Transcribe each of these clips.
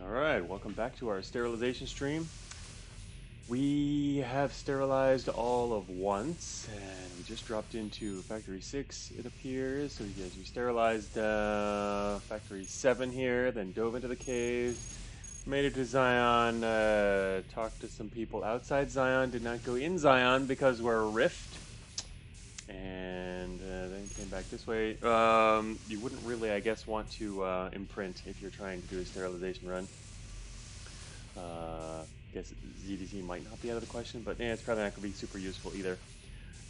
Alright, welcome back to our sterilization stream. We have sterilized all of once, and we just dropped into Factory 6, it appears. So we sterilized Factory 7 here, then dove into the cave, made it to Zion, talked to some people outside Zion, did not go in Zion because we're a rift, and then came back this way. You wouldn't really, I guess, want to imprint if you're trying to do a sterilization run. I guess ZDT might not be out of the question, but it's probably not going to be super useful either.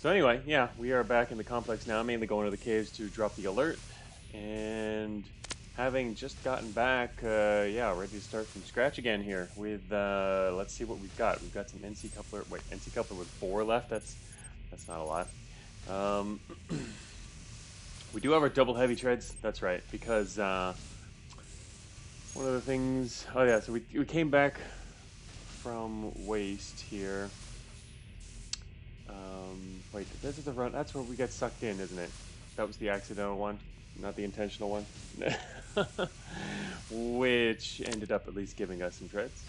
So anyway, yeah, we are back in the complex now, mainly going to the caves to drop the alert. And having just gotten back, yeah, ready to start from scratch again here with, let's see what we've got. We've got some NC coupler, NC coupler with 4 left, that's not a lot. We do have our double heavy treads, that's right, because one of the things, oh yeah, so we came back from waste here. Wait, this is the run, that's where we got sucked in, isn't it? That was the accidental one, not the intentional one. Which ended up at least giving us some treads.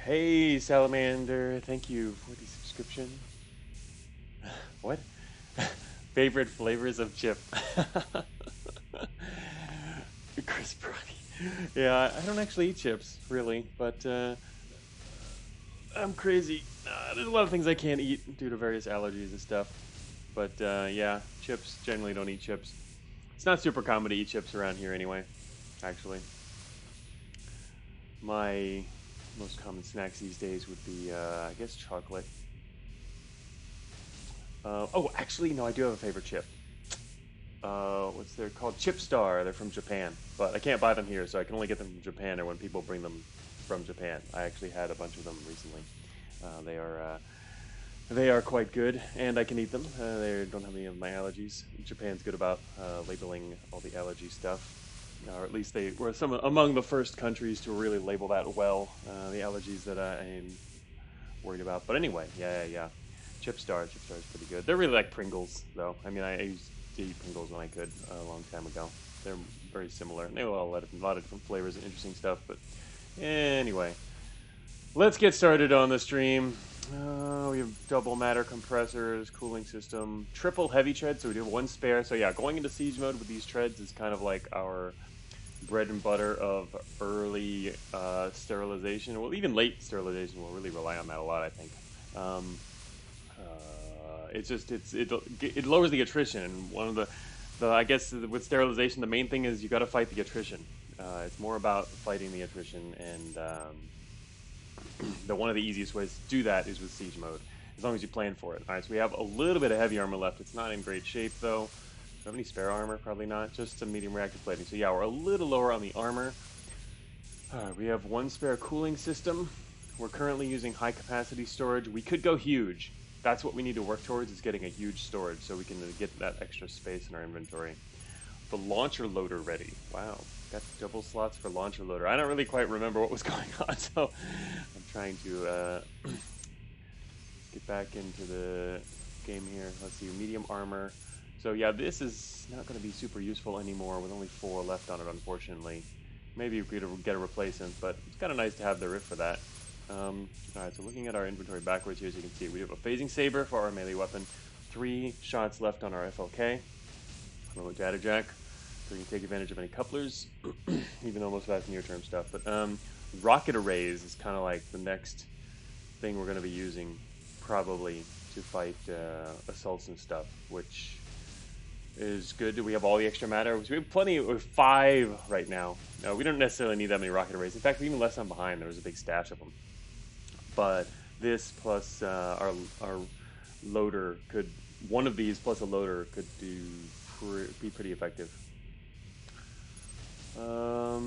Hey, Salamander, thank you for the subscription. What? Favorite flavors of chip? Chris Brody. Yeah, I don't actually eat chips, really, but I'm crazy. There's a lot of things I can't eat due to various allergies and stuff. But yeah, chips, generally don't eat chips. It's not super common to eat chips around here anyway, actually. My most common snacks these days would be, I guess, chocolate. Oh, actually, no, I do have a favorite chip. What's they're called? Chip Star. They're from Japan, but I can't buy them here, so I can only get them from Japan or when people bring them from Japan. I actually had a bunch of them recently. They are quite good, and I can eat them. They don't have any of my allergies. Japan's good about labeling all the allergy stuff, or at least they were some among the first countries to really label that well. The allergies that I am worried about. But anyway, yeah. Chip Star is pretty good. They're really like Pringles, though. I mean, I used to eat Pringles when I could a long time ago. They're very similar. They have a lot of different flavors and interesting stuff. But anyway, let's get started on the stream. We have double matter compressors, cooling system, triple heavy treads, so we do have 1 spare. So yeah, going into siege mode with these treads is kind of like our bread and butter of early sterilization. Well, even late sterilization will really rely on that a lot, I think. It's just it lowers the attrition, and one of the I guess with sterilization the main thing is you got to fight the attrition. It's more about fighting the attrition, and one of the easiest ways to do that is with siege mode, as long as you plan for it. All right, so we have a little bit of heavy armor left. It's not in great shape though. Do we have any spare armor? Probably not. Just some medium reactive plating. So yeah, we're a little lower on the armor. All right, we have 1 spare cooling system. We're currently using high capacity storage. We could go huge. That's what we need to work towards, is getting a huge storage so we can get that extra space in our inventory. The launcher loader ready. Wow, got double slots for launcher loader. I don't really quite remember what was going on, so I'm trying to get back into the game here. Let's see, medium armor. So yeah, this is not going to be super useful anymore with only 4 left on it, unfortunately. Maybe we could get a replacement, but it's kind of nice to have the rift for that. Alright, so looking at our inventory backwards here, as you can see, we have a phasing saber for our melee weapon, 3 shots left on our FLK, remote data jack, so you can take advantage of any couplers, even though most of that's near-term stuff. But rocket arrays is kind of like the next thing we're going to be using, probably, to fight assaults and stuff, which is good. We have all the extra matter. We have plenty. We have 5 right now. No, we don't necessarily need that many rocket arrays. In fact, we even left some behind. There was a big stash of them. But this plus our loader could, one of these plus a loader could be pretty effective. All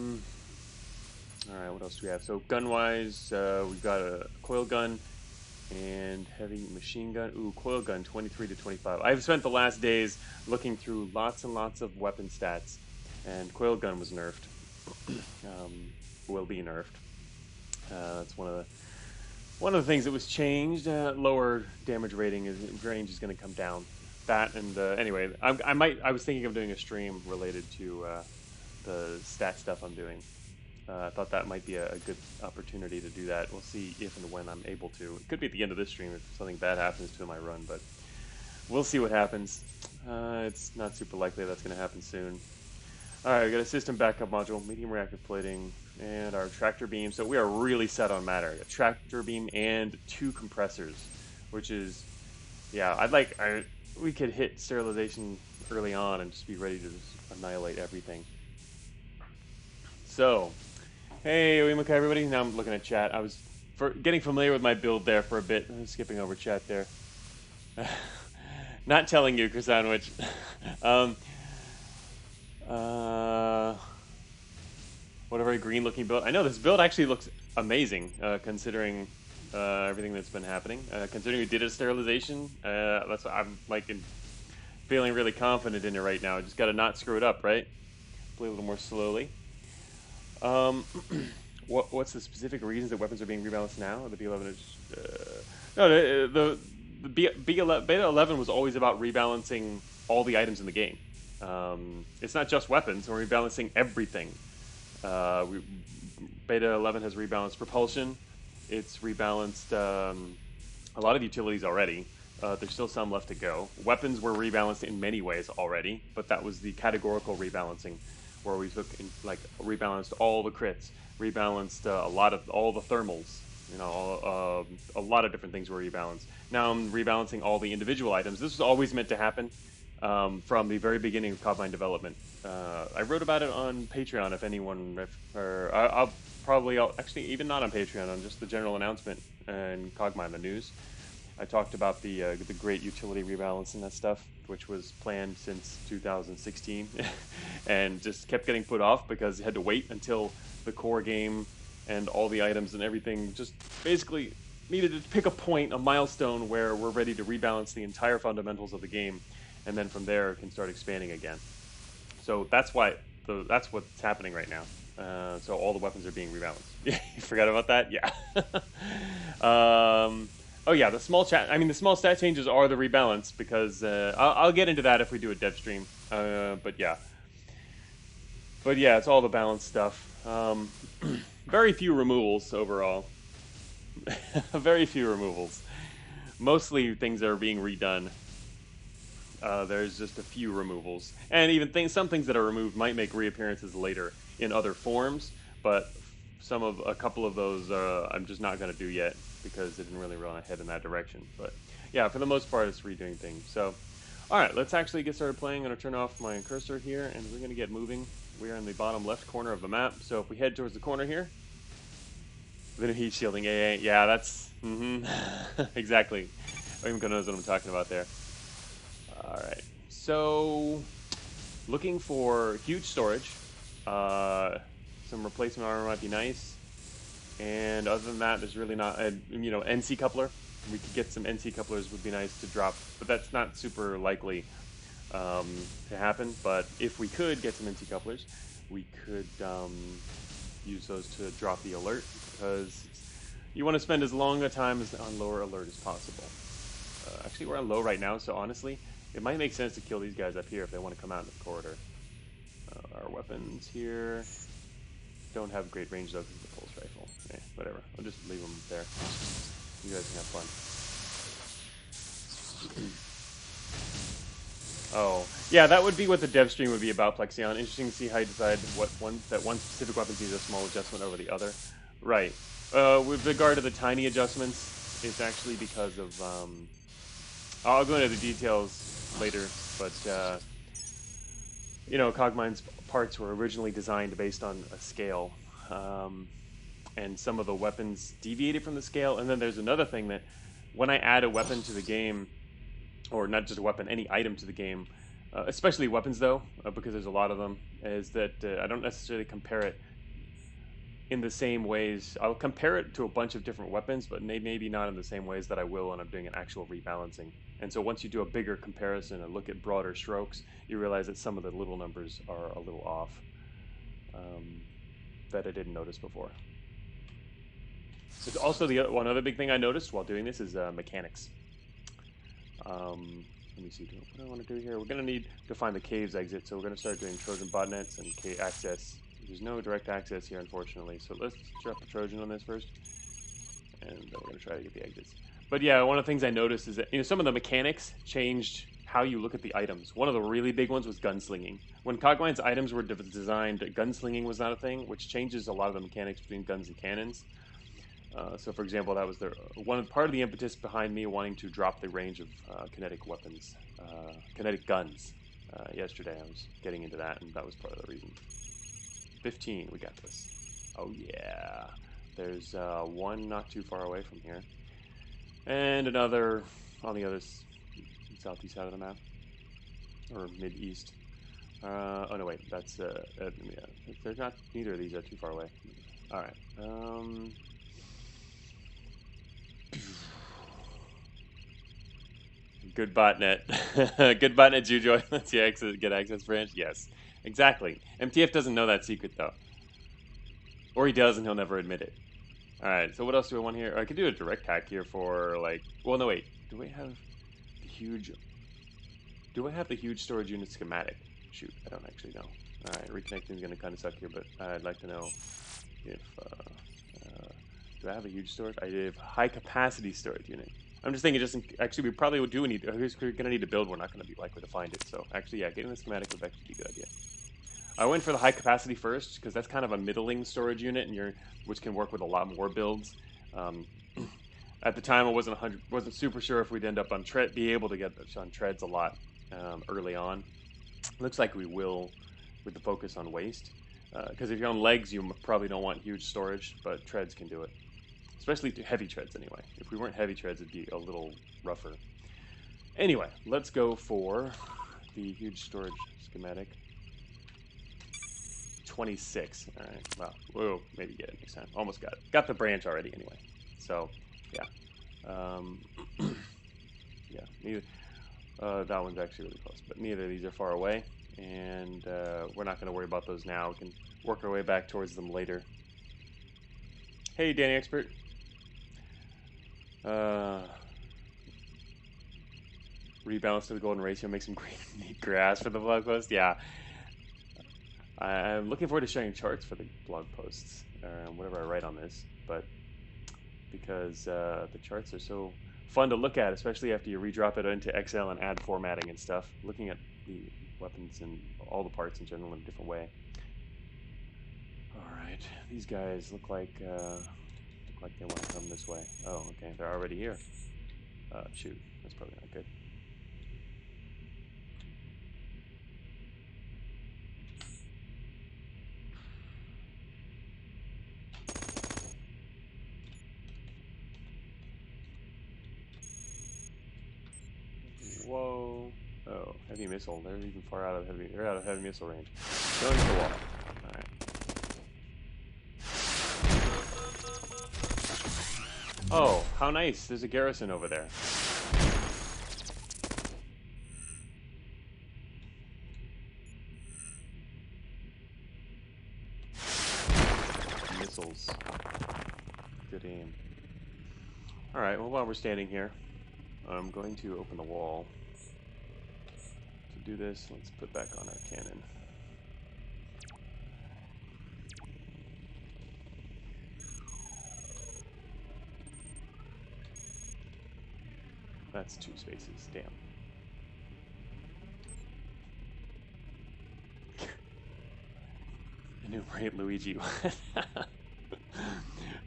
right, what else do we have? So gun-wise, we've got a coil gun and heavy machine gun. Ooh, coil gun 23 to 25. I've spent the last days looking through lots and lots of weapon stats, and coil gun was nerfed. Will be nerfed. That's one of the things that was changed. Lower damage rating range is going to come down. That and anyway, I was thinking of doing a stream related to the stat stuff I'm doing. I thought that might be a good opportunity to do that. We'll see if and when I'm able to. It could be at the end of this stream if something bad happens to my run, but we'll see what happens. It's not super likely that's going to happen soon. Alright, we got a system backup module, medium reactive plating, and our tractor beam. So we are really set on matter. A tractor beam and 2 compressors, which is, yeah, we could hit sterilization early on and just be ready to just annihilate everything. So, hey, Oimaka, everybody. Now I'm looking at chat. I was getting familiar with my build there for a bit. I'm skipping over chat there. Not telling you, Chris Sandwich. What a very green looking build. I know this build actually looks amazing, considering everything that's been happening. Considering we did a sterilization, that's what I'm like feeling really confident in it right now. Just got to not screw it up, right? Play a little more slowly. What's the specific reasons that weapons are being rebalanced now? The B11 is no, the Beta 11 was always about rebalancing all the items in the game. It's not just weapons, we're rebalancing everything. Beta 11 has rebalanced propulsion. It's rebalanced a lot of utilities already. There's still some left to go. Weapons were rebalanced in many ways already, but that was the categorical rebalancing, where we took rebalanced all the crits, rebalanced a lot of all the thermals. You know, a lot of different things were rebalanced. Now I'm rebalancing all the individual items. This was always meant to happen. From the very beginning of Cogmind development. I wrote about it on Patreon if anyone, I'll actually even not on Patreon, on just the general announcement and Cogmind, the news. I talked about the great utility rebalance and that stuff, which was planned since 2016 and just kept getting put off because you had to wait until the core game and all the items and everything just basically needed to pick a point, a milestone where we're ready to rebalance the entire fundamentals of the game. And then from there, it can start expanding again. So that's why that's what's happening right now. So all the weapons are being rebalanced. You forgot about that? Yeah. Oh yeah, the small stat changes are the rebalance because I'll get into that if we do a dev stream. But yeah, it's all the balance stuff. Very few removals overall. Very few removals. Mostly things that are being redone. There's just a few removals, and even some things that are removed might make reappearances later in other forms, but a couple of those I'm just not going to do yet because it didn't really run ahead in that direction. But yeah, for the most part, it's redoing things. So, all right, let's actually get started playing. I'm going to turn off my cursor here, and we're going to get moving. We are in the bottom left corner of the map, so if we head towards the corner here, the new heat shielding AA, yeah, that's exactly. Oimka knows what I'm talking about there. Alright, so looking for huge storage, some replacement armor might be nice, and other than that, there's really not, NC coupler. We could get some NC couplers would be nice to drop, but that's not super likely to happen. But if we could get some NC couplers, we could use those to drop the alert, because you want to spend as long a time on lower alert as possible. Actually, we're on low right now, so honestly, it might make sense to kill these guys up here if they want to come out in the corridor. Our weapons here don't have great range though because of the pulse rifle. Whatever. I'll just leave them there. You guys can have fun. Oh, yeah, that would be what the dev stream would be about, Plexion. Interesting to see how you decide that one specific weapon needs a small adjustment over the other. Right. With regard to the tiny adjustments, it's actually because of I'll go into the details later, but Cogmind's parts were originally designed based on a scale, and some of the weapons deviated from the scale. And then there's another thing that when I add a weapon to the game, or not just a weapon, any item to the game, especially weapons though, because there's a lot of them, is that I don't necessarily compare it in the same ways. I'll compare it to a bunch of different weapons, but maybe not in the same ways that I will when I'm doing an actual rebalancing. And so once you do a bigger comparison and look at broader strokes, you realize that some of the little numbers are a little off that I didn't notice before. Also, one other big thing I noticed while doing this is mechanics. Let me see what do I want to do here. We're going to need to find the caves exit, so we're going to start doing Trojan botnets and cave access. There's no direct access here, unfortunately, so let's drop the Trojan on this first, and then we're going to try to get the exits. But yeah, one of the things I noticed is that some of the mechanics changed how you look at the items. One of the really big ones was gunslinging. When Cogmind's items were designed, gunslinging was not a thing, which changes a lot of the mechanics between guns and cannons. So, for example, that was part of the impetus behind me wanting to drop the range of kinetic weapons, kinetic guns. Yesterday, I was getting into that, and that was part of the reason. 15, we got this. Oh yeah, there's one not too far away from here, and another on the other southeast side of the map, or mid-east. Oh no, wait, that's yeah. They're not. Neither of these are too far away. All right. Good botnet. Good botnet, Jujoy. Let's see, get access branch. Yes, exactly. MTF doesn't know that secret though, or he does, and he'll never admit it. All right. So what else do I want here? I could do a direct hack here for like. Well, no wait. Do I have the huge? Do I have the huge storage unit schematic? Shoot, I don't actually know. All right, reconnecting is gonna kind of suck here, but I'd like to know if do I have a huge storage? I have high capacity storage unit. I'm just thinking, actually, we probably do need. We're gonna need to build. We're not gonna be likely to find it. So actually, yeah, getting the schematic would actually be a good idea. I went for the high capacity first because that's kind of a middling storage unit, and which can work with a lot more builds. At the time, I wasn't super sure if we'd end up on be able to get on treads a lot early on. Looks like we will, with the focus on waste. Because if you're on legs, you probably don't want huge storage, but treads can do it. Especially heavy treads, anyway. If we weren't heavy treads, it'd be a little rougher. Anyway, let's go for the huge storage schematic. 26. All right. Well, we'll maybe get it next time. Almost got it. Got the branch already, anyway. So, yeah. Yeah. Neither. That one's actually really close, but neither of these are far away, and we're not going to worry about those now. We can work our way back towards them later. Hey, Danny Expert. Rebalance to the golden ratio, make some green grass for the blog post. Yeah, I'm looking forward to sharing charts for the blog posts, whatever I write on this. But because the charts are so fun to look at, especially after you redrop it into Excel and add formatting and stuff. Looking at the weapons and all the parts in general in a different way. All right, these guys look like they want to come this way. Oh, okay, they're already here. Shoot, that's probably not good. Whoa. Oh, heavy missile. They're even far out of heavy missile range. Going to the wall. Alright. Oh, how nice. There's a garrison over there. Missiles. Good aim. Alright, well, while we're standing here, I'm going to open the wall. To do this, let's put back on our cannon. That's 2 spaces, damn. Enumerate Luigi.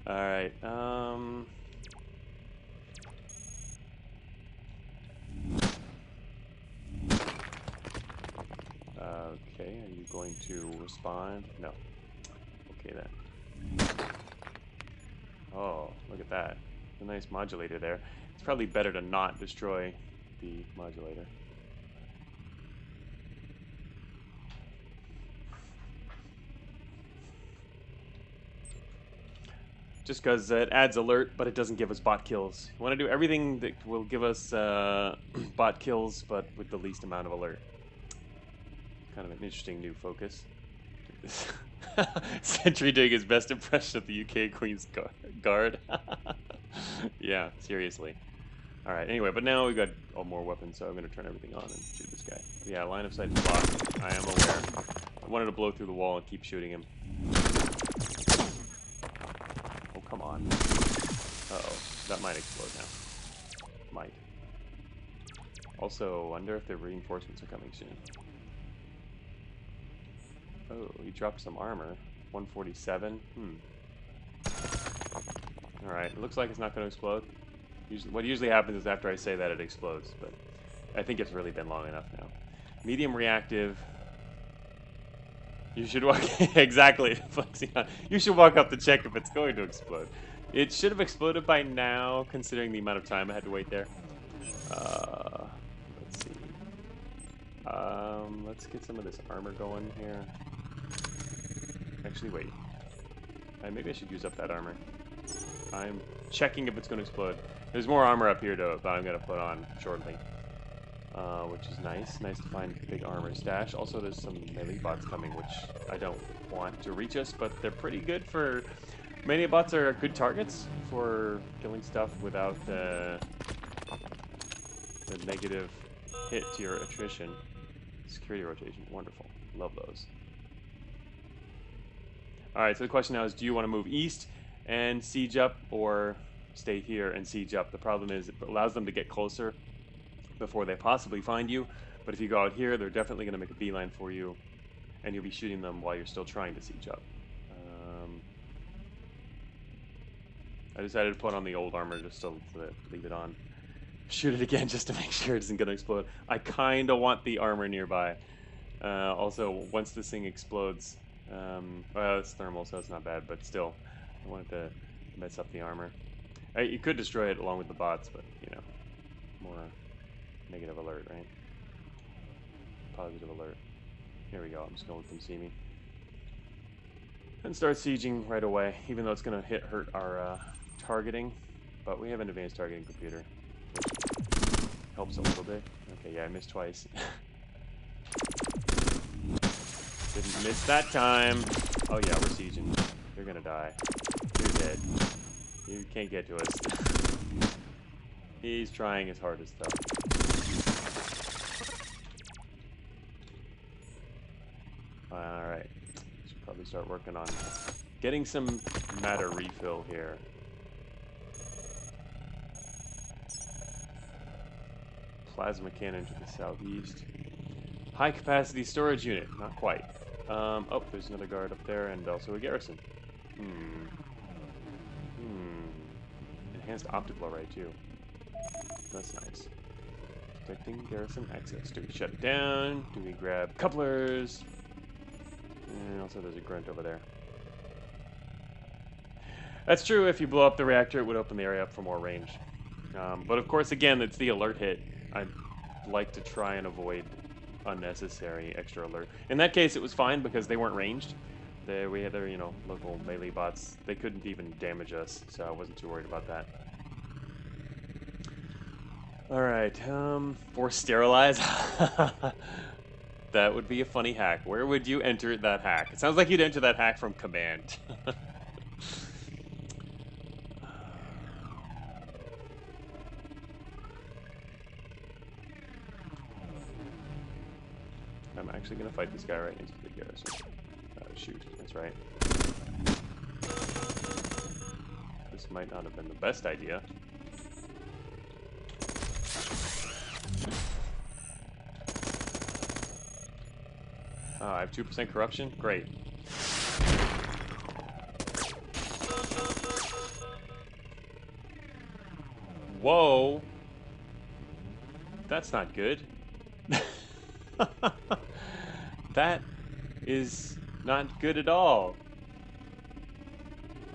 Alright, okay, are you going to respond? No. Okay then. Oh, look at that. A nice modulator there. It's probably better to not destroy the modulator. Just because it adds alert, but it doesn't give us bot kills. You want to do everything that will give us bot kills, but with the least amount of alert. Kind of an interesting new focus. Sentry doing his best impression of the UK Queen's Guard. Yeah, seriously. Alright, anyway, but now we got all more weapons, so I'm going to turn everything on and shoot this guy. Yeah, line of sight is blocked. I am aware. I wanted to blow through the wall and keep shooting him. Oh, come on. Uh-oh. That might explode now. Might. Also, wonder if the reinforcements are coming soon. Oh, he dropped some armor. 147. Alright, it looks like it's not going to explode. What usually happens is after I say that it explodes, but I think it's really been long enough now. Medium reactive. You should walk... exactly. You should walk up to check if it's going to explode. It should have exploded by now, considering the amount of time I had to wait there. Let's see. Let's get some of this armor going here. Actually, wait. Maybe I should use up that armor. I'm checking if it's going to explode. There's more armor up here that I'm going to put on shortly. Which is nice. Nice to find big armor stash. Also, there's some melee bots coming, which I don't want to reach us, but they're pretty good for... Melee bots are good targets for killing stuff without the negative hit to your attrition. Security rotation. Wonderful. Love those. Alright, so the question now is, do you want to move east and siege up, or stay here and siege up? The problem is it allows them to get closer before they possibly find you, but if you go out here, they're definitely going to make a beeline for you, and you'll be shooting them while you're still trying to siege up. I decided to put on the old armor just to leave it on. Shoot it again just to make sure it isn't going to explode. I kind of want the armor nearby. Also, once this thing explodes, well, it's thermal, so it's not bad, but still, I wanted to mess up the armor. You could destroy it along with the bots, but, you know, more negative alert, right? Positive alert. Here we go, I'm just going to let them see me. And start sieging right away, even though it's going to hurt our targeting, but we have an advanced targeting computer, which helps a little bit. Okay, yeah, I missed twice. Didn't miss that time. Oh yeah, we're sieging. You're gonna die. You're dead. You can't get to us. He's trying his hardest though. Alright. Should probably start working on getting some matter refill here. Plasma cannon to the southeast. High capacity storage unit. Not quite. Oh, there's another guard up there and also a garrison. Enhanced optical array too. That's nice. Detecting garrison access. Do we shut it down? Do we grab couplers? And also there's a grunt over there. That's true, if you blow up the reactor, it would open the area up for more range. But of course, again, it's the alert hit. I'd like to try and avoid unnecessary extra alert. In that case, it was fine because they weren't ranged. We had their, you know, local melee bots. They couldn't even damage us, so I wasn't too worried about that. Alright, force sterilize. That would be a funny hack. Where would you enter that hack? It sounds like you'd enter that hack from command. I'm actually going to fight this guy right into the garrison. Shoot, that's right. This might not have been the best idea. I have 2% corruption? Great. Whoa! That's not good. That is not good at all.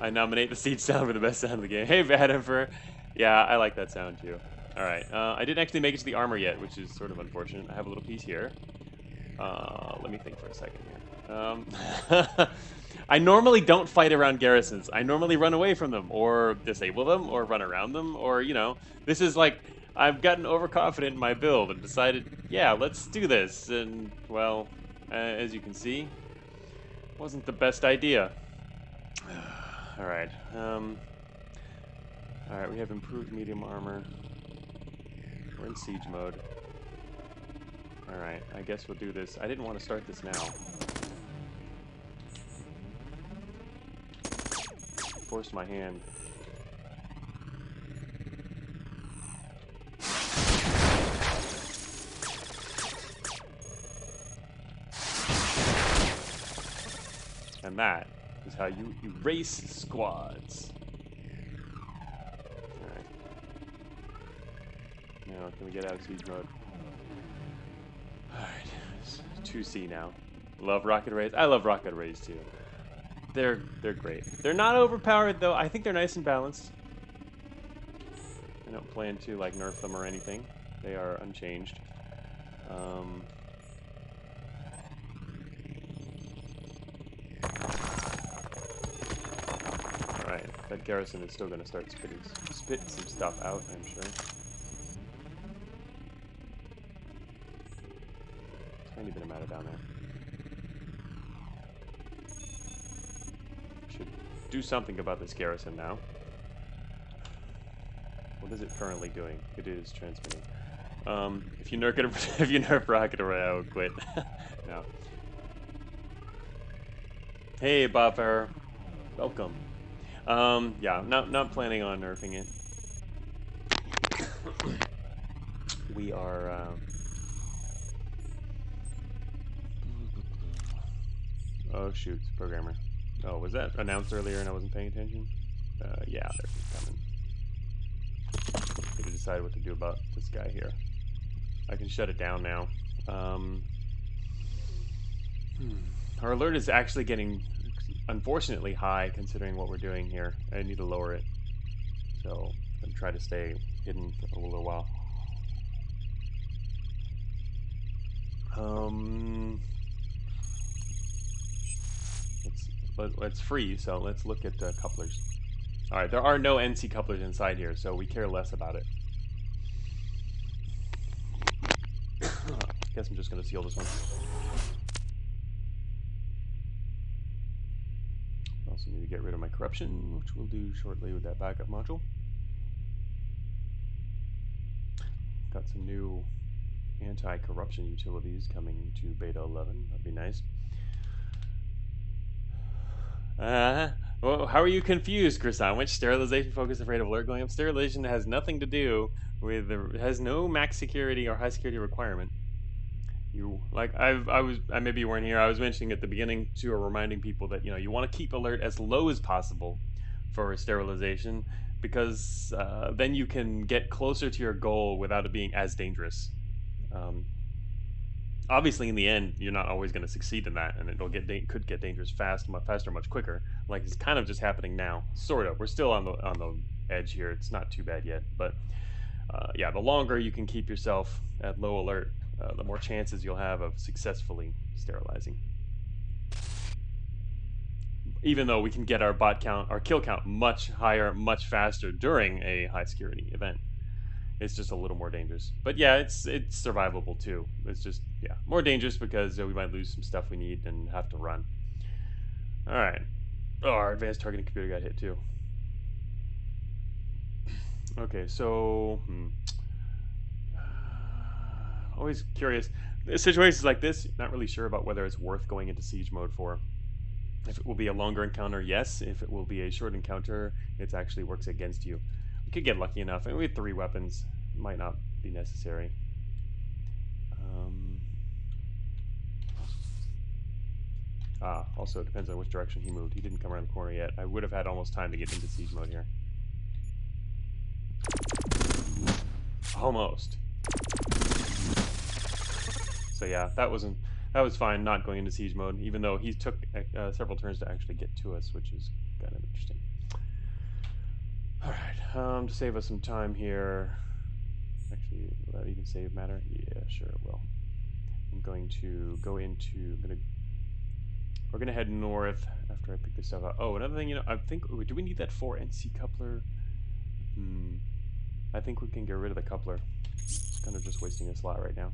I nominate the siege sound for the best sound of the game. Hey, Bad Emperor. Yeah, I like that sound too. Alright, I didn't actually make it to the armor yet, which is sort of unfortunate. I have a little piece here. Let me think for a second here. I normally don't fight around garrisons. I normally run away from them, or disable them, or run around them, or, you know, this is like, I've gotten overconfident in my build and decided, yeah, let's do this. And, well, as you can see, wasn't the best idea. Alright, alright, we have improved medium armor. We're in siege mode. Alright, I guess we'll do this. I didn't want to start this now. Forced my hand. And that is how you erase squads. Alright. Now, can we get out of siege mode? Alright, 2C now. Love rocket arrays. I love rocket arrays too. They're great. They're not overpowered though. I think they're nice and balanced. I don't plan to like nerf them or anything. They are unchanged. Alright, that Garrison is still going to start spitting some stuff out, I'm sure. Tiny bit of matter down there. Should do something about this Garrison now. What is it currently doing? It is transmitting. If you nerf rocket array, I would quit. No. Hey, Buffer. Welcome. Yeah, not planning on nerfing it. We are. Oh shoot, it's a programmer. Oh, was that announced earlier and I wasn't paying attention? Yeah, there's coming. Gotta decide what to do about this guy here. I can shut it down now. Our alert is actually getting, unfortunately, high considering what we're doing here. I need to lower it. So, I'm gonna try to stay hidden for a little while. It's free, so let's look at couplers. Alright, there are no NC couplers inside here, so we care less about it. Guess I'm just going to seal this one. Also need to get rid of my corruption, which we'll do shortly with that backup module. Got some new anti-corruption utilities coming to beta 11. That'd be nice. Well, how are you confused, Garrison? Which sterilization focus afraid of alert going up? Sterilization has nothing to do with has no max security or high security requirement. Maybe you weren't here. I was mentioning at the beginning too, or reminding people that you want to keep alert as low as possible for sterilization, because then you can get closer to your goal without it being as dangerous. Obviously, in the end, you're not always going to succeed in that, and could get dangerous faster, much quicker. Like it's kind of just happening now, sort of. We're still on the edge here. It's not too bad yet, but yeah, the longer you can keep yourself at low alert, the more chances you'll have of successfully sterilizing. Even though we can get our kill count much higher, much faster during a high security event. It's just a little more dangerous. But yeah, it's survivable too. It's just, yeah, more dangerous because we might lose some stuff we need and have to run. Alright. Oh, our advanced targeting computer got hit too. Okay, so... always curious. Situations like this, not really sure about whether it's worth going into siege mode for. If it will be a longer encounter, yes. If it will be a short encounter, it actually works against you. We could get lucky enough, and we have 3 weapons. Might not be necessary. Also, it depends on which direction he moved. He didn't come around the corner yet. I would have had almost time to get into siege mode here. Almost. So yeah, that was fine not going into siege mode, even though he took several turns to actually get to us, which is kind of interesting. Alright, to save us some time here, actually, will that even save matter? Yeah, sure it will. I'm going to go into, we're going to head north after I pick this stuff up. Oh, another thing, I think, do we need that 4 NC coupler? I think we can get rid of the coupler. It's kind of just wasting a slot right now.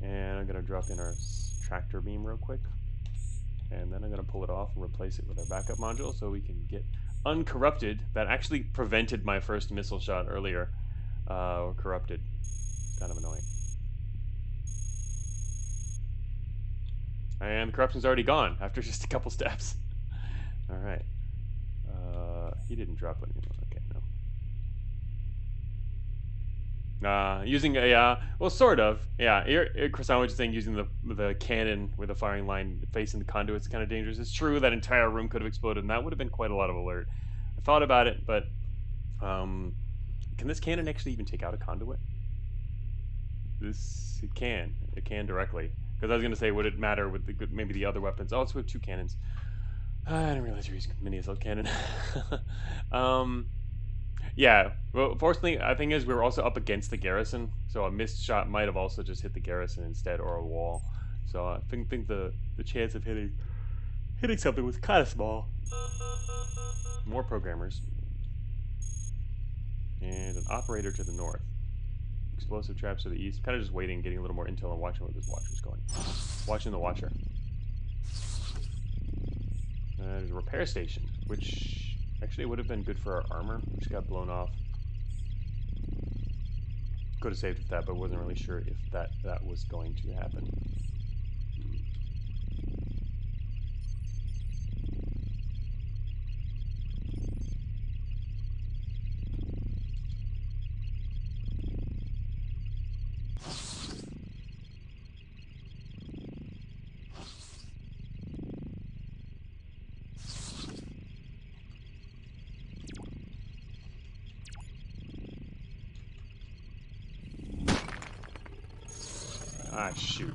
And I'm going to drop in our tractor beam real quick. And then I'm going to pull it off and replace it with our backup module so we can get uncorrupted. That actually prevented my first missile shot earlier. Corrupted. kind of annoying. And the corruption's already gone after just a couple steps. All right. He didn't drop any. Okay, no. Using a well, sort of. Yeah, Chris was saying using the cannon with a firing line facing the conduit's kind of dangerous. It's true that entire room could have exploded, and that would have been quite a lot of alert. I thought about it, but can this cannon actually even take out a conduit? It can directly. Because I was gonna say, would it matter with maybe the other weapons? Oh, it's with 2 cannons. I didn't realize you were using mini assault cannon. Yeah. Well, fortunately, I think is we were also up against the garrison, so a missed shot might have also just hit the garrison instead, or a wall. So I think the chance of hitting something was kind of small. More programmers. And an operator to the north. Explosive traps to the east. Kind of just waiting, getting a little more intel, and watching where this watcher's going. Watching the watcher. There's a repair station, which actually would have been good for our armor, which got blown off. Could have saved with that, but wasn't really sure if that was going to happen. Ah, shoot.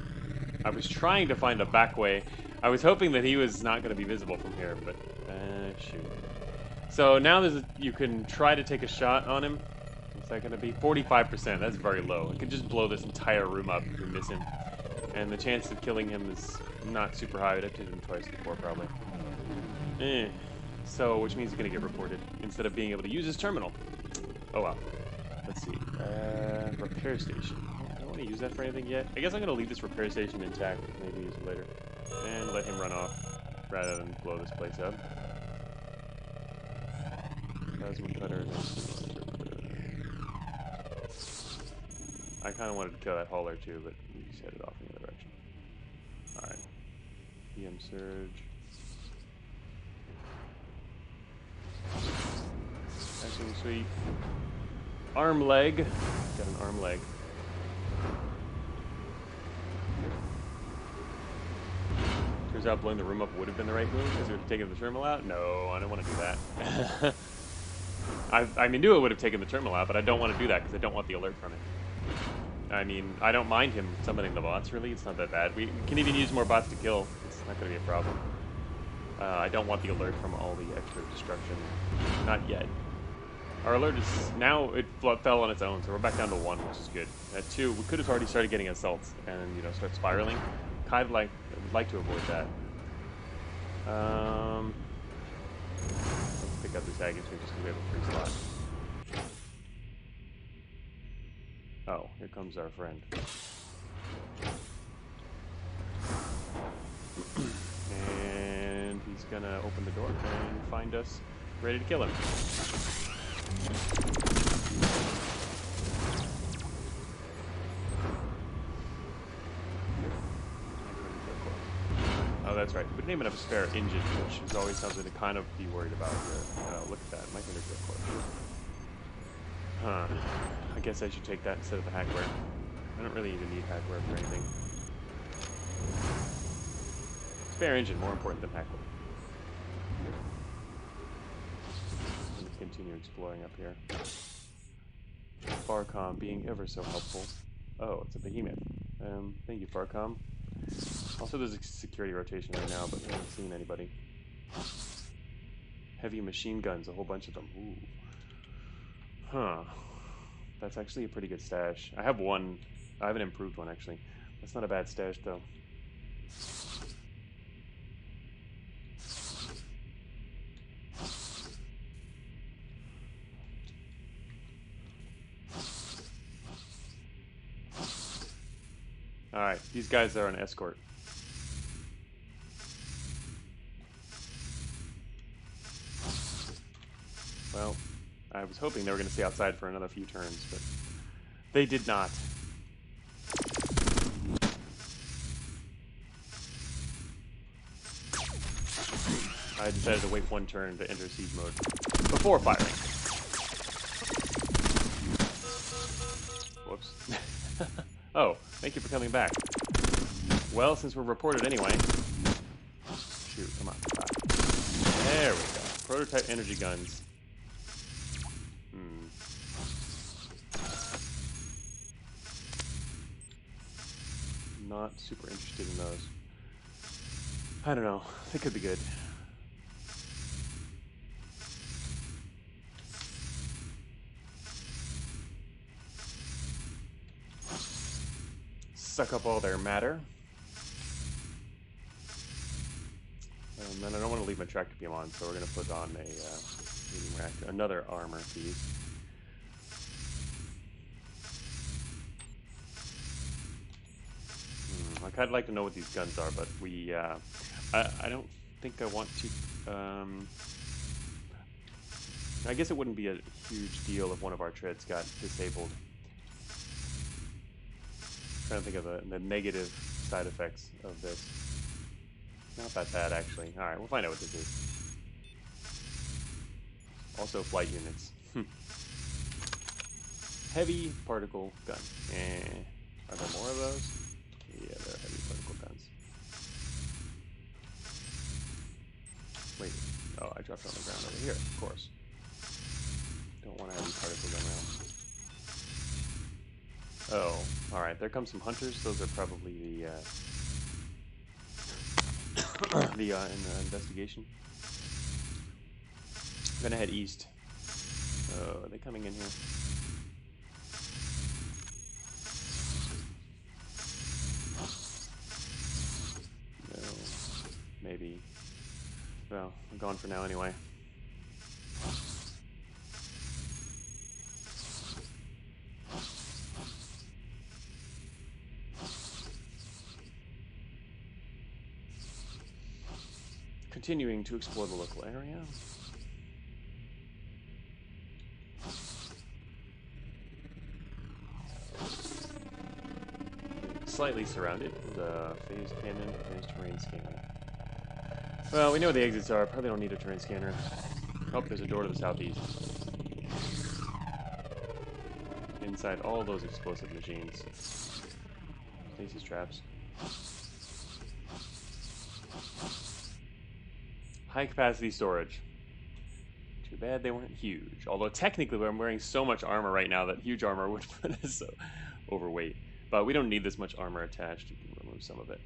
I was trying to find a back way. I was hoping that he was not going to be visible from here, but shoot. So now you can try to take a shot on him. What's that going to be? 45%. That's very low. It could just blow this entire room up if we miss him. And the chance of killing him is not super high. I'd have to hit him twice before, probably. So, which means he's going to get reported instead of being able to use his terminal. Oh, well. Let's see. Repair station. I don't want to use that for anything yet. I guess I'm going to leave this repair station intact. Maybe use it later. And let him run off rather than blow this place up. Plasma cutter. I kind of wanted to kill that hauler too, but we just headed off in the other direction. Alright. EM surge. Actually, sweet. Arm leg. Got an arm leg. Turns out blowing the room up would have been the right move because it would have taken the terminal out. No, I don't want to do that. I mean, knew it would have taken the terminal out, but I don't want to do that because I don't want the alert from it. I mean, I don't mind him summoning the bots, really. It's not that bad. We can even use more bots to kill. It's not going to be a problem. I don't want the alert from all the extra destruction. Not yet. Our alert is now, it fell on its own, so we're back down to 1, which is good. At 2, we could have already started getting assaults and, you know, start spiraling. Kind of would like to avoid that. Let's pick up this Agate just because we have a free slot. Oh, here comes our friend. And he's gonna open the door and find us ready to kill him. Oh, that's right. We're naming up a spare engine, which is always something to kind of be worried about here. Look at that. Micronuclear core. Huh. I guess I should take that instead of the hackware. I don't really even need hackware for anything. Spare engine, more important than hackware. Let me continue exploring up here. Farcom being ever so helpful. Oh, it's a behemoth. Thank you, Farcom. Also, there's a security rotation right now, but I haven't seen anybody. Heavy machine guns, a whole bunch of them. Ooh. Huh. That's actually a pretty good stash. I have one. I have an improved one, actually. That's not a bad stash, though. Alright, these guys are an escort. Well, I was hoping they were going to stay outside for another few turns, but they did not. decided to wait one turn to enter siege mode before firing. Whoops. Oh, thank you for coming back. Well, since we're reported anyway. Shoot, come on. There we go. Prototype energy guns. Not super interested in those. I don't know. They could be good. Suck up all their matter. And then I don't want to leave my tractor beam on, so we're going to put on a medium reactor, another armor piece. I kind of like to know what these guns are, but we, I don't think I want to, I guess it wouldn't be a huge deal if one of our treads got disabled. I'm trying to think of the negative side effects of this. Not that bad, actually. Alright, we'll find out what this is. Also, flight units. Heavy particle gun. Are there more of those? Yeah, they're heavy particle guns. Wait. Oh, I dropped it on the ground over here, of course. Don't want a heavy particle gun now. Oh, alright. There come some hunters. Those are probably the in the investigation. I'm gonna head east. Oh, are they coming in here? No. Maybe. Well, I'm gone for now anyway. Continuing to explore the local area. Slightly surrounded. The phase cannon, phase terrain scanner. Well, we know where the exits are. Probably don't need a terrain scanner. Oh, there's a door to the southeast. Inside all those explosive machines. Stasis traps. High capacity storage. Too bad they weren't huge. Although technically I'm wearing so much armor right now that huge armor would put us so overweight. But we don't need this much armor attached. You can remove some of it.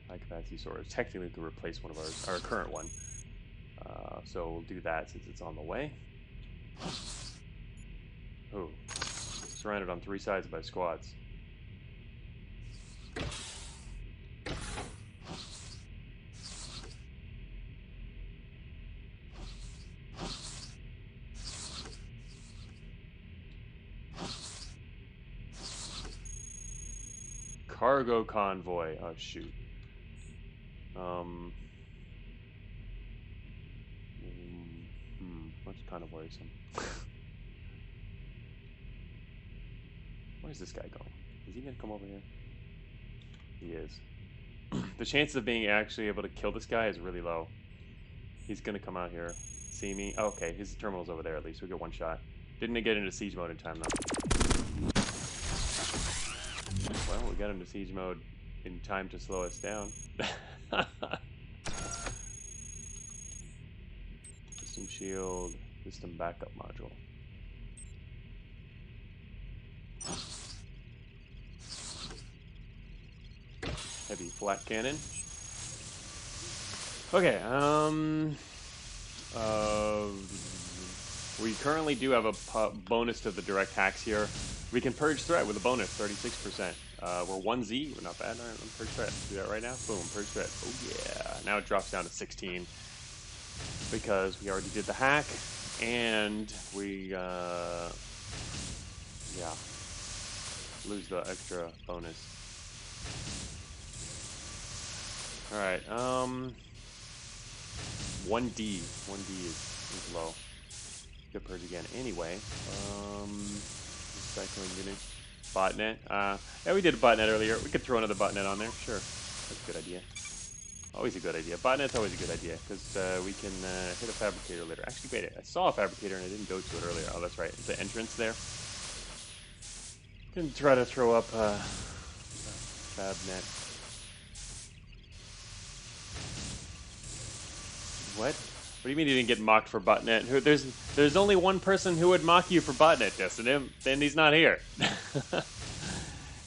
High capacity storage. Technically we could replace one of our current one. So we'll do that since it's on the way. Oh. Surrounded on 3 sides by squads. Cargo convoy. Oh shoot. That's kind of worrisome. Where's this guy going? Is he gonna come over here? He is. The chances of being actually able to kill this guy is really low. He's gonna come out here, see me. Oh, okay, his terminal's over there at least. We get one shot. Didn't get into siege mode in time though. Well, we got into siege mode in time to slow us down. System shield, system backup module. Heavy flat cannon. Okay, we currently do have a bonus to the direct hacks here. We can purge threat with a bonus, 36%. We're 1Z, we're not bad. All right, let's purge threat. Do that right now. Boom, purge threat. Oh yeah. Now it drops down to 16 because we already did the hack, and we yeah, lose the extra bonus. All right. 1D is low. Good purge again. Anyway, recycling unit. Botnet. Yeah, we did a botnet earlier. We could throw another botnet on there, sure. That's a good idea. Always a good idea. Botnet's always a good idea, because we can hit a fabricator later. Actually, wait, I saw a fabricator and I didn't go to it earlier. Oh, that's right. It's the entrance there. Can try to throw up fab net. What? What do you mean you didn't get mocked for Botnet? There's only one person who would mock you for Botnet, Justin. Then he's not here.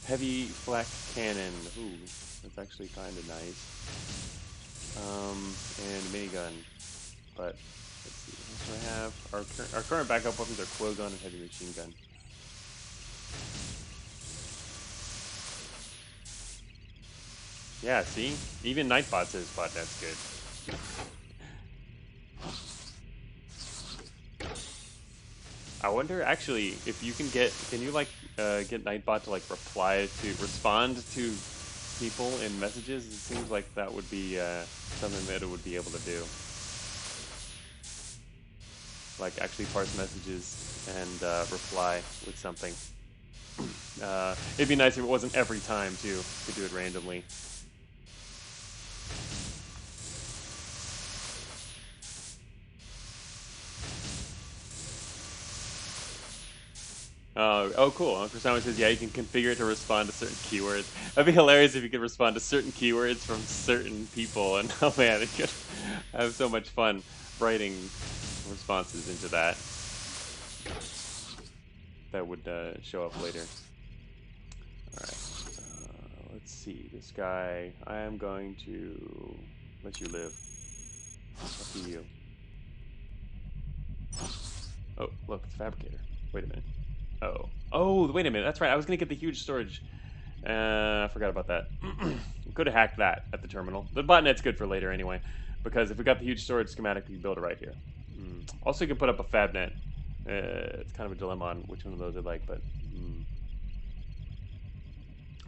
Heavy flak cannon. Ooh, that's actually kind of nice. And minigun. But let's see. What do I have? Our current backup weapons are Quo gun and heavy machine gun. Yeah, see? Even Nightbot says Botnet's good. I wonder, actually, if you can you like get Nightbot to like respond to people in messages? It seems like that would be something that it would be able to do. Like actually parse messages and reply with something. It'd be nice if it wasn't every time too, to do it randomly. Oh, cool. Uncle Simon says, yeah, you can configure it to respond to certain keywords. That'd be hilarious if you could respond to certain keywords from certain people. And oh man, you could have so much fun writing responses into that. That would show up later. Alright. Let's see. This guy, I am going to let you live. Up to you. Oh, look, it's a fabricator. Wait a minute. Oh, wait a minute. That's right. I was going to get the huge storage. I forgot about that. Could have hacked that at the terminal. The botnet's good for later anyway, because if we got the huge storage schematic, we can build it right here. Also, you can put up a fab net. It's kind of a dilemma on which one of those I like, but...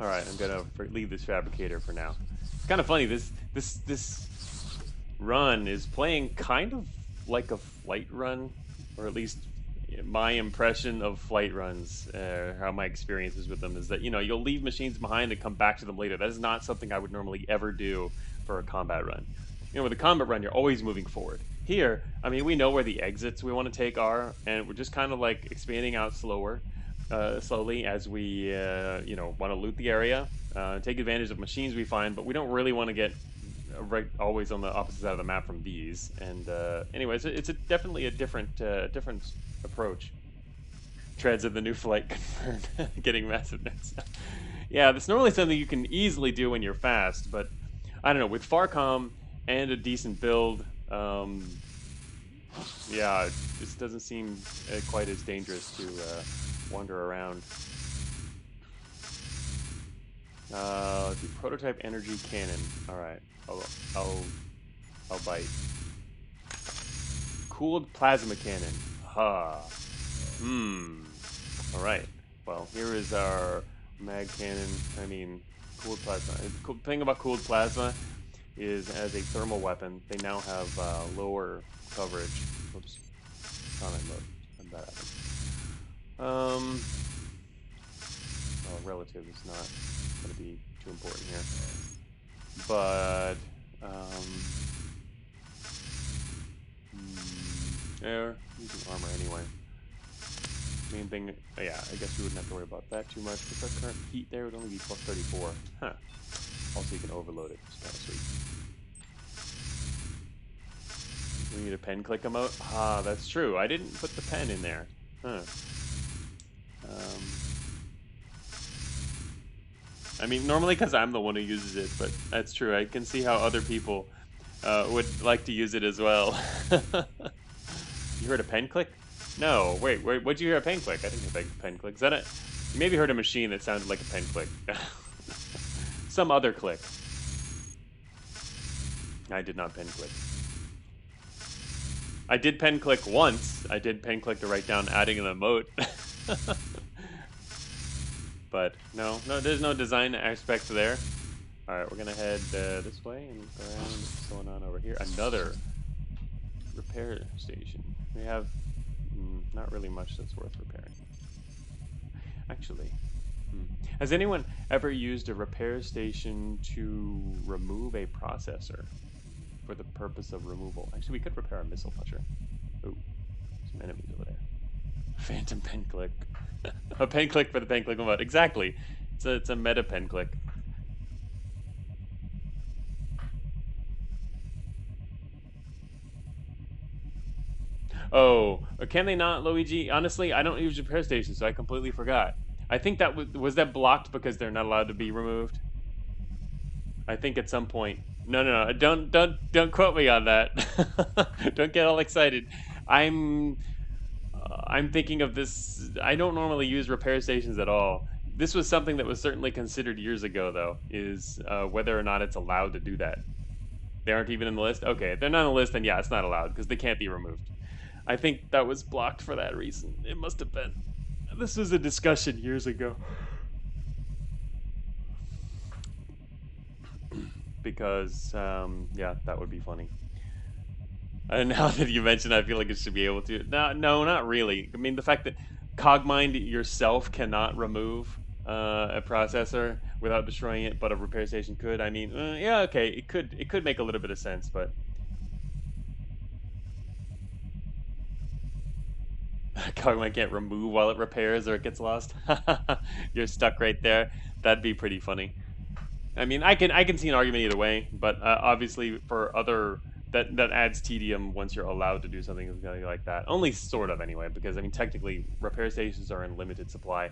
Alright, I'm going to leave this fabricator for now. It's kind of funny. This run is playing kind of like a flight run, or at least... my impression of flight runs, how my experiences with them is that, you know, you'll leave machines behind and come back to them later. That is not something I would normally ever do for a combat run. You know, with a combat run, you're always moving forward. Here, I mean, we know where the exits we want to take are, and we're just kind of like expanding out slowly as we, you know, want to loot the area, take advantage of machines we find, but we don't really want to get right always on the opposite side of the map from these. And anyways, it's definitely a different approach. Treads of the new flight confirmed. Getting massive nets. Yeah, that's normally something you can easily do when you're fast, but I don't know, with Farcom and a decent build, yeah, this doesn't seem quite as dangerous to wander around. The prototype energy cannon. All right, I'll bite. Cooled plasma cannon. Ha. All right. Well, here is our mag cannon. I mean, cooled plasma. The cool thing about cooled plasma is, as a thermal weapon, they now have lower coverage. Oops. Comment mode. How'd that happen? Well, relative is not going to be too important here. But, they're using armor anyway. Main thing, yeah, I guess we wouldn't have to worry about that too much. With our current heat there, it would only be plus 34. Huh. Also, you can overload it. It's kind of sweet. We need a pen click emote? Ah, that's true. I didn't put the pen in there. Huh. I mean, normally because I'm the one who uses it, but that's true. I can see how other people would like to use it as well. You heard a pen click? No, wait, what'd you hear a pen click? I didn't hear a pen click. Is that it? You maybe heard a machine that sounded like a pen click. Some other click. I did not pen click. I did pen click once. I did pen click to write down adding an emote. But no, there's no design aspect there. Alright, we're gonna head this way and look around. What's going on over here? Another repair station. We have not really much that's worth repairing. Actually, Has anyone ever used a repair station to remove a processor for the purpose of removal? Actually, we could repair a missile launcher. Ooh, some enemies over there. Phantom pen click. A pen click for the pen click mode. Exactly. It's a meta pen click. Oh, can they not, Luigi? Honestly, I don't use repair stations, so I completely forgot. I think that was that blocked because they're not allowed to be removed. I think at some point. No. Don't quote me on that. Don't get all excited. I'm I'm thinking of this. I don't normally use repair stations at all. This was something that was certainly considered years ago, though, is whether or not it's allowed to do that. They aren't even in the list? Okay, if they're not on the list, then yeah, it's not allowed, because they can't be removed. I think that was blocked for that reason. It must have been. This was a discussion years ago. Because, yeah, that would be funny. And now that you mention, I feel like it should be able to. No, not really. I mean, the fact that Cogmind yourself cannot remove a processor without destroying it, but a repair station could. I mean, yeah, okay, it could make a little bit of sense, but Cogmind can't remove while it repairs or it gets lost. You're stuck right there. That'd be pretty funny. I mean, I can see an argument either way, but obviously for other that adds tedium once you're allowed to do something like that. Only sort of anyway, because I mean technically repair stations are in limited supply,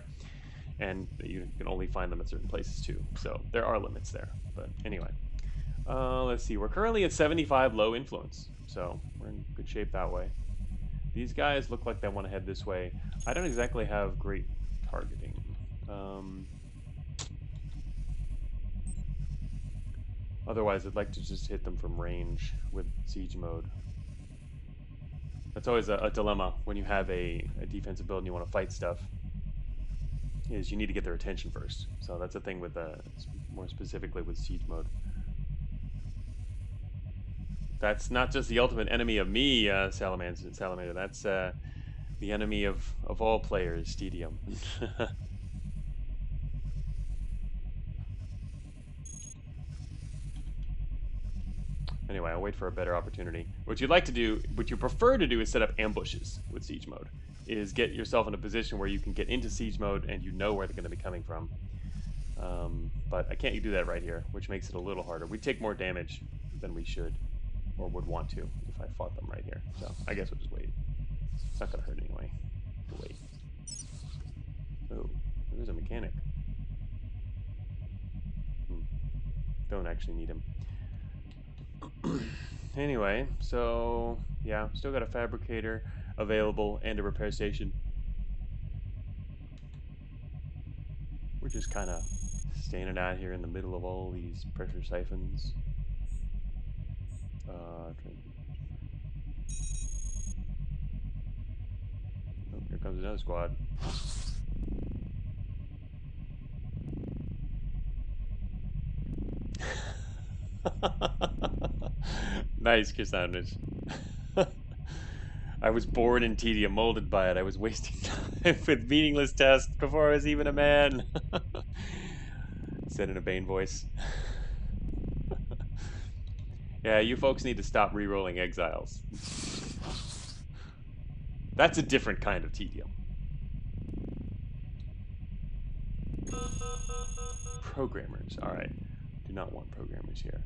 and you can only find them at certain places too. So there are limits there. But anyway, let's see. We're currently at 75 low influence, so we're in good shape that way. These guys look like they want to head this way. I don't exactly have great targeting. Otherwise, I'd like to just hit them from range with siege mode. That's always a dilemma when you have a defensive build and you want to fight stuff, is you need to get their attention first. So that's the thing with more specifically with siege mode. That's not just the ultimate enemy of me, Salamander. That's the enemy of all players, Stadium. Anyway, I'll wait for a better opportunity. What you'd like to do, what you prefer to do, is set up ambushes with siege mode. Is get yourself in a position where you can get into siege mode and you know where they're going to be coming from. But I can't do that right here, which makes it a little harder. We take more damage than we should, or would want to, if I fought them right here. So I guess we'll just wait. It's not going to hurt anyway. We'll wait. Oh, there's a mechanic. Don't actually need him. Anyway, so yeah, still got a fabricator available and a repair station. We're just kind of standing out here in the middle of all these pressure siphons. Oh, here comes another squad. Nice, Kisanich. I was born in tedium, molded by it. I was wasting time with meaningless tests before I was even a man. Said in a Bane voice. Yeah, you folks need to stop re-rolling exiles. That's a different kind of tedium. Programmers, alright. Do not want programmers here.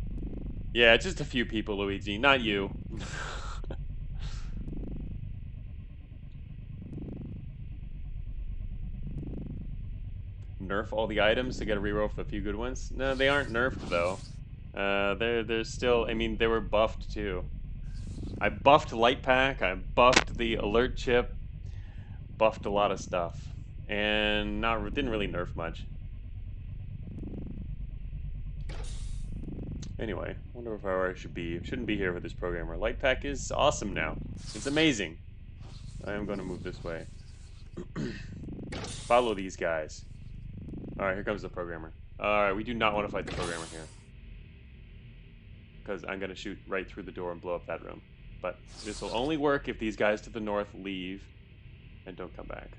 Yeah, just a few people, Luigi, not you. Nerf all the items to get a reroll for a few good ones? No, they aren't nerfed though. They're still, I mean, they were buffed too. I buffed Light Pack, I buffed the alert chip, buffed a lot of stuff, and didn't really nerf much. Anyway, wonder if I shouldn't be here for this programmer. Light Pack is awesome now. It's amazing. I am going to move this way. Follow these guys. Alright, here comes the programmer. Alright, we do not want to fight the programmer here. Because I'm going to shoot right through the door and blow up that room. But this will only work if these guys to the north leave and don't come back.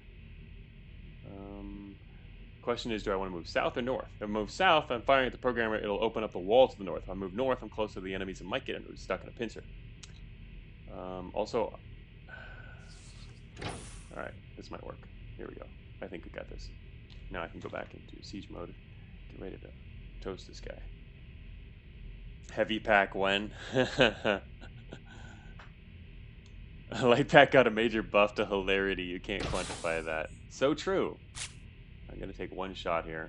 Question is, do I want to move south or north? If I move south, I'm firing at the programmer. It'll open up the wall to the north. If I move north, I'm closer to the enemies and might get stuck in a pincer. Also, all right, this might work. Here we go. I think we got this. Now I can go back into siege mode. Get ready to toast this guy. Heavy pack when? Light pack got a major buff to hilarity. You can't quantify that. So true. I'm gonna take one shot here,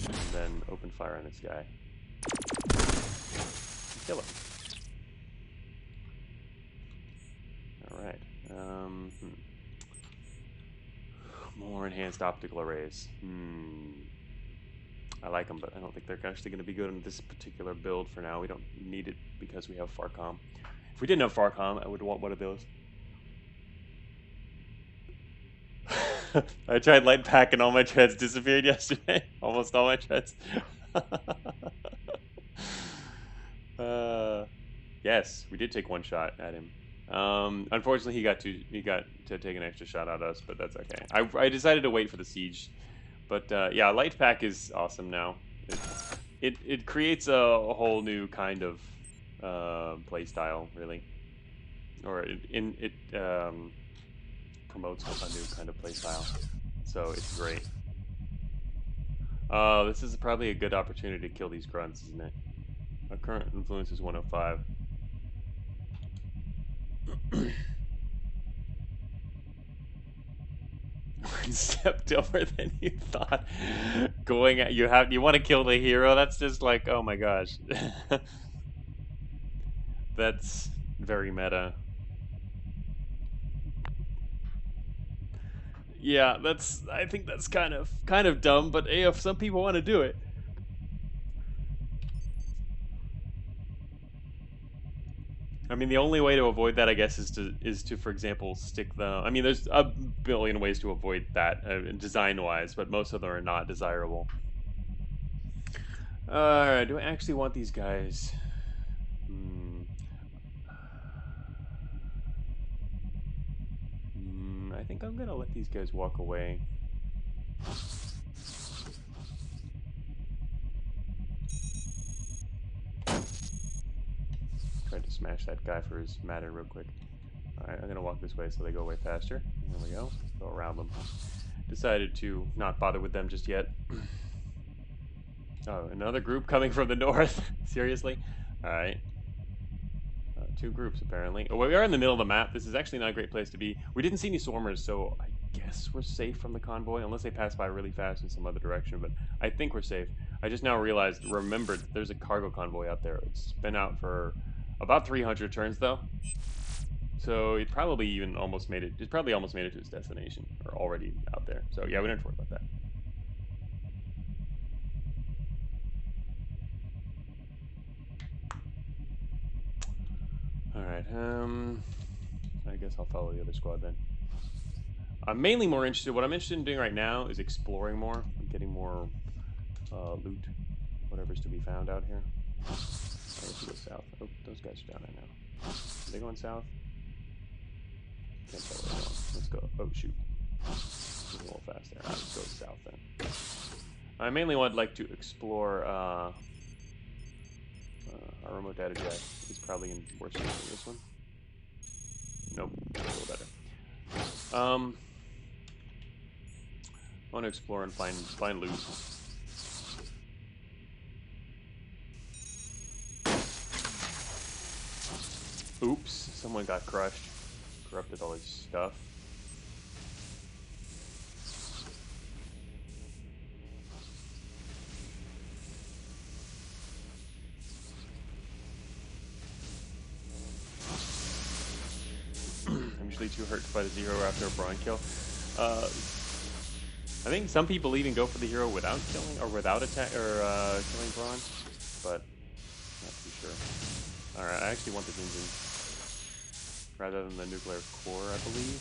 and then open fire on this guy. Kill him. All right. More enhanced optical arrays. I like them, but I don't think they're actually going to be good in this particular build for now. We don't need it because we have Farcom. If we didn't have Farcom, I would want one of those. I tried light pack and all my treads disappeared yesterday. Almost all my treads. Yes, we did take one shot at him. Unfortunately, he got to take an extra shot at us, but that's okay. I decided to wait for the siege, but yeah, light pack is awesome now. It creates a whole new kind of play style, really, or it promotes a new kind of play style. So it's great. This is probably a good opportunity to kill these grunts, isn't it? Our current influence is 105. One step dumber than you thought. Going at you want to kill the hero. That's just like, oh my gosh. That's very meta. Yeah, I think that's kind of dumb, but hey, if some people want to do it. I mean, the only way to avoid that, I guess, is to, for example, stick the. I mean, there's a billion ways to avoid that, design-wise, but most of them are not desirable. Do I actually want these guys? I think I'm gonna let these guys walk away. Tried to smash that guy for his matter real quick. Alright, I'm gonna walk this way so they go way faster. There we go. Go around them. Decided to not bother with them just yet. Oh, another group coming from the north? Seriously? Alright. Two groups, apparently. Oh, well, we are in the middle of the map. This is actually not a great place to be. We didn't see any swarmers, so I guess we're safe from the convoy, unless they pass by really fast in some other direction, but I think we're safe. I just now remembered there's a cargo convoy out there. It's been out for about 300 turns, though. So it probably even almost made it. It probably almost made it to its destination, or already out there. So yeah, we don't have to worry about that. All right. I guess I'll follow the other squad then. I'm mainly more interested. What I'm interested in doing right now is exploring more, getting more loot, whatever's to be found out here. Let's go south. Oh, those guys are down there now. Are they going south? Can't tell where they're going. Let's go. Oh, shoot. A little fast there. Let's go south then. I mainly would like to explore our remote data jet is probably in worse shape than this one. Nope, a little better. I want to explore and find loot. Oops, someone got crushed. Corrupted all his stuff. I'm usually too hurt to fight a zero after a brawn kill. I think some people even go for the hero without killing or without killing brawn, but not too sure. All right, I actually want this engine rather than the nuclear core, I believe.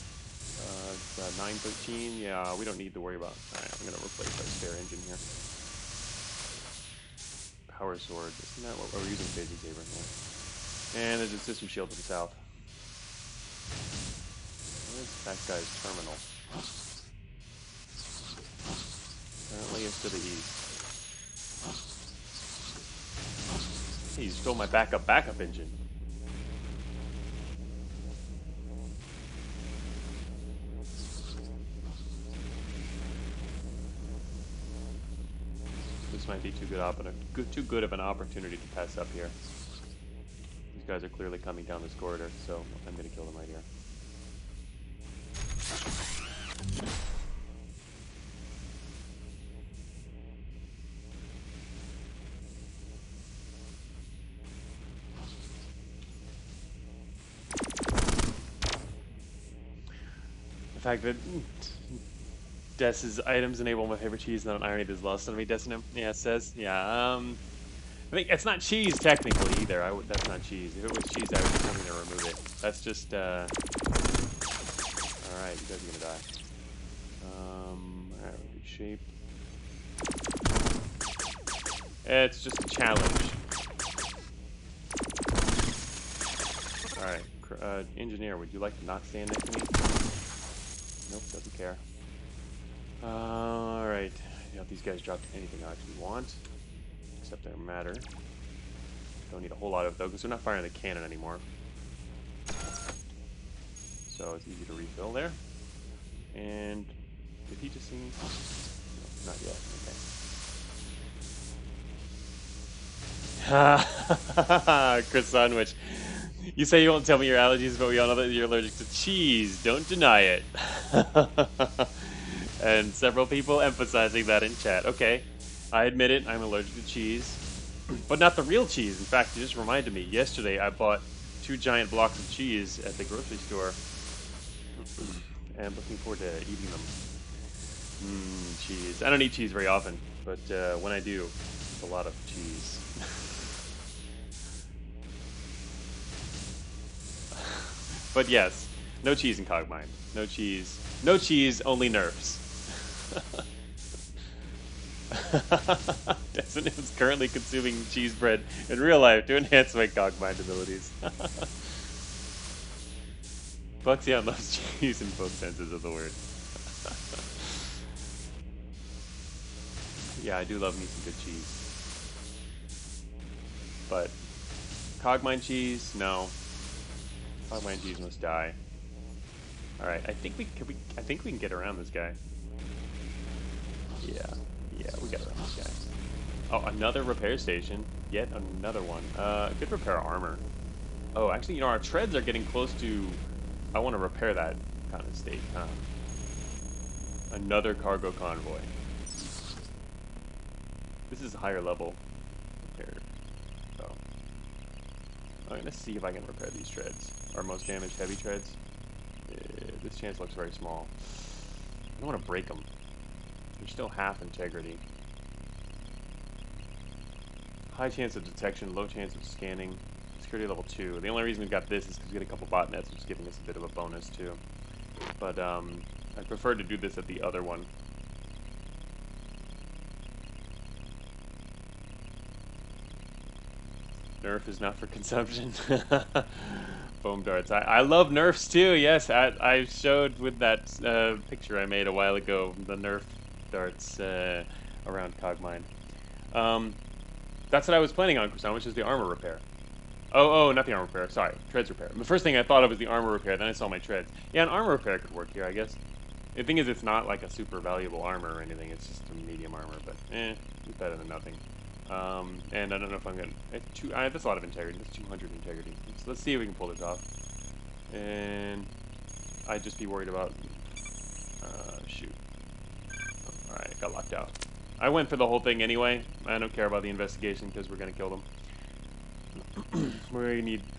It's 913. Yeah, we don't need to worry about. All right, I'm gonna replace that spare engine here. Power sword. Isn't that what we're using? Phasing saber here. And there's a system shield to the south. Where's that guy's terminal? Apparently it's to the east. Hey, you stole my backup engine. This might be too good of an opportunity to pass up here. These guys are clearly coming down this corridor, so I'm gonna kill them right here. The fact that Des's items enable my favorite cheese, not an irony that is lost on me, Desinum. Yeah, it says. Yeah, I think it's not cheese technically either. That's not cheese. If it was cheese, I would be coming to remove it. That's just, alright, you guys are gonna die. Alright, good shape. It's just a challenge. Alright, engineer, would you like to not stand next to me? Nope, doesn't care. Alright, I doubt these guys dropped anything I actually want, except their matter. Don't need a whole lot of it though, because they're not firing the cannon anymore. So it's easy to refill there. And did he just see me? No, not yet. Okay. Chris Sandwich. You say you won't tell me your allergies, but we all know that you're allergic to cheese. Don't deny it. And several people emphasizing that in chat. Okay, I admit it, I'm allergic to cheese. But not the real cheese. In fact, you just reminded me. Yesterday, I bought 2 giant blocks of cheese at the grocery store. And I'm looking forward to eating them. Cheese. I don't eat cheese very often, but when I do, it's a lot of cheese. But yes, no cheese in Cogmind. No cheese. No cheese, only nerfs. Desmond is currently consuming cheese bread in real life to enhance my Cogmind abilities. Buxion loves cheese in both senses of the word. Yeah, I do love me some good cheese. But Cogmind cheese, no. Cogmind cheese must die. All right, I think we can get around this guy. Yeah, we got around this guy. Oh, another repair station. Yet another one. Could repair armor. Oh, actually, you know, our treads are getting close to. I want to repair that kind of state. Another cargo convoy. This is higher level repair. So I'm gonna see if I can repair these treads. Our most damaged heavy treads. This chance looks very small. I don't want to break them. They're still half integrity. High chance of detection, low chance of scanning. Security level 2. The only reason we've got this is because we get a couple botnets, which is giving us a bit of a bonus too. But I prefer to do this at the other one. Nerf is not for consumption. Foam darts. I love nerfs too. Yes, I showed with that picture I made a while ago the nerf darts around Cogmind. That's what I was planning on, Croissant, which is the armor repair. Oh, not the armor repair. Sorry, treads repair. The first thing I thought of was the armor repair. Then I saw my treads. Yeah, an armor repair could work here, I guess. The thing is, it's not like a super valuable armor or anything. It's just a medium armor, but it's better than nothing. And I don't know if I'm gonna. That's a lot of integrity. That's 200 integrity. Let's see if we can pull this off. And I'd just be worried about. Shoot. All right, got locked out. I went for the whole thing anyway. I don't care about the investigation because we're gonna kill them.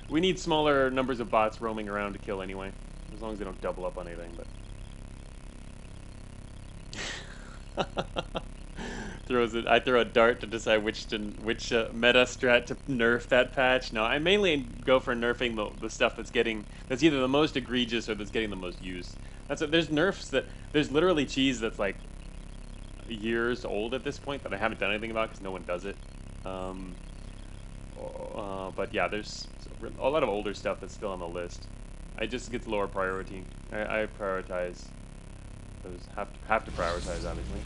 we need smaller numbers of bots roaming around to kill anyway, as long as they don't double up on anything. But I throw a dart to decide which meta strat to nerf that patch. No, I mainly go for nerfing the stuff that's either the most egregious or that's getting the most use. There's nerfs there's literally cheese that's like years old at this point that I haven't done anything about because no one does it. But yeah, there's a lot of older stuff that's still on the list. I just get lower priority. I prioritize those. Have to prioritize, obviously.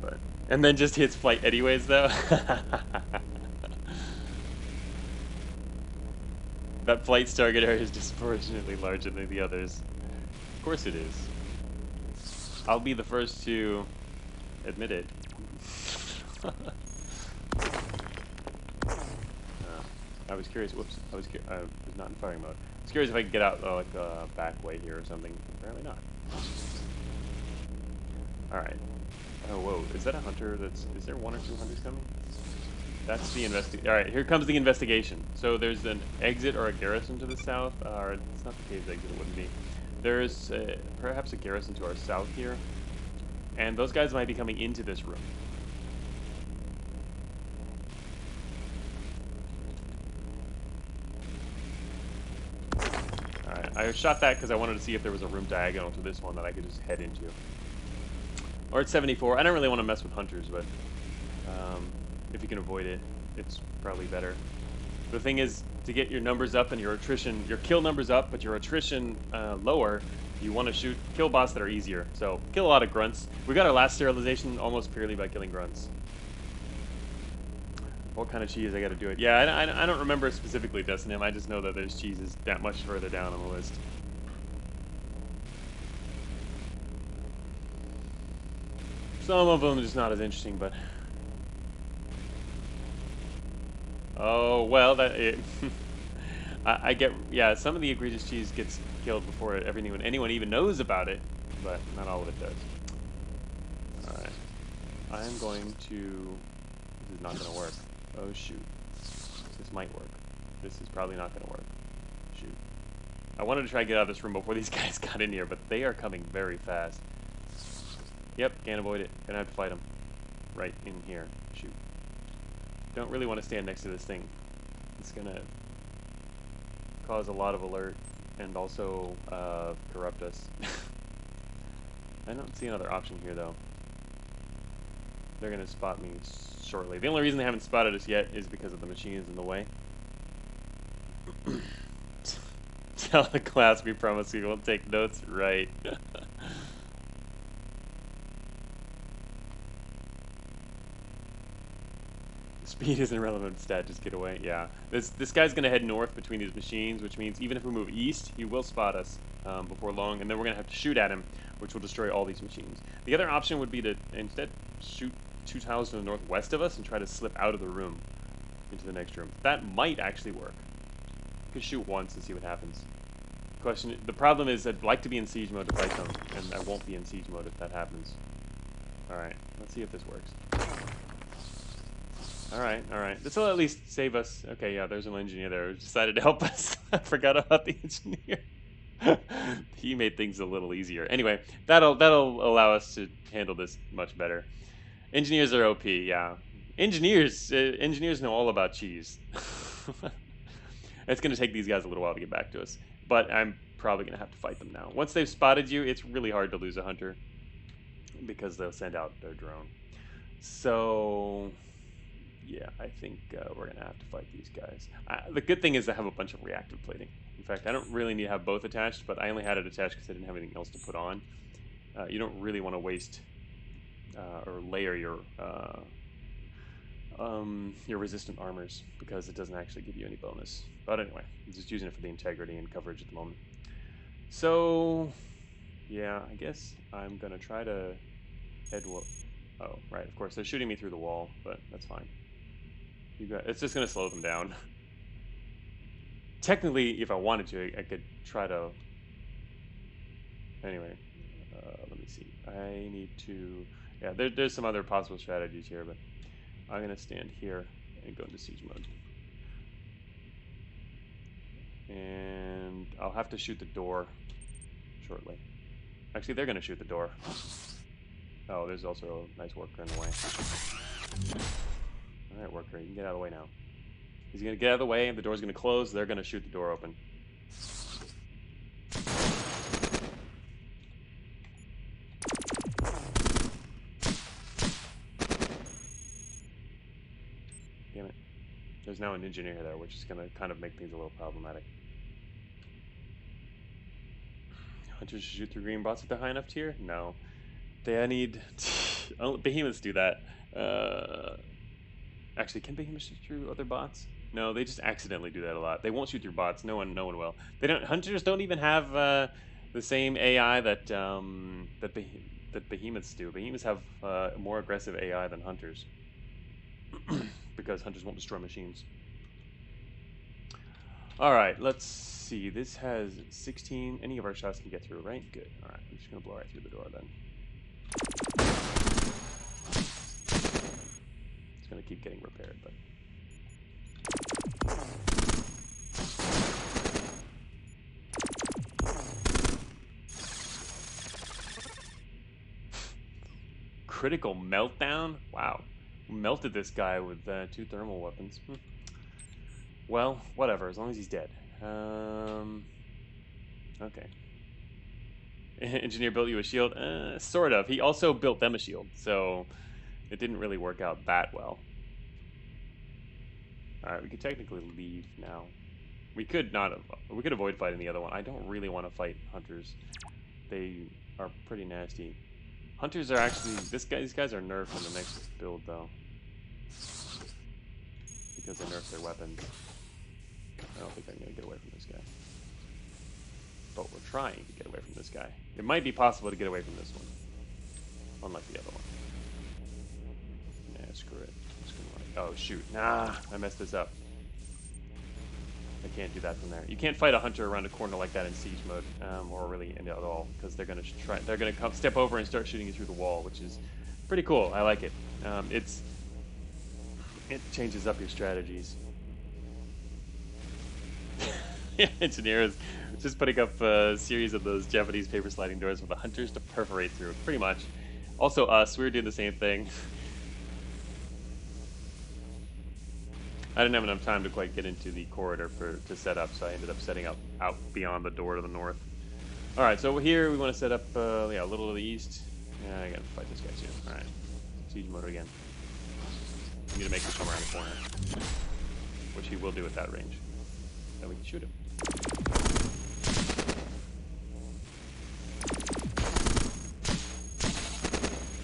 But and then just hits flight anyways, though. That flight's target area is disproportionately larger than the others. Of course it is. I'll be the first to admit it. I was curious. Whoops. I was not in firing mode. I was curious if I could get out like a back way here or something. Apparently not. All right. Oh whoa! Is that a hunter? Is there 1 or 2 hunters coming? That's the All right. Here comes the investigation. So there's an exit or a garrison to the south. Or it's not the cave's exit. It wouldn't be. There's perhaps a garrison to our south here, and those guys might be coming into this room. Alright, I shot that because I wanted to see if there was a room diagonal to this one that I could just head into. Or it's 74. I don't really want to mess with hunters, but if you can avoid it, it's probably better. The thing is, to get your numbers up and your attrition, your kill numbers up, but your attrition lower, you want to kill bots that are easier. So, kill a lot of grunts. We got our last sterilization almost purely by killing grunts. What kind of cheese I got to do it? Yeah, I don't remember specifically testing him. I just know that there's cheeses that much further down on the list. Some of them are just not as interesting, but... Oh, well, I get... Yeah, some of the egregious cheese gets killed before anyone even knows about it, but not all of it does. Alright. I'm going to... This is not going to work. Oh, shoot. This might work. This is probably not going to work. Shoot. I wanted to try to get out of this room before these guys got in here, but they are coming very fast. Yep, can't avoid it. Gonna have to fight them. Right in here. Shoot. Don't really want to stand next to this thing. It's gonna cause a lot of alert and also corrupt us. I don't see another option here, though. They're gonna spot me shortly. The only reason they haven't spotted us yet is because of the machines in the way. Tell the class we promise we won't take notes. Right. Speed isn't a relevant stat, just get away. Yeah. This guy's gonna head north between these machines, which means even if we move east, he will spot us before long, and then we're gonna have to shoot at him, which will destroy all these machines. The other option would be to instead shoot 2 tiles to the northwest of us and try to slip out of the room into the next room. That might actually work. You could shoot once and see what happens. The problem is I'd like to be in siege mode to fight them, and I won't be in siege mode if that happens. Alright, let's see if this works. Alright. This will at least save us. Okay, yeah, there's an engineer there who decided to help us. I forgot about the engineer. He made things a little easier. Anyway, that'll allow us to handle this much better. Engineers are OP, yeah. Engineers know all about cheese. It's going to take these guys a little while to get back to us. But I'm probably going to have to fight them now. Once they've spotted you, it's really hard to lose a hunter, because they'll send out their drone. So, yeah, I think we're going to have to fight these guys. The good thing is I have a bunch of reactive plating. In fact, I don't really need to have both attached, but I only had it attached because I didn't have anything else to put on. You don't really want to waste or layer your resistant armors, because it doesn't actually give you any bonus. But anyway, I'm just using it for the integrity and coverage at the moment. So, yeah, I guess I'm going to try to head... Oh, right, of course, they're shooting me through the wall, but that's fine. It's just going to slow them down. Technically, if I wanted to, I could try to... Anyway, let me see. I need to... Yeah, there's some other possible strategies here, but I'm going to stand here and go into siege mode. And I'll have to shoot the door shortly. Actually, they're going to shoot the door. Oh, there's also a nice worker in the way. Alright, worker, you can get out of the way now. He's going to get out of the way, and the door's going to close. They're going to shoot the door open. Damn it. There's now an engineer there, which is going to kind of make things a little problematic. Hunters should shoot through green bots at the high enough tier? No. I need... Behemoths do that. Actually, can behemoths shoot through other bots? No, they just accidentally do that a lot. They won't shoot through bots. No one will. They don't. Hunters don't even have the same AI that that behemoths do. Behemoths have more aggressive AI than hunters because hunters won't destroy machines. All right, let's see. This has 16. Any of our shots can get through, right? Good. All right, I'm just gonna blow right through the door then. It's gonna keep getting repaired, but. Critical meltdown? Wow. Melted this guy with 2 thermal weapons. Well, whatever, as long as he's dead. Okay. Engineer built you a shield? Sort of. He also built them a shield, so it didn't really work out that well. Alright, we could technically leave now. We could not have, we could avoid fighting the other one. I don't really want to fight hunters. They are pretty nasty. Hunters are actually, these guys are nerfed in the next build though. Because they nerfed their weapons. I don't think I'm going to get away from this guy. But we're trying to get away from this guy. It might be possible to get away from this one. Unlike the other one. Nah, screw it. I'm just gonna oh shoot. Nah, I messed this up. I can't do that from there. You can't fight a hunter around a corner like that in siege mode, or really at all, because they're gonna try. They're gonna come step over and start shooting you through the wall, which is pretty cool. I like it. It changes up your strategies. Yeah, engineer is just putting up a series of those Japanese paper sliding doors for the hunters to perforate through, pretty much. Also us, we were doing the same thing. I didn't have enough time to quite get into the corridor to set up, so I ended up setting up out beyond the door to the north. Alright, so here we want to set up yeah, a little to the east. Yeah, I gotta fight this guy too. Alright. Siege mode again. I need to make him come around the corner. Which he will do at that range. Then we can shoot him.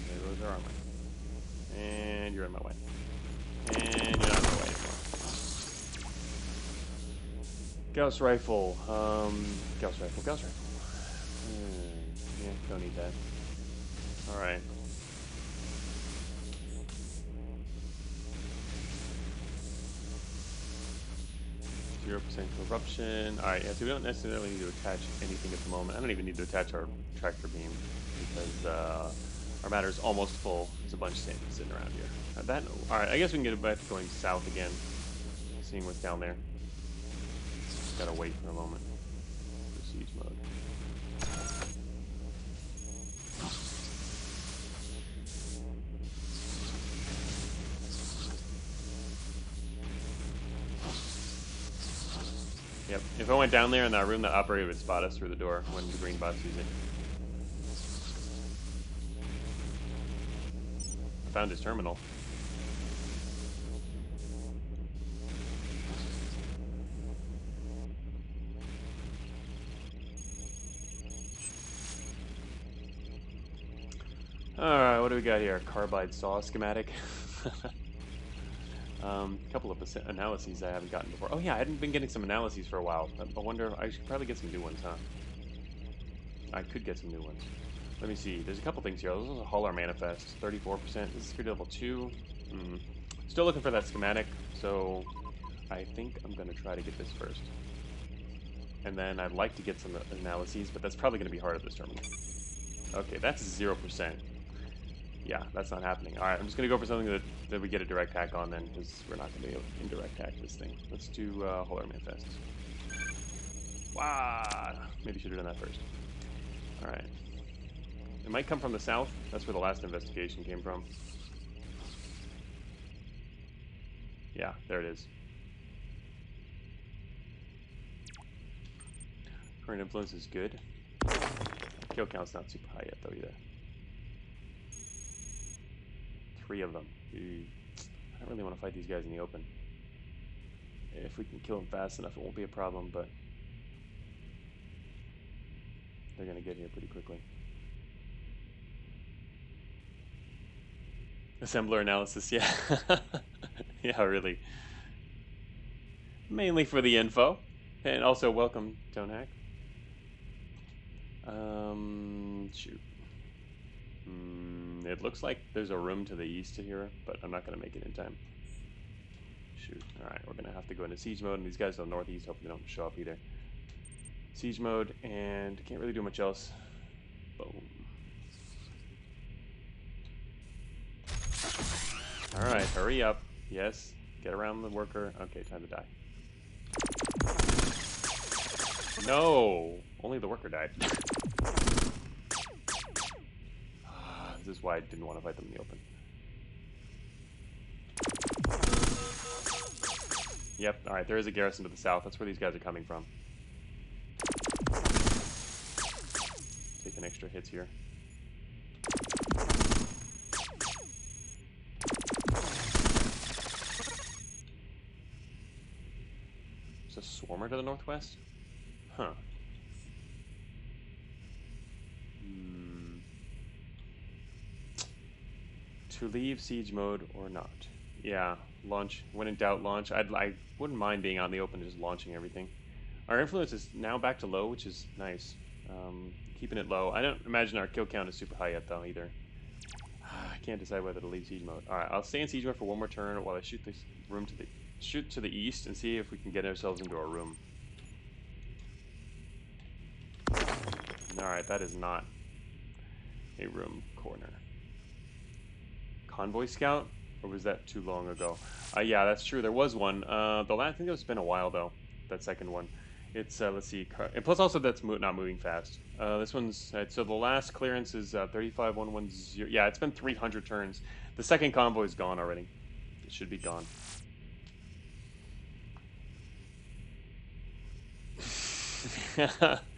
There goes our armor. And you're in my way. And you're not in my way anymore. Gauss rifle. Gauss rifle. Yeah, don't need that. Alright. 0% corruption. Alright, yeah, so we don't necessarily need to attach anything at the moment. I don't even need to attach our tractor beam because our matter's almost full. There's a bunch sitting around here. Alright, I guess we can get back to going south again, seeing what's down there. Just gotta wait for a moment for siege mode. Yep, if I went down there in that room, that operator would spot us through the door when the green bot's using. I found his terminal. Alright, what do we got here? Carbide saw schematic. A couple of analyses I haven't gotten before. Oh yeah, I hadn't been getting some analyses for a while. I wonder, I should probably get some new ones, huh? I could get some new ones. Let me see, there's a couple things here. This is a Hauler Manifest, 34%. This is security level 2. Still looking for that schematic, so I think I'm going to try to get this first. And then I'd like to get some analyses, but that's probably going to be hard at this terminal. Okay, that's 0%. Yeah, that's not happening. Alright, I'm just going to go for something that we get a direct hack on then, because we're not going to be able to indirect hack this thing. Let's do Hauler Manifest. Wow! Maybe should have done that first. Alright. It might come from the south. That's where the last investigation came from. Yeah, there it is. Current influence is good. Kill count's not super high yet, though, either. 3 of them. I don't really want to fight these guys in the open. If we can kill them fast enough, it won't be a problem, but they're going to get here pretty quickly. Assembler analysis, yeah. Yeah, really. Mainly for the info. And also, welcome, Tonehack. Shoot. It looks like there's a room to the east of here, but I'm not going to make it in time. Shoot. Alright, we're going to have to go into siege mode, and these guys to the northeast hopefully they don't show up either. Siege mode, and can't really do much else. Boom. Alright, hurry up. Yes, get around the worker. Okay, time to die. No! Only the worker died. This is why I didn't want to fight them in the open. Yep, alright, there is a garrison to the south. That's where these guys are coming from. Taking extra hits here. There's a swarmer to the northwest? Huh. To leave siege mode or not? Yeah, launch. When in doubt, launch. I wouldn't mind being out in the open, just launching everything. Our influence is now back to low, which is nice. Keeping it low. I don't imagine our kill count is super high yet, though, either. I can't decide whether to leave siege mode. All right, I'll stay in siege mode for one more turn while I shoot this room shoot to the east and see if we can get ourselves into a room. All right, that is not a room corner. Convoy scout, or was that too long ago? Yeah, that's true. There was one. I think it's been a while though. That second one. It's let's see, and plus also that's not moving fast. This one's so the last clearance is 35110. Yeah, it's been 300 turns. The second convoy is gone already. It should be gone.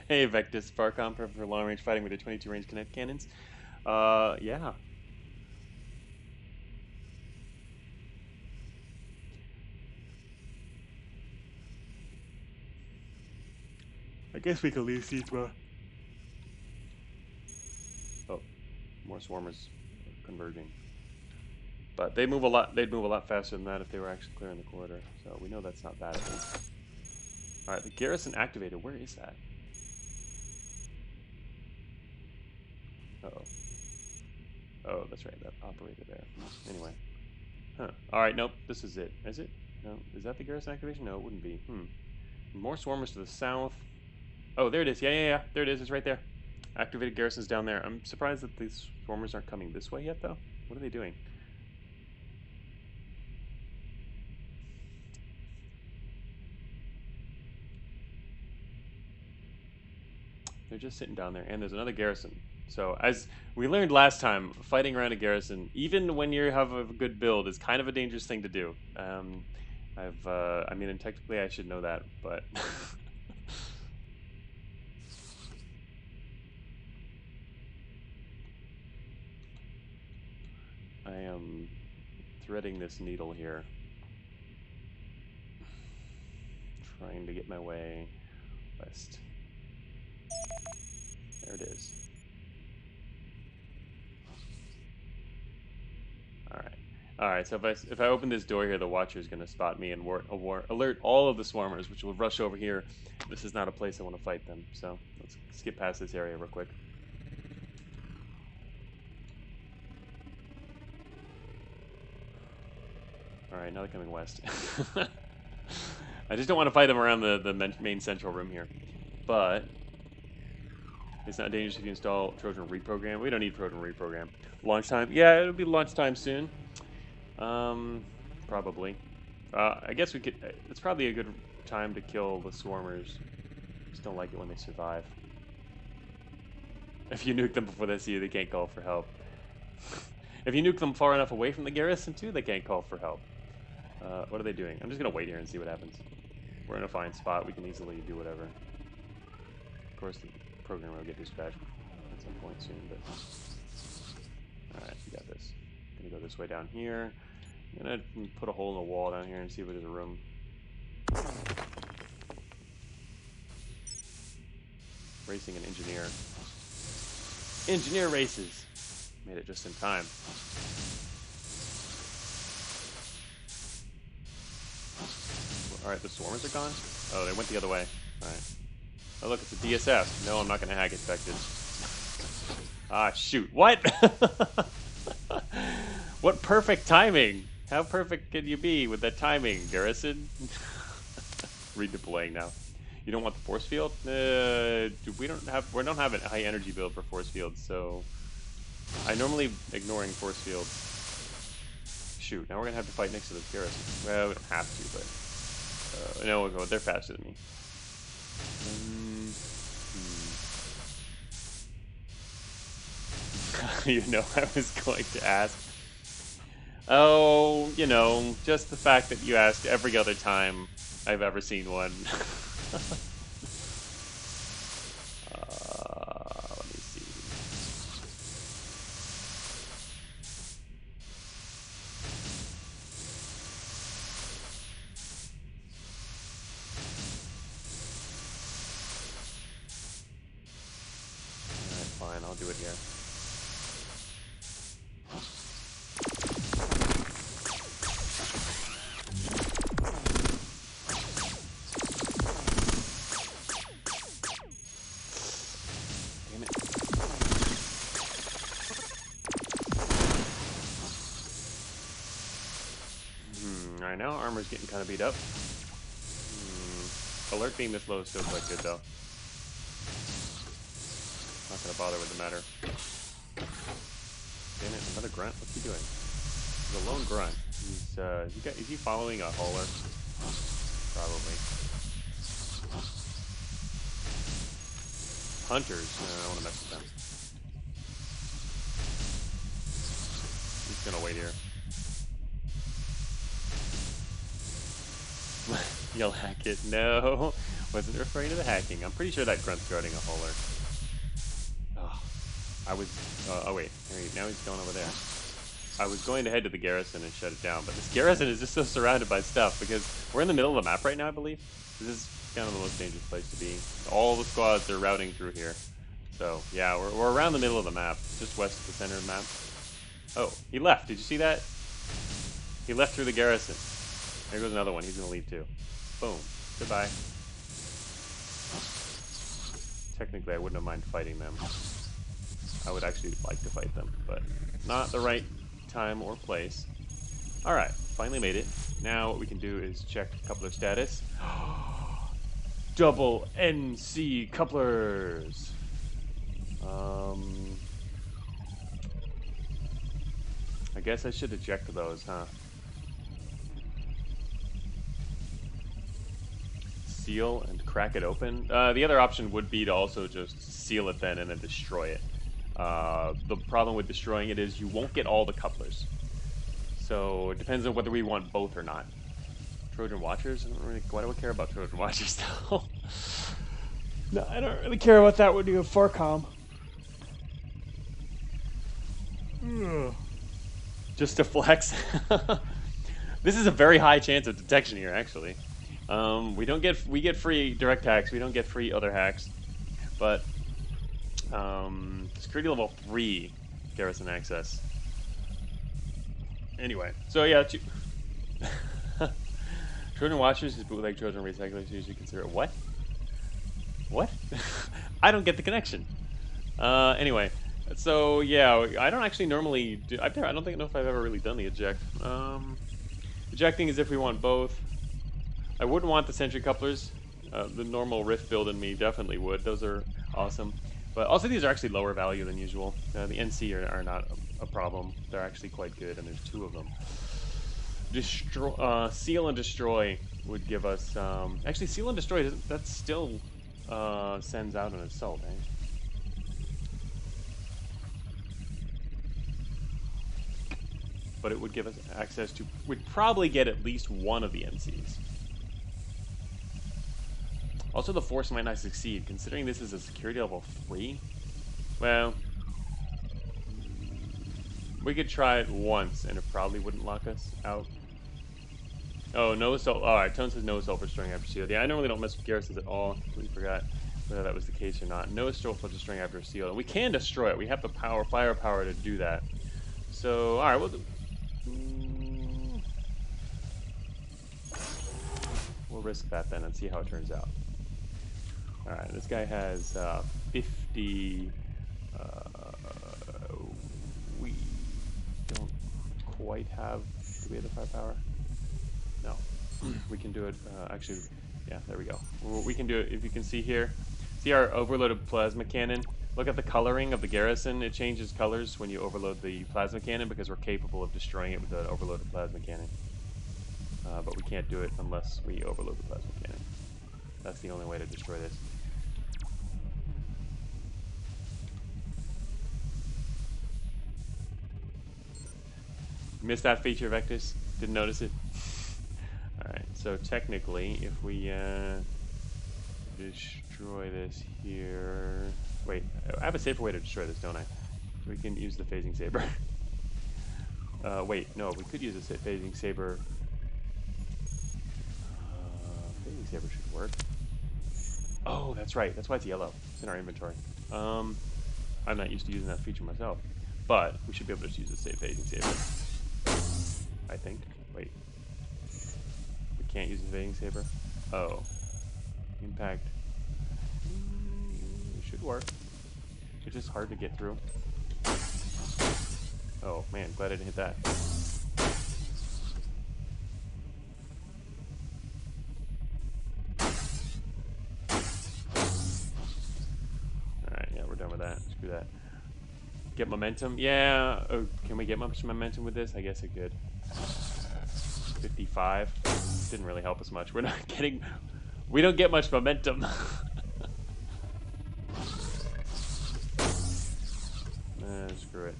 Hey, Vectis, Farcom, perfect for long range fighting with the 22 range kinetic cannons. Yeah. I guess we could leave siege mode. Oh, more swarmers converging. But they move a lot. They'd move a lot faster than that if they were actually clearing the corridor. So we know that's not bad at least. All right, the garrison activated. Where is that? Uh-oh. Oh, that's right. That operator there. Anyway. Huh. All right. Nope. This is it. Is it? No. Is that the garrison activation? No, it wouldn't be. More swarmers to the south. Oh, there it is. Yeah. There it is. It's right there. Activated garrisons down there. I'm surprised that these swarmers aren't coming this way yet, though. What are they doing? They're just sitting down there. And there's another garrison. So, as we learned last time, fighting around a garrison, even when you have a good build, is kind of a dangerous thing to do. I mean, and technically I should know that, but... I am threading this needle here. Trying to get my way west. There it is. Alright, so if I open this door here, the Watcher is going to spot me and alert all of the Swarmers, which will rush over here. This is not a place I want to fight them, so let's skip past this area real quick. Alright, now they're coming west. I just don't want to fight them around the main central room here. But it's not dangerous if you install Trojan Reprogram. We don't need Trojan Reprogram. Launch time? Yeah, it'll be launch time soon. Probably. I guess we could... It's probably a good time to kill the Swarmers. Just don't like it when they survive. If you nuke them before they see you, they can't call for help. If you nuke them far enough away from the garrison, too, they can't call for help. What are they doing? I'm just going to wait here and see what happens. We're in a fine spot. We can easily do whatever. Of course, the program will get dispatched at some point soon, but... Alright, we got this. I'm going to go this way down here. I'm going to put a hole in the wall down here and see if there's a room. Racing an engineer. Engineer races! Made it just in time. Alright, the swarmers are gone? Oh, they went the other way. Alright. Oh, look, it's a DSF. No, I'm not going to hack infected. Ah, shoot. What? What perfect timing! How perfect can you be with that timing, Garrison? Redeploying now. You don't want the force field? We don't have a high energy build for force fields, so I normally ignoring force fields. Shoot, now we're gonna have to fight next to this Garrison. Well, we don't have to, but no, they're faster than me. You know, I was going to ask. Oh, you know, just the fact that you asked every other time I've ever seen one. Let me see. Alright, fine, I'll do it here. Alright, now armor's getting kind of beat up. Alert being this low is still quite good, though. Not gonna bother with the matter. Damn it, another grunt? What's he doing? He's a lone grunt. Is he following a hauler? Probably. Hunters? I don't want to mess with them. He's gonna wait here. You'll hack it. No, wasn't referring to the hacking. I'm pretty sure that grunt's guarding a hauler. Oh, I was. Oh wait, now he's going over there. I was going to head to the Garrison and shut it down, but this Garrison is just so surrounded by stuff because we're in the middle of the map right now, I believe. This is kind of the most dangerous place to be. All the squads are routing through here. So yeah, we're around the middle of the map, just west of the center of the map. Oh, he left. Did you see that? He left through the Garrison. There goes another one. He's gonna leave too. Boom. Goodbye. Technically, I wouldn't have mind fighting them. I would actually like to fight them, but not the right time or place. Alright, finally made it. Now what we can do is check coupler status. Double NC couplers! I guess I should eject those, huh? Seal and crack it open. The other option would be to also just seal it then and then destroy it. The problem with destroying it is you won't get all the couplers. So it depends on whether we want both or not. Trojan Watchers? Why do I care about Trojan Watchers though? No, I don't really care about that when you have Farcom. Just to flex. This is a very high chance of detection here, actually. We get free direct hacks. We don't get free other hacks, but security level 3 Garrison access. Anyway, so yeah, Trojan Watchers is bootleg Trojan recyclers. You should consider it. What? What? I don't get the connection. Anyway, so yeah, I don't actually normally do. I don't know if I've ever really done the eject. Ejecting is if we want both. I wouldn't want the sentry couplers. The normal Rift build in me definitely would. Those are awesome. But also these are actually lower value than usual. The NC are not a problem. They're actually quite good, and there's 2 of them. Seal and Destroy would give us... actually, Seal and Destroy, that still sends out an assault, eh? But it would give us access to... We'd probably get at least one of the NCs. Also, the force might not succeed, considering this is a security level 3. Well, we could try it once, and it probably wouldn't lock us out. Oh, no assault. Alright, Tone says no assault for destroying after seal. Yeah, I normally don't mess with Garrisons at all. Completely forgot whether that was the case or not. No assault for destroying after seal. And we can destroy it. We have the firepower to do that. So, alright, we'll do... we'll risk that then and see how it turns out. Alright, this guy has 50. We don't quite have. Do we have the firepower? No. We can do it. Actually, yeah, there we go. We can do it. If you can see here, see our overloaded plasma cannon. Look at the coloring of the Garrison. It changes colors when you overload the plasma cannon because we're capable of destroying it with an overloaded plasma cannon. But we can't do it unless we overload the plasma cannon. That's the only way to destroy this. Missed that feature, Vectus? Didn't notice it? Alright, so technically, if we destroy this here... Wait, I have a safer way to destroy this, don't I? We can use the phasing saber. Wait, no, we could use a phasing saber. Phasing saber should work. Oh, that's right. That's why it's yellow. It's in our inventory. I'm not used to using that feature myself, but we should be able to use the phasing saber. I think. Wait. We can't use the phasing saber? Oh. Impact. It should work. It's just hard to get through. Oh man, glad I didn't hit that. Alright, yeah, we're done with that. Screw that. Get momentum? Yeah. Oh, can we get much momentum with this? I guess it could. 55. Didn't really help us much. We're not getting... We don't get much momentum. Screw it.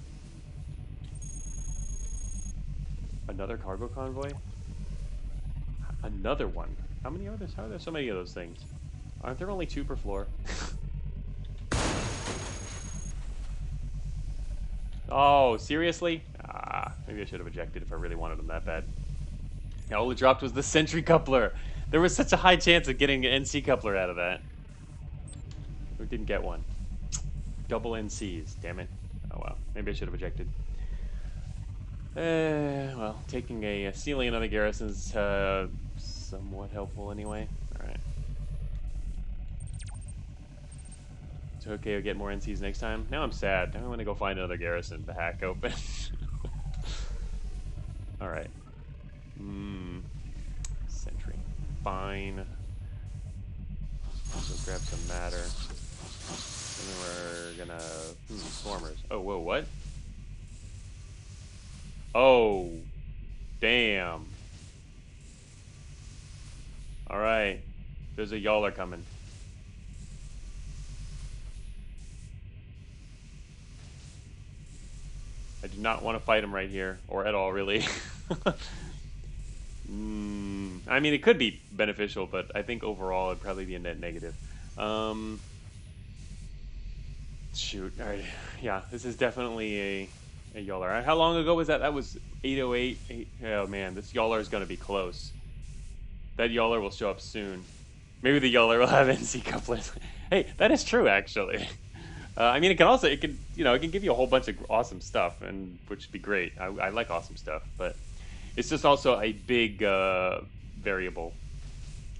Another cargo convoy? Another one? How many are there? How are there so many of those things? Aren't there only 2 per floor? Oh, seriously? Ah, maybe I should have ejected if I really wanted them that bad. Yeah, all it dropped was the sentry coupler. There was such a high chance of getting an NC coupler out of that. We didn't get one. Double NCs, damn it. Oh well, maybe I should have ejected. Well, stealing another Garrison's somewhat helpful anyway. Alright. It's okay to get more NCs next time. Now I'm sad. Now I want to go find another Garrison to hack open. Alright. Sentry. Fine. Also grab some matter. And then we're gonna... Swarmers. Oh, whoa, what? Oh. Damn. Alright. There's a Yawler coming. I do not want to fight him right here. Or at all, really. I mean, it could be beneficial, but I think overall it'd probably be a net negative. Shoot. Alright. Yeah, this is definitely a Yawler. How long ago was that? That was 808. Oh man, this Yawler is going to be close. That Yawler will show up soon. Maybe the Yawler will have NC couplers. Hey, that is true, actually. I mean, it can give you a whole bunch of awesome stuff, and which would be great. I like awesome stuff, but it's just also a big variable,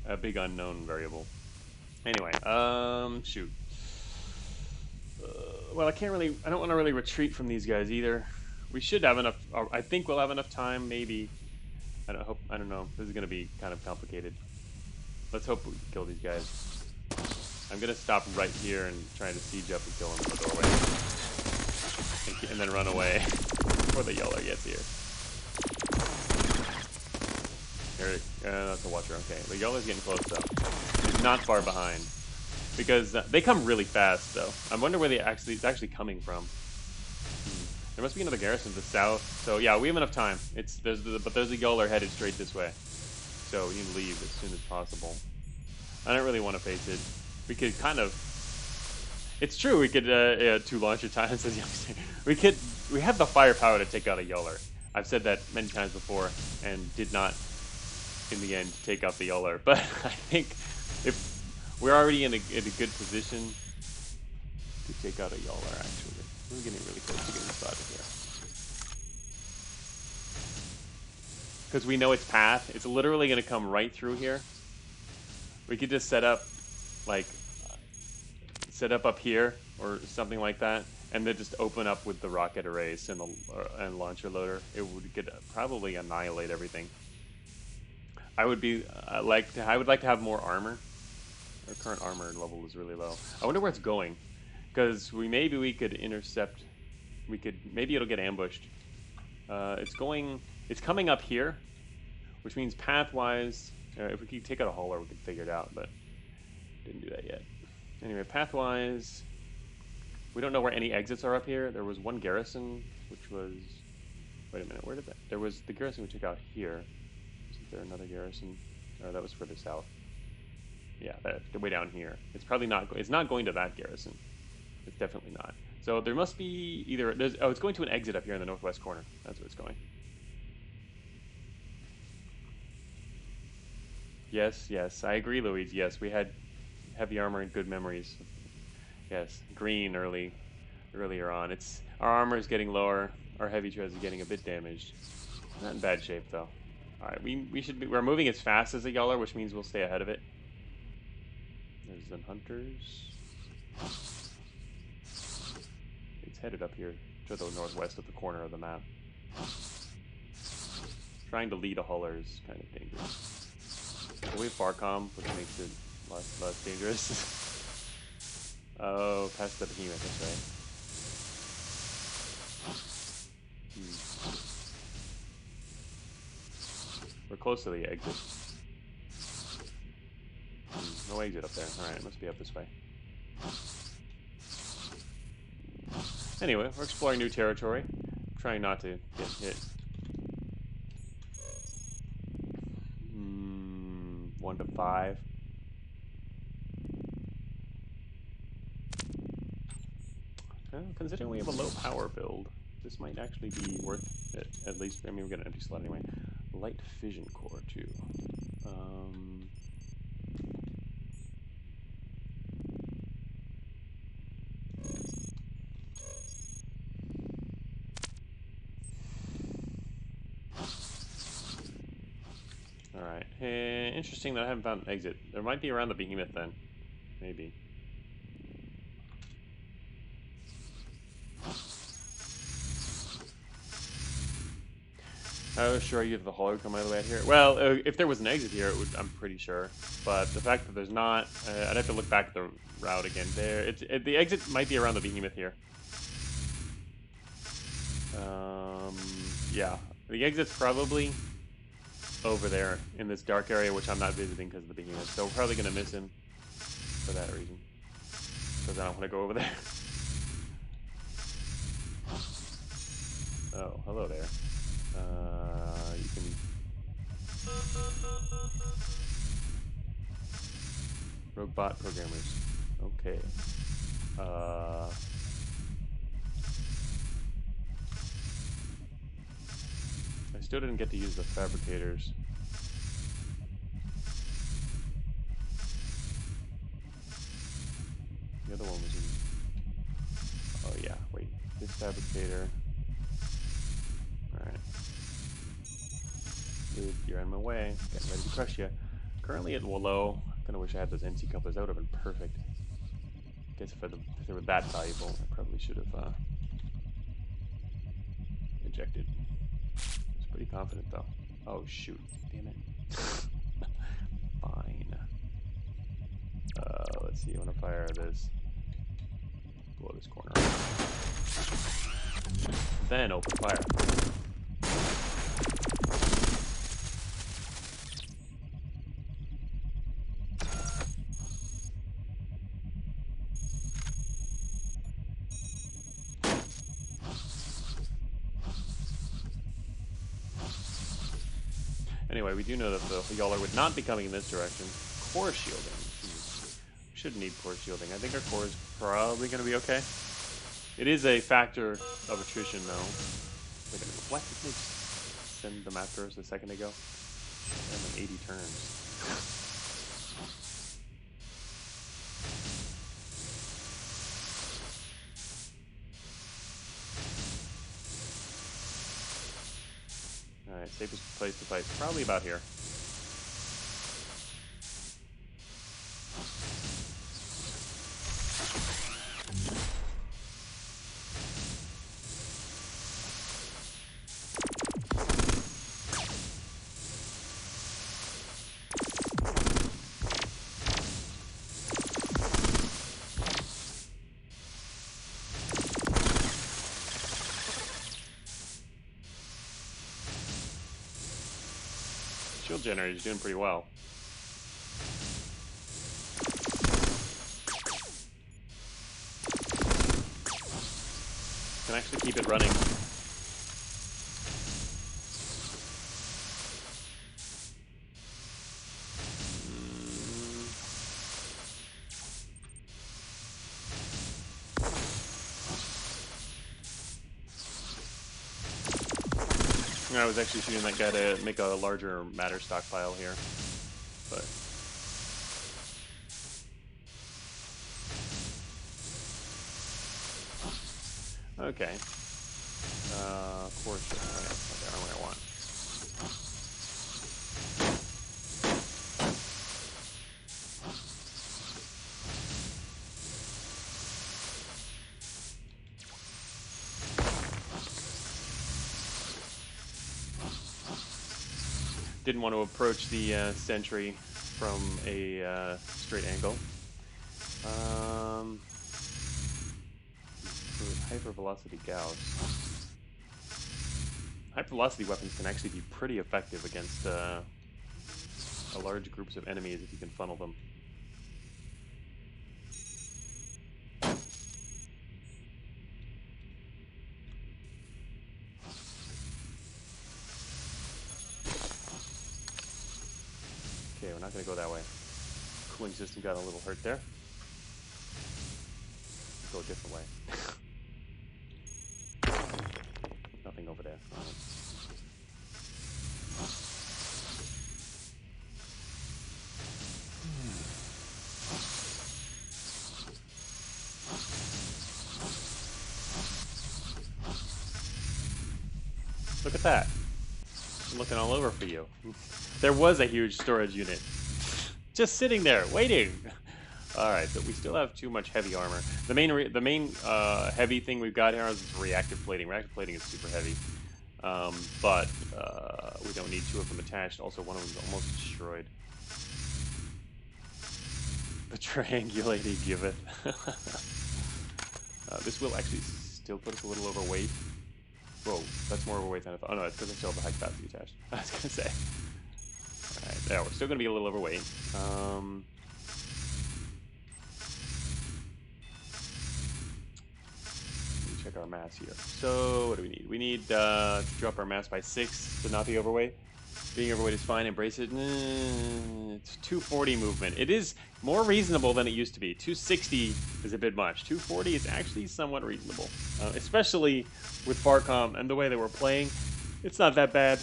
a big unknown variable. Anyway, shoot. Well, I don't want to really retreat from these guys either. We should have enough. I think we'll have enough time. Maybe. I don't know. This is going to be kind of complicated. Let's hope we can kill these guys. I'm going to stop right here and try to siege up and kill him in the doorway. And then run away before the Yawler gets here. That's a watcher. Okay, the Yawler's getting close though. He's not far behind. Because they come really fast, though. I wonder where it's actually coming from. There must be another Garrison to the south. So yeah, we have enough time. But there's a Yawler headed straight this way. So we need to leave as soon as possible. I don't really want to face it. We could kind of... It's true, we could... 2 launcher times, as youngster. We have the firepower to take out a Yawler. I've said that many times before, and did not, in the end, take out the Yawler. But I think if... We're already in a good position to take out a Yawler, actually. We're getting really close to getting spotted here. Because we know its path. It's literally going to come right through here. We could just set up, like, up here or something like that, and then just open up with the rocket arrays and the launcher loader. It would probably annihilate everything. I would like to have more armor. Our current armor level is really low. I wonder where it's going, because maybe we could intercept. Maybe it'll get ambushed. It's coming up here, which means pathwise. If we could take out a hauler, we could figure it out, but didn't do that yet. Anyway, pathwise, we don't know where any exits are up here. There was one garrison, which was. Wait a minute, where did that? There was the garrison we took out here. Isn't there another garrison? Or that was further south. Yeah, way down here. It's probably not. It's not going to that garrison. It's definitely not. So there must be either. It's going to an exit up here in the northwest corner. That's where it's going. Yes, I agree, Louise. Yes, we had heavy armor and good memories. Yes, green earlier on. Our armor is getting lower. Our heavy treads is getting a bit damaged. Not in bad shape though. All right, we're moving as fast as the Yaller, which means we'll stay ahead of it. There's some hunters. It's headed up here to the northwest of the corner of the map. Trying to lead a hauler is kind of dangerous. So we have Farcom, which makes it less dangerous. Oh, past the behemoth, that's right. We're close to the exit. No exit up there. Alright, it must be up this way. Anyway, we're exploring new territory. Trying not to get hit. 1 to 5. Well, considering we have a low power build, this might actually be worth it. At least, I mean, we're getting an empty slot anyway. Light fission core, too. Alright. Interesting that I haven't found an exit. There might be around the behemoth then. Maybe. I was sure you'd the hauler would come out of the way out here. Well, if there was an exit here, I'm pretty sure. But the fact that there's not, I'd have to look back at the route again. The exit might be around the behemoth here. Yeah, the exit's probably over there in this dark area, which I'm not visiting because of the behemoth. So we're probably gonna miss him for that reason, because I don't want to go over there. Oh, hello there. You can. Rogue bot programmers. Okay. I still didn't get to use the fabricators. The other one was in. Oh yeah, wait. This fabricator. Alright. Dude, you're in my way. Getting ready to crush you. Currently at low. Kinda wish I had those NC couplers. That would have been perfect. Guess if they were that valuable, I probably should have ejected. I was pretty confident though. Oh shoot. Damn it. Fine. Let's see, I wanna fire this. Blow this corner off. Then open fire. Anyway, we do know that the Yaller would not be coming in this direction. Core shielding. We shouldn't need core shielding. I think our core is probably going to be okay. It is a factor of attrition, though. Wait a minute. What? Didn't they send them after us a second ago? And then 80 turns. Alright, safest place to fight. Probably about here. shield generator is doing pretty well. Can actually keep it running. I was actually shooting that guy to make a larger matter stockpile here, but okay. Of course, that's not the armor I want. Didn't want to approach the sentry from a straight angle. Hypervelocity Gauss. Hypervelocity weapons can actually be pretty effective against large groups of enemies if you can funnel them. Okay, we're not going to go that way. Cooling system got a little hurt there. Go a different way. Nothing over there. Look at that. I'm looking all over for you. There was a huge storage unit. Just sitting there, waiting. Alright, so we still have too much heavy armor. The main heavy thing we've got here is reactive plating. Reactive plating is super heavy. But we don't need two of them attached. Also, one of them is almost destroyed. The triangulating giveth. This will actually still put us a little overweight. Whoa, that's more overweight than I thought. Oh no, it's because I still have the high capacity attached. I was going to say. Alright, there, we're still going to be a little overweight. Let me check our mass here. So, what do we need? We need to drop our mass by 6 to not be overweight. Being overweight is fine, embrace it. It's 240 movement. It is more reasonable than it used to be. 260 is a bit much. 240 is actually somewhat reasonable. Especially with Farcom and the way that we're playing. It's not that bad.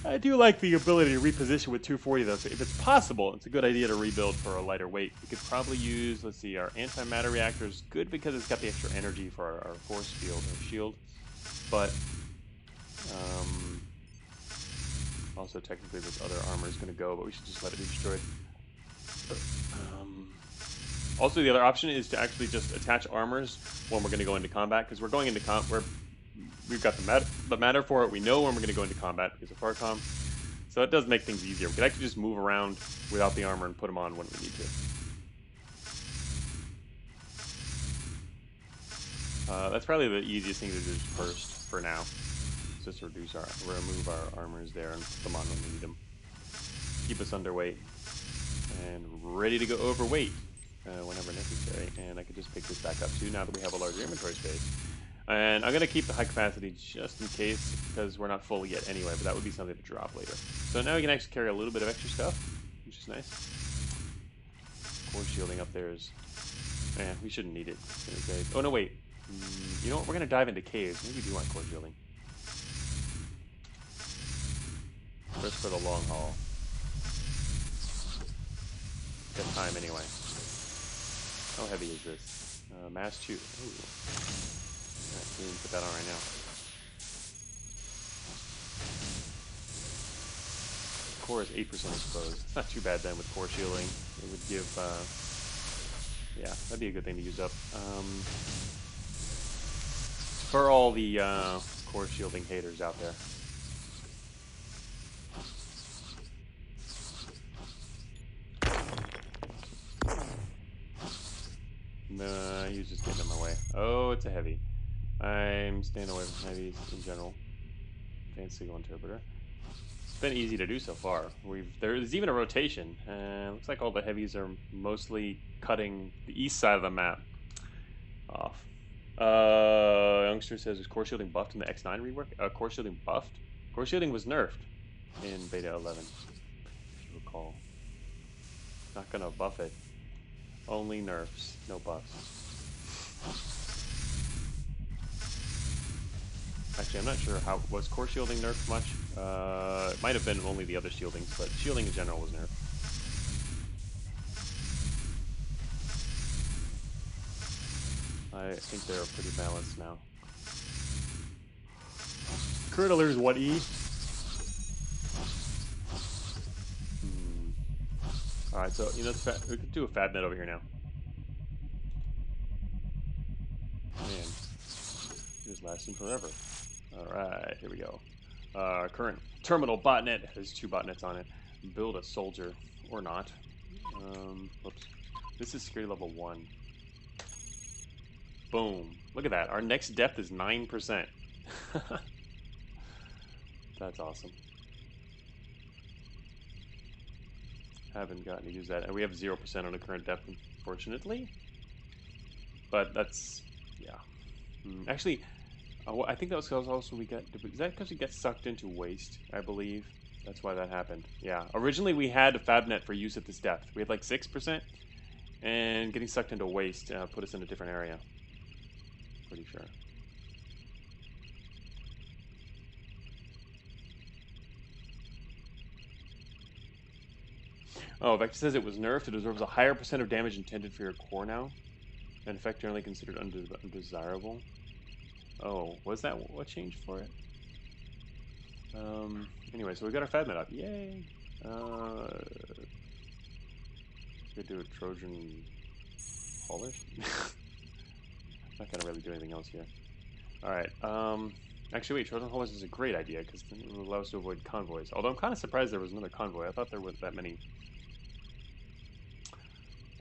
I do like the ability to reposition with 240 though, so if it's possible, it's a good idea to rebuild for a lighter weight. We could probably use, let's see, our antimatter reactor is good because it's got the extra energy for our force field, our shield, but also technically this other armor is going to go, but we should just let it be destroyed. Also, the other option is to actually just attach armors when we're going to go into combat, because we're going into we've got the matter for it. We know when we're going to go into combat because of Farcom, so it does make things easier. We can actually just move around without the armor and put them on when we need to. That's probably the easiest thing to do first for now. Just remove our armors there and put them on when we need them. Keep us underweight and ready to go overweight whenever necessary. And I could just pick this back up too now that we have a larger inventory space. And I'm going to keep the high capacity just in case, because we're not full yet anyway, but that would be something to drop later. So now we can actually carry a little bit of extra stuff, which is nice. Core shielding up there is... we shouldn't need it. Oh no, wait. You know what? We're going to dive into caves. Maybe we do want core shielding. Just for the long haul. Got time anyway. How heavy is this? Mass 2. Ooh. We didn't put that on right now. Core is 8% exposed. It's not too bad then with core shielding. It would give, yeah, that'd be a good thing to use up. For all the core shielding haters out there. He was just getting in my way. Oh, it's a heavy. I'm staying away from heavies in general. Advanced signal interpreter. been easy to do so far. There's even a rotation. Looks like all the heavies are mostly cutting the east side of the map off. Youngster says, was core shielding buffed in the X9 rework? Core shielding buffed? Core shielding was nerfed in beta 11, if you recall. Not gonna buff it. Only nerfs, no buffs. Actually, I'm not sure how was core shielding nerfed much. It might have been only the other shieldings, but shielding in general was nerfed. I think they're pretty balanced now. Curdler's 1E. Alright, so, you know, we could do a fab net over here now. Man, it's lasting forever. Alright, here we go. Current terminal botnet has 2 botnets on it. Build a soldier, or not. Whoops. This is security level 1. Boom. Look at that. Our next depth is 9%. That's awesome. Haven't gotten to use that. And we have 0% on the current depth, unfortunately. But that's, yeah. Actually, I think that was also we got, is that because we get sucked into waste, I believe? That's why that happened. Yeah. Originally, we had a fabnet for use at this depth. We had like 6%. And getting sucked into waste put us in a different area. Pretty sure. Oh, Vector says it was nerfed. It absorbs a higher percent of damage intended for your core now. An effect generally considered undesirable. Oh, was that what changed for it? Anyway, so we got our fabnet up. Yay! We could do a Trojan haulers. Not gonna really do anything else here. Alright, actually wait, Trojan haulers is a great idea, because then it will allow us to avoid convoys. Although I'm kind of surprised there was another convoy. I thought there weren't that many.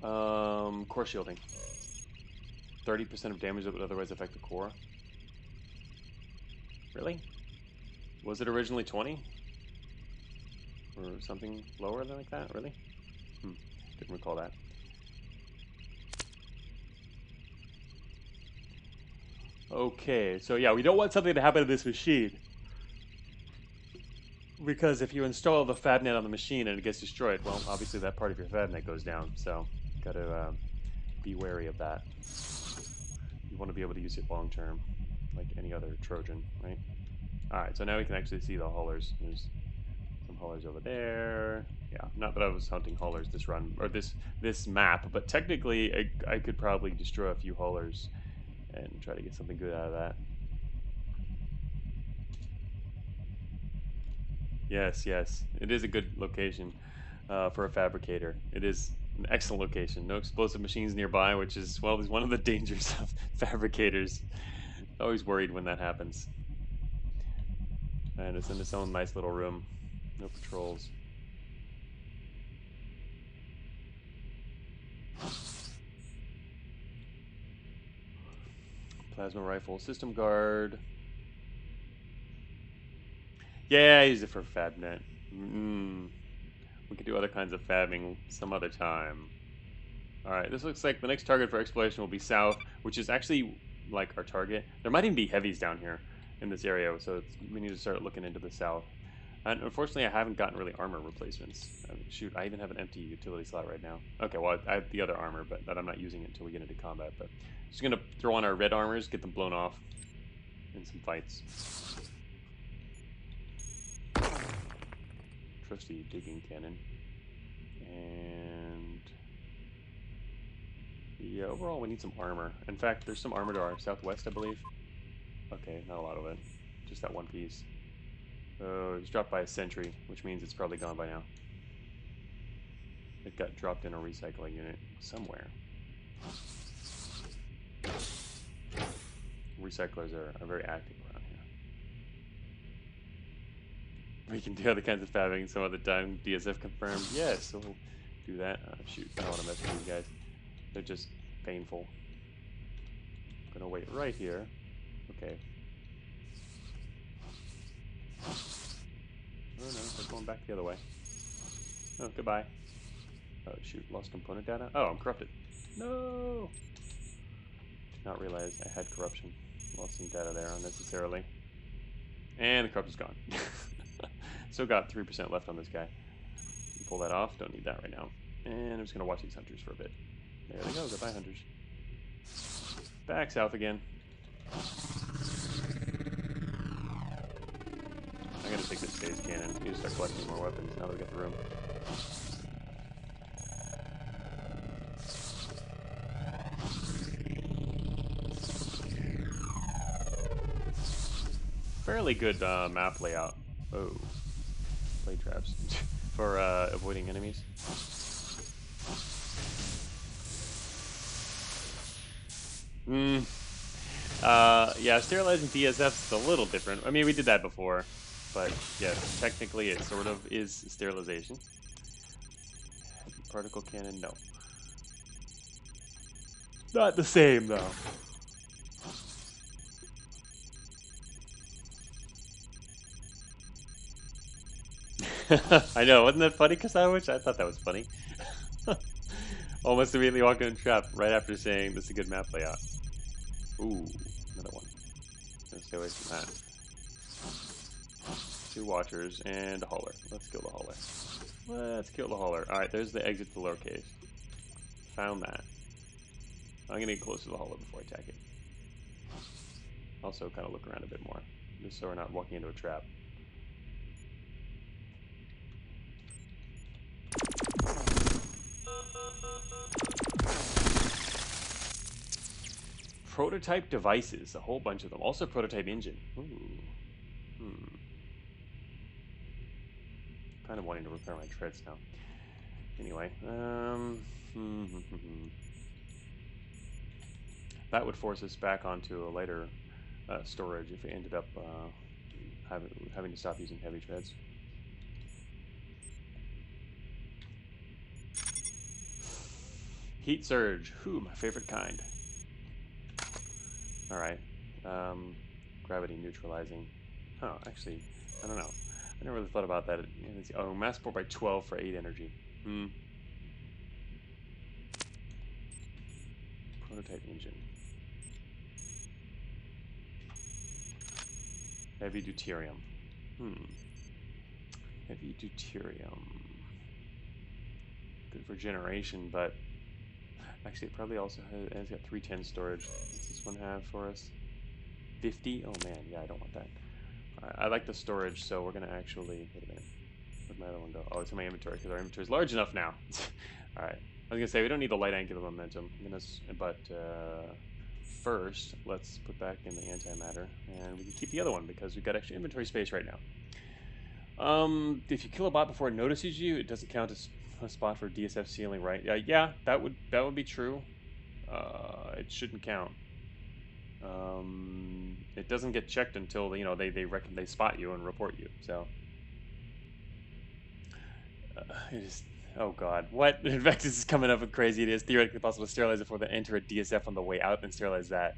Core shielding. 30% of damage that would otherwise affect the core. Really? Was it originally 20? Or something lower than like that? Really? Didn't recall that. Okay, so yeah, we don't want something to happen to this machine. Because if you install the fabnet on the machine and it gets destroyed, well, obviously that part of your fabnet goes down. So, gotta be wary of that. You want to be able to use it long term, like any other Trojan, right? Alright, so now we can actually see the haulers. There's some haulers over there. Yeah, not that I was hunting haulers this run, or this map, but technically I could probably destroy a few haulers and try to get something good out of that. Yes, yes. It is a good location for a fabricator. It is an excellent location. No explosive machines nearby, which is, well, is one of the dangers of fabricators. Always worried when that happens. And it's in its own nice little room. No patrols. Plasma rifle, system guard. Yeah, I use it for fabnet. We could do other kinds of fabbing some other time. Alright, this looks like the next target for exploration will be south, which is actually like our target. There might even be heavies down here in this area, so we need to start looking into the south. And unfortunately, I haven't gotten really armor replacements. Shoot, I even have an empty utility slot right now. Okay, well, I have the other armor, but that I'm not using it until we get into combat. But just gonna throw on our red armors, get them blown off in some fights. Trusty digging cannon. And yeah, overall we need some armor. In fact, there's some armor to our southwest, I believe. Okay, not a lot of it. Just that one piece. It was dropped by a sentry, which means it's probably gone by now. It got dropped in a recycling unit somewhere. Recyclers are very active around here. We can do other kinds of fabbing some other time. DSF confirmed. Yes, so we'll do that. Shoot, I don't want to mess with these guys. They're just painful. I'm gonna wait right here. Okay. Oh no, they're going back the other way. Oh, goodbye. Oh shoot, lost component data? Oh, I'm corrupted. No! Did not realize I had corruption. Lost some data there unnecessarily. And the corruption's gone. Still got 3% left on this guy. Pull that off, don't need that right now. And I'm just gonna watch these hunters for a bit. There they go, goodbye hunters. Back south again. I'm gonna take this phase cannon. Need to start collecting more weapons now that we got the room. Fairly good map layout. Oh, blade traps for avoiding enemies. Yeah, sterilizing DSFs is a little different. I mean, we did that before, but yeah, technically it sort of is sterilization. Particle cannon, no. Not the same, though. I know, wasn't that funny, Kasawich? I thought that was funny. Almost immediately walk in a trap right after saying this is a good map layout. Ooh, another one. Gonna stay away from that. 2 watchers and a hauler. Let's kill the hauler. Let's kill the hauler. Alright, there's the exit to the lower cave. Found that. I'm gonna get close to the hauler before I attack it. Also, kind of look around a bit more, just so we're not walking into a trap. Prototype devices, a whole bunch of them. Also prototype engine. Ooh. Kind of wanting to repair my treads now. Anyway, that would force us back onto a later storage if we ended up having to stop using heavy treads. Heat surge. Whew, my favorite kind. Alright. Gravity neutralizing. Oh, actually, I don't know. I never really thought about that. Oh, mass support by 12 for 8 energy. Prototype engine. Heavy deuterium. Heavy deuterium. Good for generation, but actually it probably also has got 310 storage. What's this one have for us? 50? Oh man, yeah, I don't want that. Alright, I like the storage, so we're gonna actually, wait a minute. Where'd my other one go? Oh, it's in my inventory, because our inventory is large enough now. Alright, I was gonna say, we don't need the light angular momentum, but first, let's put back in the antimatter, and we can keep the other one, because we've got extra inventory space right now. If you kill a bot before it notices you, it doesn't count as a spot for DSF ceiling, right? Yeah, that would be true. It shouldn't count. It doesn't get checked until they spot you and report you. So it is. Oh god, what? Vectus is coming up with crazy. It is theoretically possible to sterilize it before they enter a DSF on the way out and sterilize that.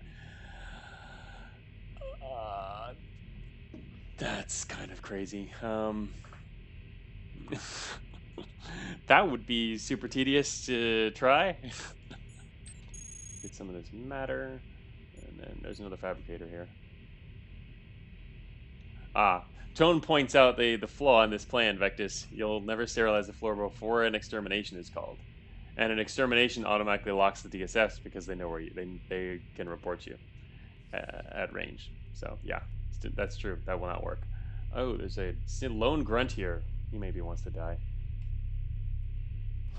That's kind of crazy. That would be super tedious to try. Get some of this matter. And then there's another fabricator here. Tone points out the flaw in this plan, Vectus. You'll never sterilize the floor before an extermination is called. And an extermination automatically locks the DSFs because they know where they can report you at range. So, yeah, that's true. That will not work. Oh, there's a lone grunt here. He maybe wants to die.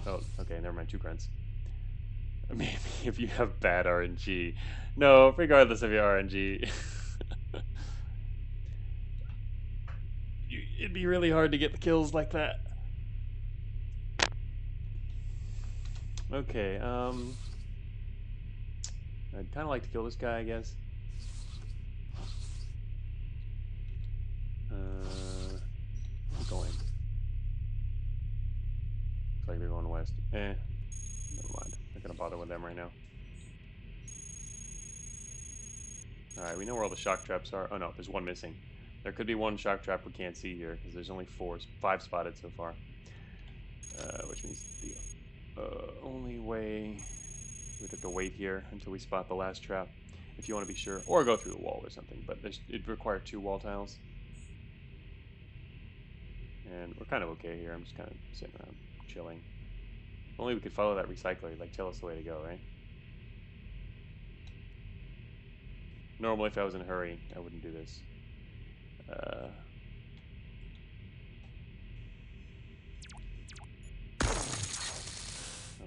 Oh, okay, never mind. 2 grunts. Maybe if you have bad RNG. No, regardless of your RNG. It'd be really hard to get the kills like that. Okay, I'd kind of like to kill this guy, I guess. Where's going? Looks like they're going west. Never mind. Not gonna bother with them right now. Alright, we know where all the shock traps are. Oh no, there's one missing. There could be one shock trap we can't see here because there's only 5 spotted so far. Which means the only way we'd have to wait here until we spot the last trap, if you want to be sure, or go through the wall or something. But it'd require 2 wall tiles, and we're kind of okay here. I'm just kind of sitting around chilling. If only we could follow that recycler, like tell us the way to go, right? Normally, if I was in a hurry, I wouldn't do this. That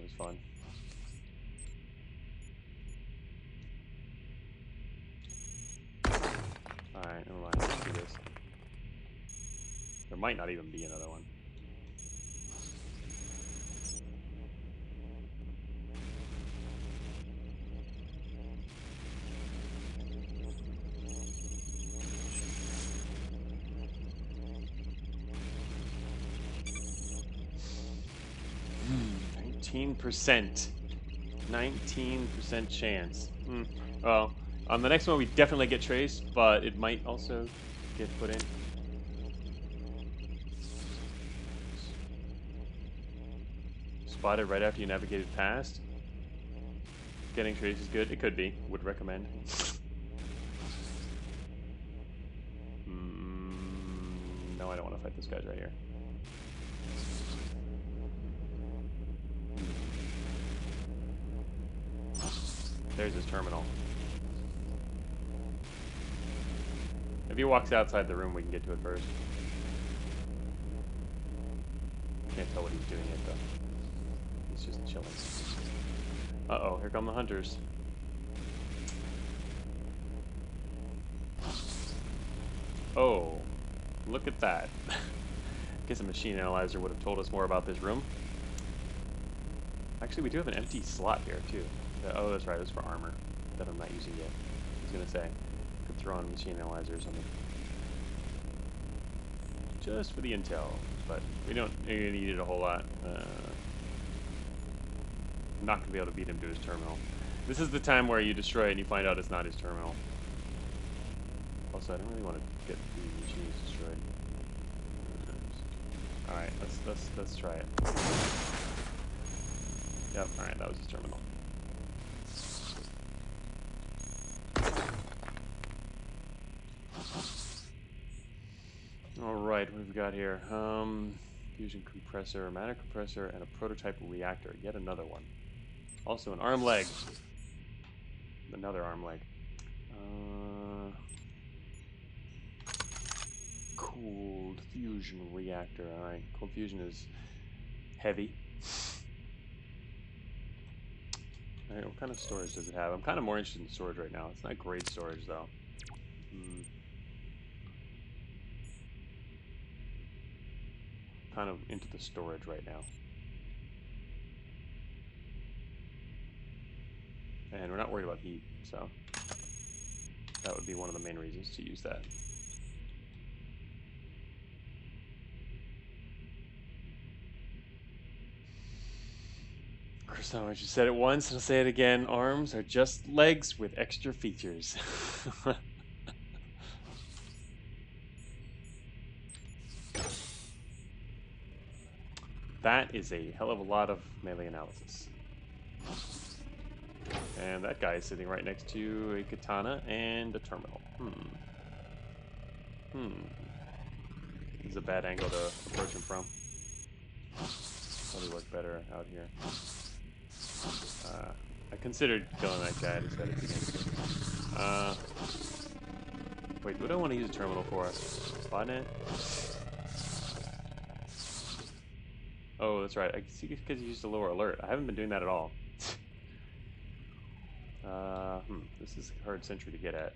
was fun. Alright, never mind. Let's do this. There might not even be another one. %. 19% chance. Well, on the next one we definitely get traced, but it might also get put in. Spotted right after you navigated past. Getting traced is good. It could be. Would recommend. No, I don't want to fight those guys right here. There's his terminal. If he walks outside the room, we can get to it first. Can't tell what he's doing yet, though. He's just chilling. Uh-oh, here come the hunters. Oh, look at that. I guess a machine analyzer would have told us more about this room. Actually, we do have an empty slot here, too. Oh, that's right, it's for armor that I'm not using yet. I was going to say, could throw on a machine analyzer or something. Just for the intel, but we don't need it a whole lot. I'm not going to be able to beat him to his terminal. This is the time where you destroy it and you find out it's not his terminal. Also, I don't really want to get the machines destroyed. Alright, let's try it. Yep, alright, that was his terminal. Alright, what have we got here? Fusion compressor, matter compressor, and a prototype reactor. Yet another one. Also an arm leg. Another arm leg. Cold fusion reactor. Alright, cold fusion is heavy. Alright, what kind of storage does it have? I'm kind of more interested in storage right now. It's not great storage, though. Kind of into the storage right now. And we're not worried about heat, so that would be one of the main reasons to use that. Garrison, I just said it once, and I'll say it again. Arms are just legs with extra features. That is a hell of a lot of melee analysis. And that guy is sitting right next to a katana and a terminal. This is a bad angle to approach him from. Probably work better out here. I considered killing that guy at his head at the beginning. Wait, what do I want to use a terminal for? Botnet? Oh, that's right. I see because you used a lower alert. I haven't been doing that at all. This is a hard sentry to get at.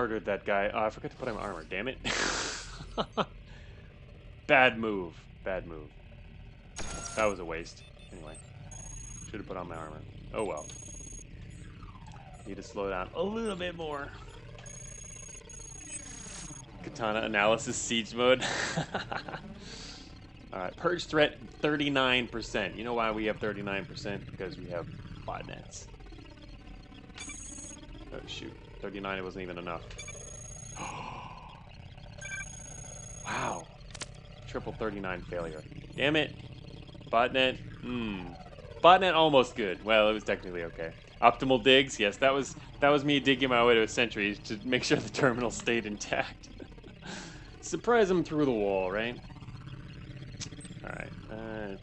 murdered that guy. Oh, I forgot to put on my armor. Damn it. Bad move. Bad move. That was a waste. Anyway. Should have put on my armor. Oh well. Need to slow down a little bit more. Katana analysis siege mode. Alright, purge threat 39%. You know why we have 39%? Because we have botnets. Oh shoot. 39, it wasn't even enough. Wow. Triple 39 failure. Damn it. Botnet. Botnet almost good. Well, it was technically okay. Optimal digs. Yes, that was me digging my way to a sentry to make sure the terminal stayed intact. Surprise him through the wall, right? Alright.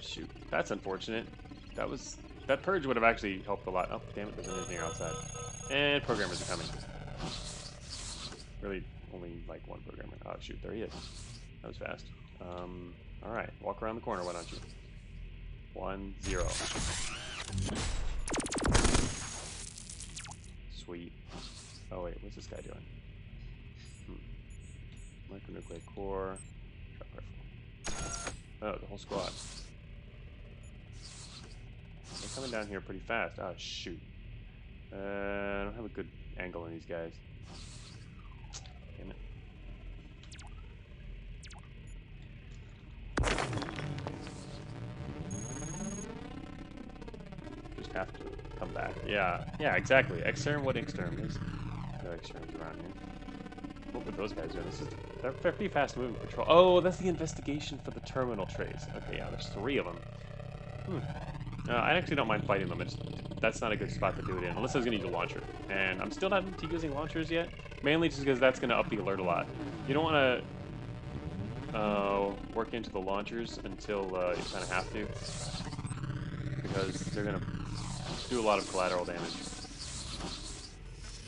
Shoot. That's unfortunate. That purge would have actually helped a lot. Oh, damn it, there's an engineer outside. And programmers are coming. Really, only like one programmer. Oh, shoot, there he is. That was fast. Alright, walk around the corner, why don't you? 1, 0. Sweet. Oh, wait, what's this guy doing? Micronuclear core. Shot rifle. Oh, the whole squad. They're coming down here pretty fast. Oh, shoot. I don't have a good angle on these guys. Damn it. Just have to come back. Yeah, exactly. Exterm, what exterm is? No exterms around here. What were those guys doing? They're pretty fast moving patrol. Oh, that's the investigation for the terminal trays. Okay, yeah, there's 3 of them. I actually don't mind fighting them. That's not a good spot to do it in, unless I was going to use a launcher. And I'm still not into using launchers yet, mainly just because that's going to up the alert a lot. You don't want to work into the launchers until you kind of have to, because they're going to do a lot of collateral damage.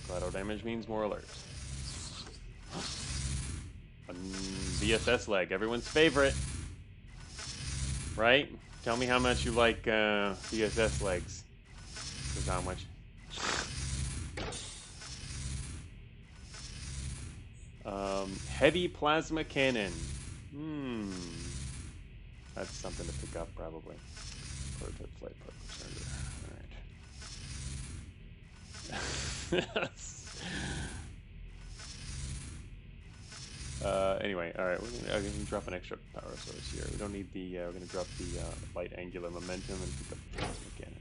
Collateral damage means more alerts. VSS leg, everyone's favorite, right? Tell me how much you like VSS legs. Because how much? Heavy plasma cannon. That's something to pick up, probably. Prototype flight part. Alright. Anyway, alright, we're gonna drop an extra power source here. We don't need the, we're gonna drop the light angular momentum and pick up the plasma cannon.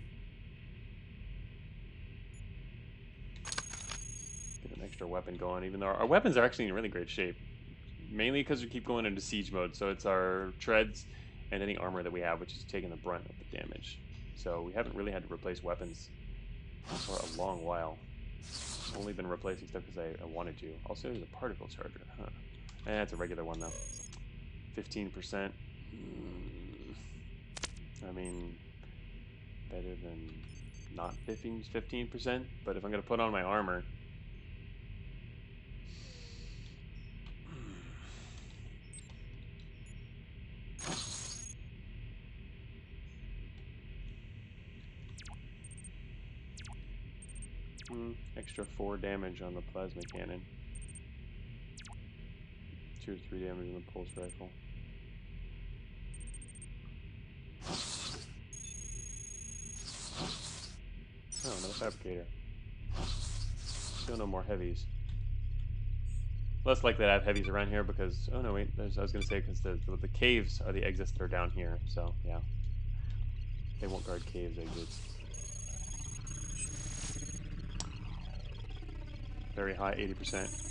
Get an extra weapon going, even though our weapons are actually in really great shape. Mainly because we keep going into siege mode, so it's our treads and any armor that we have, which is taking the brunt of the damage. So we haven't really had to replace weapons for a long while. Only been replacing stuff because I wanted to. Also, there's a particle charger, huh? It's a regular one though. 15%. I mean, better than not 15%. But if I'm gonna put on my armor, extra 4 damage on the plasma cannon. 2 or 3 damage on the pulse rifle. Oh, another fabricator. Still no more heavies. Less likely to have heavies around here because... Oh no, wait. I was going to say because the caves are the exits that are down here. So, yeah. They won't guard caves exits. Very high, 80%.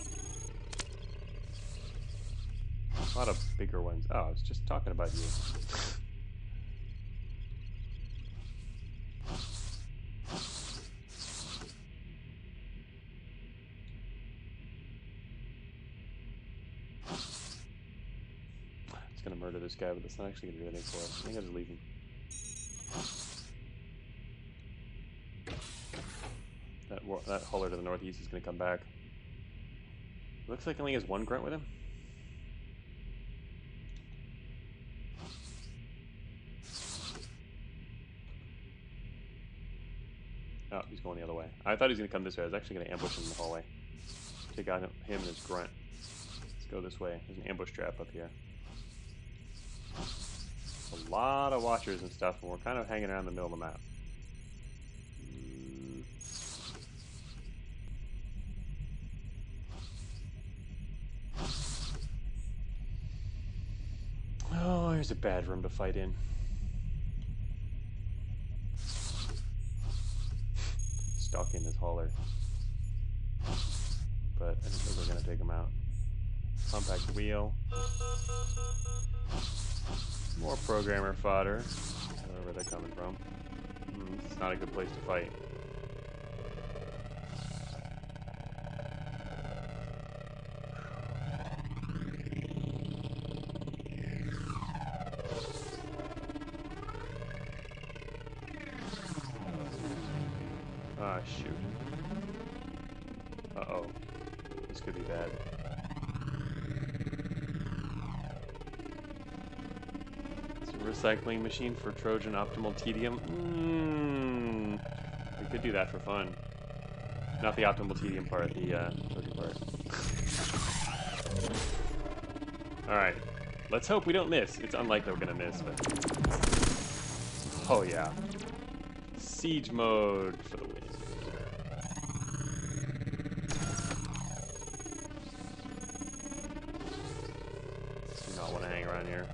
A lot of bigger ones. Oh, I was just talking about you. It's gonna murder this guy, but it's not actually gonna do anything for us. I think I'll just leave him. That hauler to the northeast is gonna come back. Looks like he only has 1 grunt with him. Oh, he's going the other way. I thought he was going to come this way. I was actually going to ambush him in the hallway. take out him and his grunt. Let's go this way. There's an ambush trap up here. A lot of watchers and stuff, and we're kind of hanging around the middle of the map. Oh, here's a bad room to fight in. Stalking this hauler. But I don't think we're going to take him out. Compact wheel. More programmer fodder. Wherever they're coming from. It's not a good place to fight. Ah, shoot. Uh-oh. This could be bad. It's a recycling machine for Trojan optimal tedium. We could do that for fun. Not the optimal tedium part, the Trojan part. Alright. Let's hope we don't miss. It's unlikely we're gonna miss, but... Oh yeah. Siege mode for the win. Do not want to hang around here.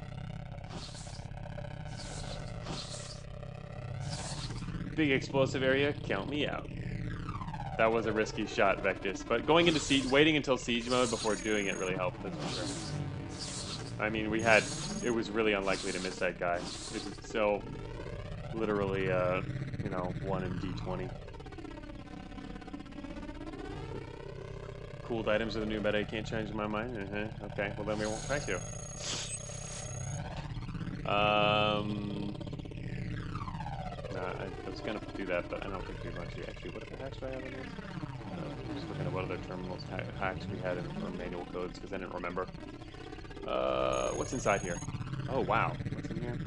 Big explosive area, count me out. That was a risky shot, Vectis, but going into siege, waiting until siege mode before doing it really helped, that's for sure. I mean, it was really unlikely to miss that guy. It was so literally, you know, 1 in D20. Cooled items are the new meta. You can't change my mind. Okay, well then we won't try to. I was gonna do that, but I don't think we want to. Actually, what other hacks do I have in here? I'm just looking at what other terminals hacks we had in our manual codes because I didn't remember. What's inside here? Oh wow, what's in here?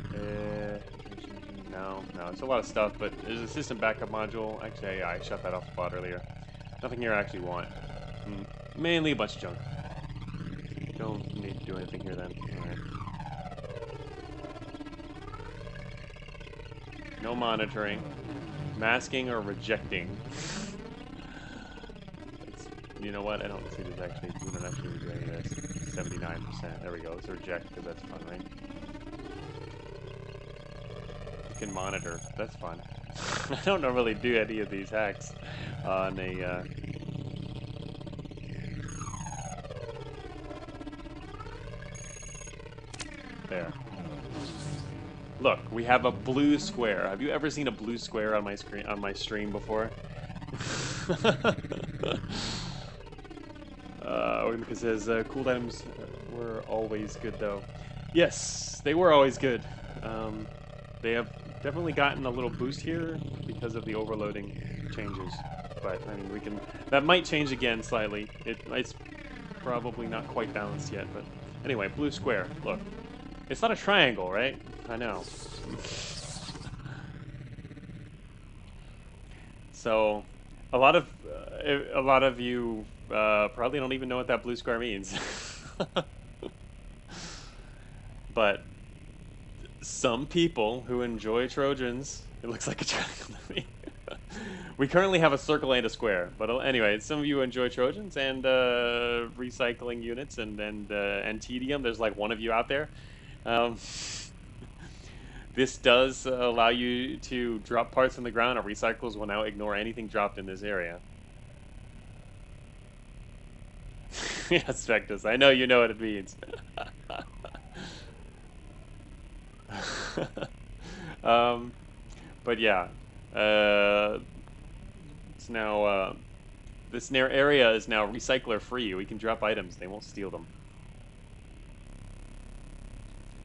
No, it's a lot of stuff, but there's a system backup module. Actually, I shut that off the spot earlier. Nothing here I actually want. Mainly a bunch of junk. Don't need to do anything here then. Alright. No monitoring. Masking or rejecting. You know what? I don't see this actually. We don't actually need to do any of this. 79%. There we go. Let's reject because that's fun, right? Can monitor. That's fun. I don't normally do any of these hacks on a there. Look, we have a blue square. Have you ever seen a blue square on my screen on my stream before? It says cooled items were always good though. Yes, they were always good. They have definitely gotten a little boost here because of the overloading changes, but I mean that might change again slightly. It's probably not quite balanced yet, but anyway, blue square. Look, it's not a triangle, right? I know. So, a lot of you probably don't even know what that blue square means, but some people who enjoy Trojans, it looks like a triangle to me. We currently have a circle and a square, but anyway, some of you enjoy Trojans and recycling units and tedium. There's like one of you out there. This does allow you to drop parts on the ground. Our recyclers will now ignore anything dropped in this area. Yes, Vectus, I know you know what it means. But yeah, it's now this area is now recycler free. We can drop items; they won't steal them.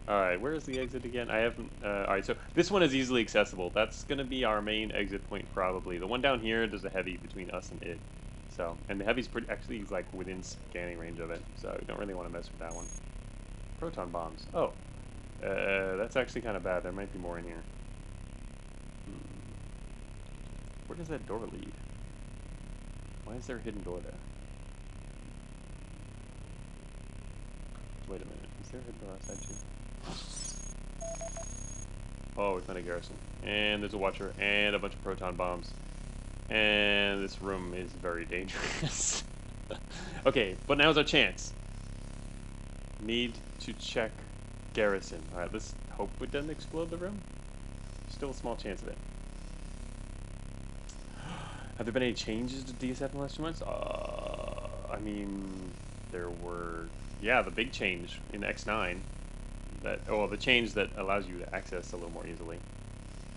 All right, where is the exit again? I haven't. All right, so this one is easily accessible. That's gonna be our main exit point probably. The one down here, there's a heavy between us and it. So, and the heavy's actually like within scanning range of it. So we don't really want to mess with that one. Proton bombs. Oh. That's actually kind of bad. There might be more in here. Where does that door lead? Why is there a hidden door there? Wait a minute. Is there a door outside too? Oh, we found a garrison. And there's a watcher and a bunch of proton bombs. And this room is very dangerous. Okay, but now's our chance. Need to check Garrison. Alright, let's hope it doesn't explode the room. Still a small chance of it. Have there been any changes to DSF in the last 2 months? I mean, there were... Yeah, the big change in X9. The change that allows you to access a little more easily.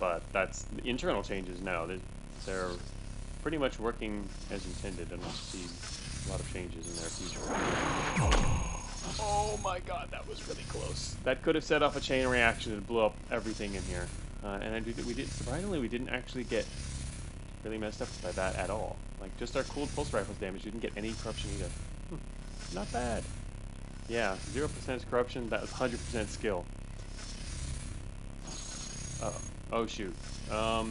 But that's... The internal changes now. They're pretty much working as intended. I don't see a lot of changes in their future. Oh my god, that was really close. That could have set off a chain reaction and blew up everything in here. Surprisingly, we didn't actually get really messed up by that at all. Like, just our cooled pulse rifles damage didn't get any corruption either. Not bad. Yeah, 0% corruption, that was 100% skill. Oh shoot.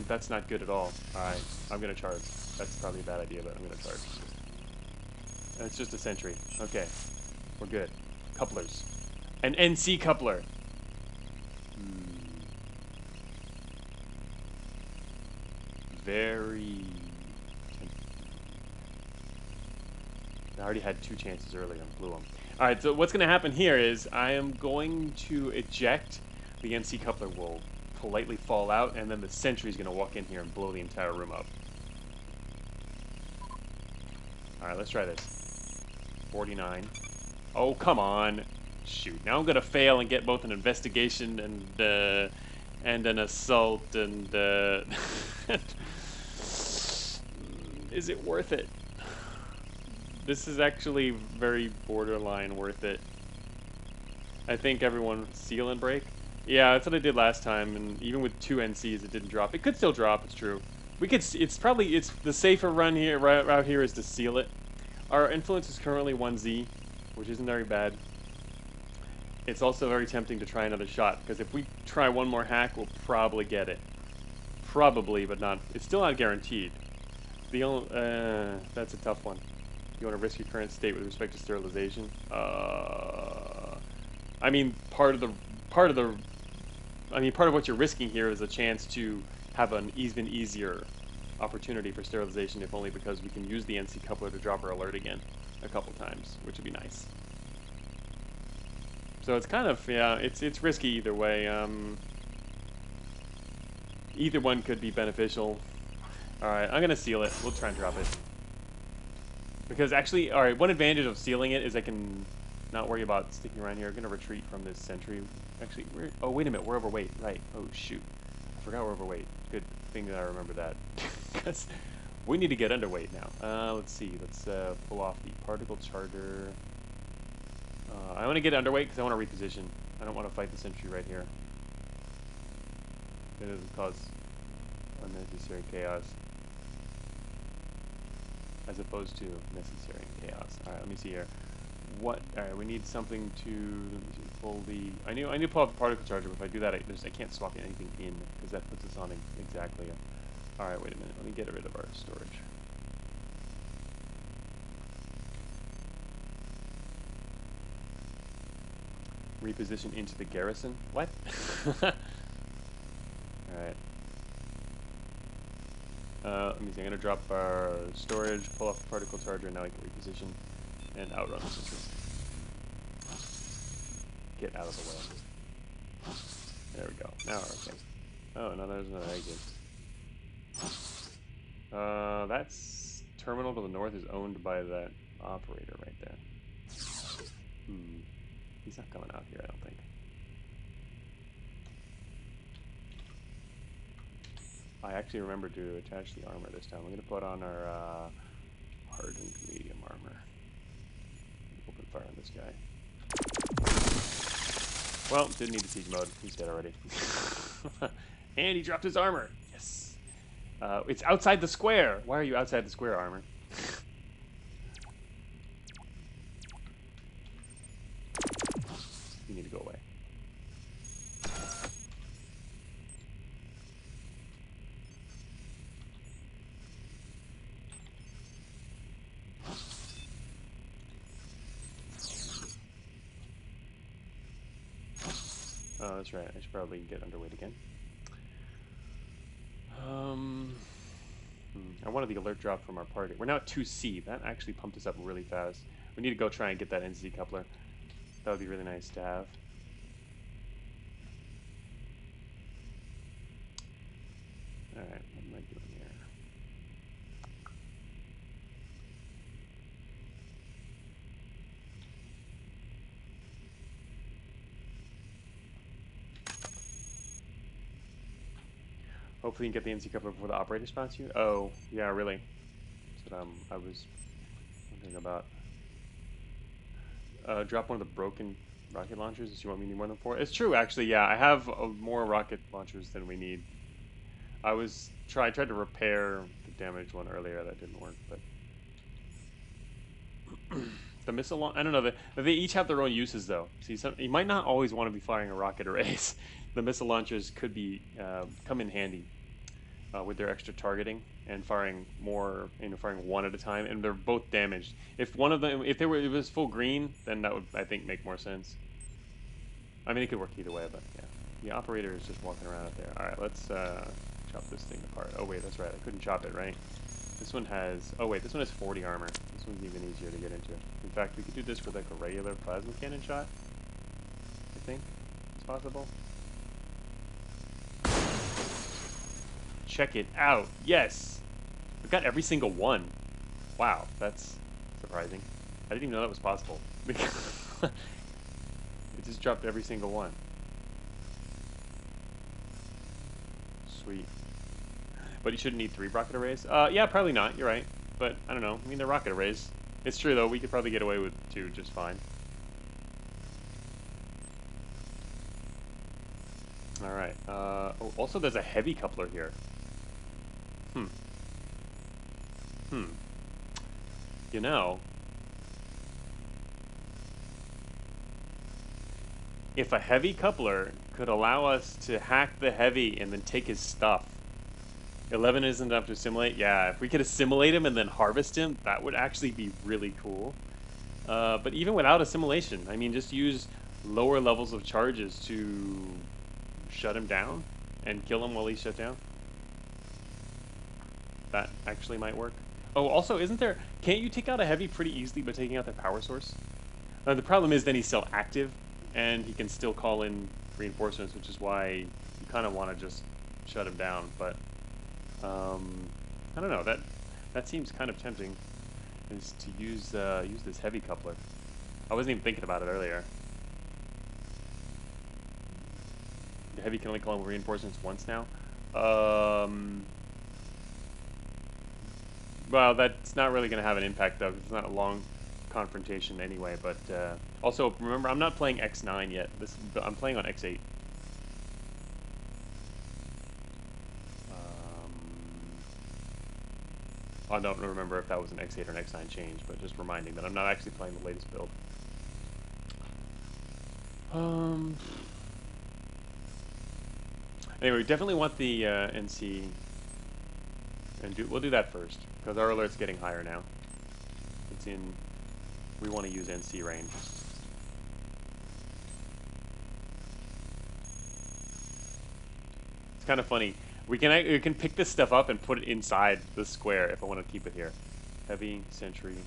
That's not good at all. Alright, I'm gonna charge. That's probably a bad idea, but I'm gonna charge. And it's just a sentry. Okay. We're good. Couplers. An NC coupler. Very... I already had 2 chances earlier and blew them. Alright, so what's going to happen here is I am going to eject. The NC coupler will politely fall out, and then the sentry is going to walk in here and blow the entire room up. Alright, let's try this. 49. Oh, come on. Shoot. Now I'm going to fail and get both an investigation and an assault and... Is it worth it? This is actually very borderline worth it. I think everyone... Seal and break? Yeah, that's what I did last time, and even with 2 NCs it didn't drop. It could still drop, it's true. We could... It's the safer run here, route here is to seal it. Our influence is currently 1Z, which isn't very bad. It's also very tempting to try another shot, because if we try one more hack, we'll probably get it. Probably, but not... It's still not guaranteed. The only... that's a tough one. You want to risk your current state with respect to sterilization? I mean, part of what you're risking here is a chance to have an even easier opportunity for sterilization, if only because we can use the NC coupler to drop our alert again a couple times, which would be nice. So it's kind of, yeah, it's risky either way. Either one could be beneficial. Alright, I'm gonna seal it. We'll try and drop it. Because actually, alright, one advantage of sealing it is I can not worry about sticking around here. I'm gonna retreat from this sentry. Actually, oh, wait a minute, we're overweight. Right. Oh, shoot. I forgot we're overweight. Good thing that I remember that. Because we need to get underweight now. Let's see. Let's pull off the particle charger. I want to get underweight because I want to reposition. I don't want to fight the sentry right here. It doesn't cause unnecessary chaos. As opposed to necessary chaos. Alright, let me see here. Alright, we need something to... Let me see, pull the... I need to pull out the particle charger, but if I do that, I can't swap anything in, because that puts us on exactly... Alright, wait a minute. Let me get rid of our storage. Reposition into the garrison? What? Alright. Let me see, I'm going to drop our storage, pull off the particle charger, and now I can reposition and outrun the system. Get out of the way. There we go. Now we're okay. Oh, no, there's another exit. That's terminal to the north is owned by that operator right there. He's not coming out here, I don't think. I actually remembered to attach the armor this time. I'm going to put on our hardened medium armor. Open fire on this guy. Well, didn't need the siege mode. He's dead already. And he dropped his armor. Yes. It's outside the square. Why are you outside the square, armor? You need to go away. Oh, that's right. I should probably get underweight again. I wanted the alert drop from our party. We're now at 2C. That actually pumped us up really fast. We need to go try and get that NC coupler. That would be really nice to have. Alright, what am I doing here? Hopefully you can get the NC coupler before the operator spots you. Oh, yeah, really. That's what I was wondering about. Drop one of the broken rocket launchers if you want me to need more than 4. It's true, actually, yeah. I have more rocket launchers than we need. I tried to repair the damaged one earlier. That didn't work, but the missile I don't know. They each have their own uses, though. See, you might not always want to be firing a rocket arrays. The missile launchers could be come in handy with their extra targeting and firing more, firing one at a time, and they're both damaged. If one of them, if it was full green, then that would, I think, make more sense. I mean, it could work either way, but yeah. The operator is just walking around out there. All right, let's chop this thing apart. Oh wait, that's right. I couldn't chop it, right? This one has. Oh wait, this one has 40 armor. This one's even easier to get into. In fact, we could do this with like a regular plasma cannon shot. I think it's possible. Check it out. Yes, we got every single one. Wow, that's surprising. I didn't even know that was possible. It just dropped every single one. Sweet. But you shouldn't need 3 rocket arrays? Yeah, probably not. You're right. But, I don't know. I mean, they're rocket arrays. It's true, though. We could probably get away with 2 just fine. Alright. Oh, also, there's a heavy coupler here. You know, if a heavy coupler could allow us to hack the heavy and then take his stuff. 11 isn't enough to assimilate? Yeah, if we could assimilate him and then harvest him, that would actually be really cool. But even without assimilation, I mean, just use lower levels of charges to shut him down and kill him while he's shut down. That actually might work. Oh, also, can't you take out a heavy pretty easily by taking out their power source? The problem is then he's still active, and he can still call in reinforcements, which is why you kind of want to just shut him down. But I don't know. That seems kind of tempting, is to use this heavy coupler. I wasn't even thinking about it earlier. The heavy can only call in reinforcements once now. Well, that's not really going to have an impact, though, 'cause it's not a long confrontation anyway. But also, remember, I'm not playing X9 yet. I'm playing on X8. I don't remember if that was an X8 or an X9 change, but just reminding that I'm not actually playing the latest build. Anyway, we definitely want the NC, and we'll do that first, because our alert's getting higher now. We want to use NC range. It's kind of funny. We can pick this stuff up and put it inside the square if I want to keep it here. Heavy, sentry,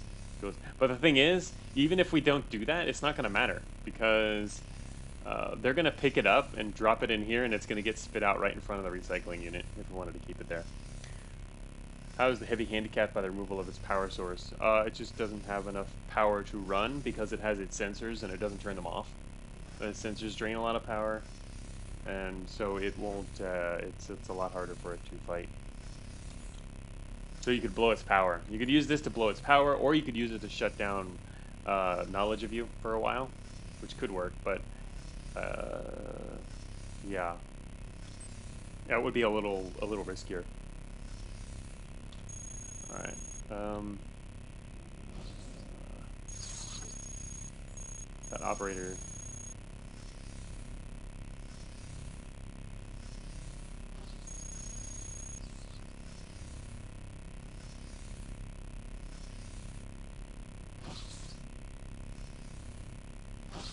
goes. But the thing is, even if we don't do that, it's not going to matter, because they're going to pick it up and drop it in here, and it's going to get spit out right in front of the recycling unit if we wanted to keep it there. How is the heavy handicapped by the removal of its power source? It just doesn't have enough power to run because it has its sensors and it doesn't turn them off. The sensors drain a lot of power, and so it won't. It's a lot harder for it to fight. So you could blow its power. You could use this to blow its power, or you could use it to shut down knowledge of you for a while, which could work. But yeah, it would be a little riskier. All right. That operator.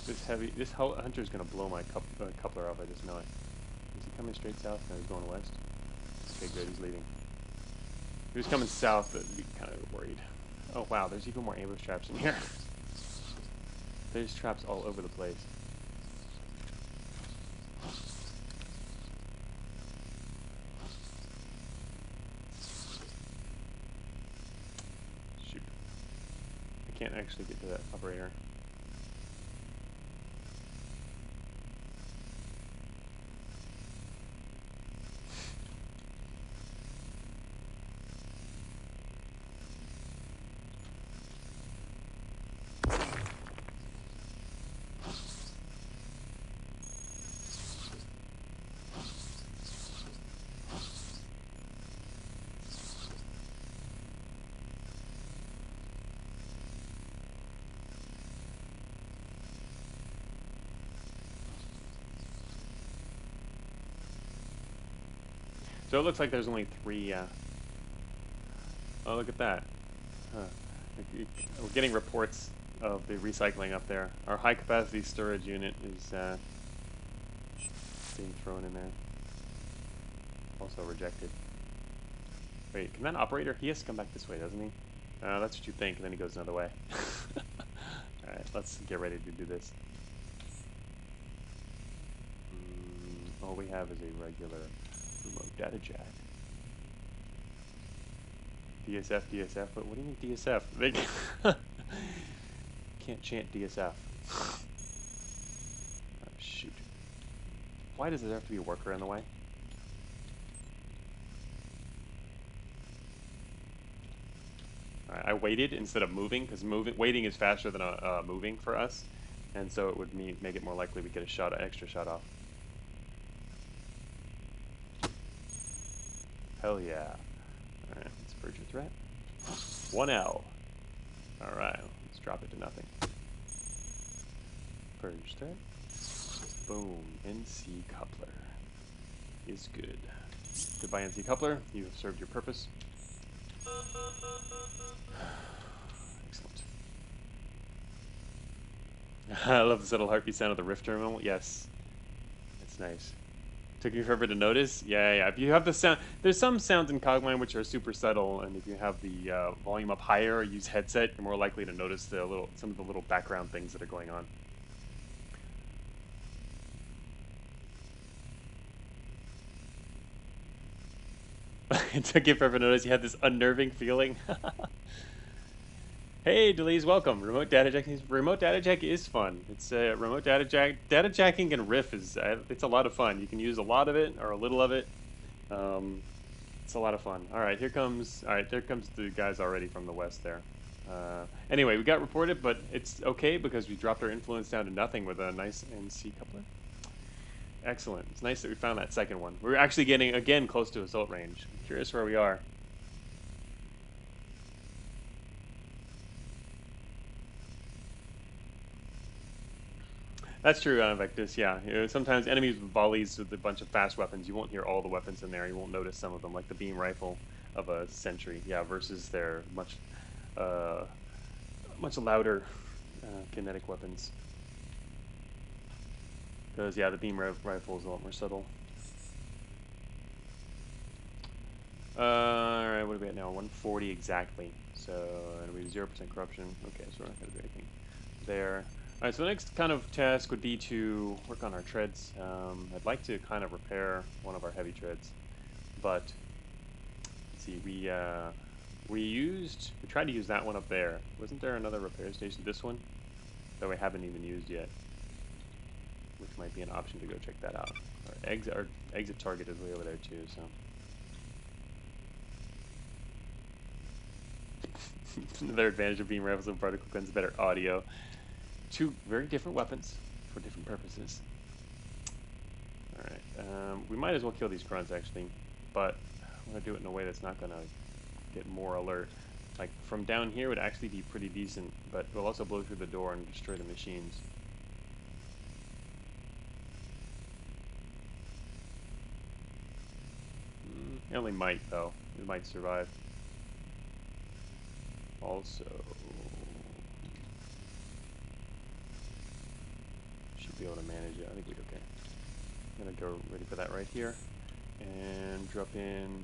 This hunter's gonna blow my coupler off. I just know it. Is he coming straight south? No, he's going west. Okay, good. He's leaving. If he was coming south, I'd be kind of worried. Oh wow, there's even more ambush traps in here. There's traps all over the place. Shoot. I can't actually get to that operator. So it looks like there's only 3, oh, look at that. Huh. We're getting reports of the recycling up there. Our high capacity storage unit is being thrown in there. Also rejected. Wait, can that operator, he has to come back this way, doesn't he? That's what you think, and then he goes another way. Alright, let's get ready to do this. All we have is a regular remote data jack. DSF, DSF, but what do you mean DSF? They can't chant DSF. Oh, shoot. Why does there have to be a worker in the way? Alright, I waited instead of moving, because waiting is faster than moving for us, and so it would make it more likely we get a extra shot off. Hell yeah. Alright, let's purge your threat. 1L. Alright, let's drop it to nothing. Purge threat. Boom. NC coupler. Is good. Goodbye, NC coupler. You have served your purpose. Excellent. I love the subtle heartbeat sound of the rift terminal. Yes. That's nice. Took you forever to notice? Yeah. If you have the sound, there's some sounds in Cogmind which are super subtle, and if you have the volume up higher or use headset, you're more likely to notice some of the little background things that are going on. It took you forever to notice you had this unnerving feeling. Hey, Delise, welcome. Remote data jack is fun. It's remote data jacking and riff is it's a lot of fun. You can use a lot of it or a little of it. It's a lot of fun. All right, there comes the guys already from the west there. Anyway, we got reported, but it's okay because we dropped our influence down to nothing with a nice NC coupler. Excellent. It's nice that we found that second one. We're actually getting again close to assault range. I'm curious where we are. That's true, Vectus, yeah. You know, sometimes enemies with volleys with a bunch of fast weapons, you won't hear all the weapons in there. You won't notice some of them, like the beam rifle of a sentry, yeah, versus their much louder kinetic weapons. Because, yeah, the beam rifle is a lot more subtle. Alright, what are we at now? 140 exactly. So, and we have 0% corruption. Okay, so we're not going to do anything there. Alright, so the next kind of task would be to work on our treads. I'd like to kind of repair one of our heavy treads, but let's see, we tried to use that one up there. Wasn't there another repair station? This one that we haven't even used yet, which might be an option to go check that out. Our exit target is way over there too, so. Another advantage of beam rifles and particle guns, better audio. Two very different weapons for different purposes. Alright, we might as well kill these grunts actually, but I'm going to do it in a way that's not going to get more alert. Like, from down here would actually be pretty decent, but we'll also blow through the door and destroy the machines. It only might, though. It might survive. Also... be able to manage it. I think we'll be okay. I'm gonna go ready for that right here, and drop in.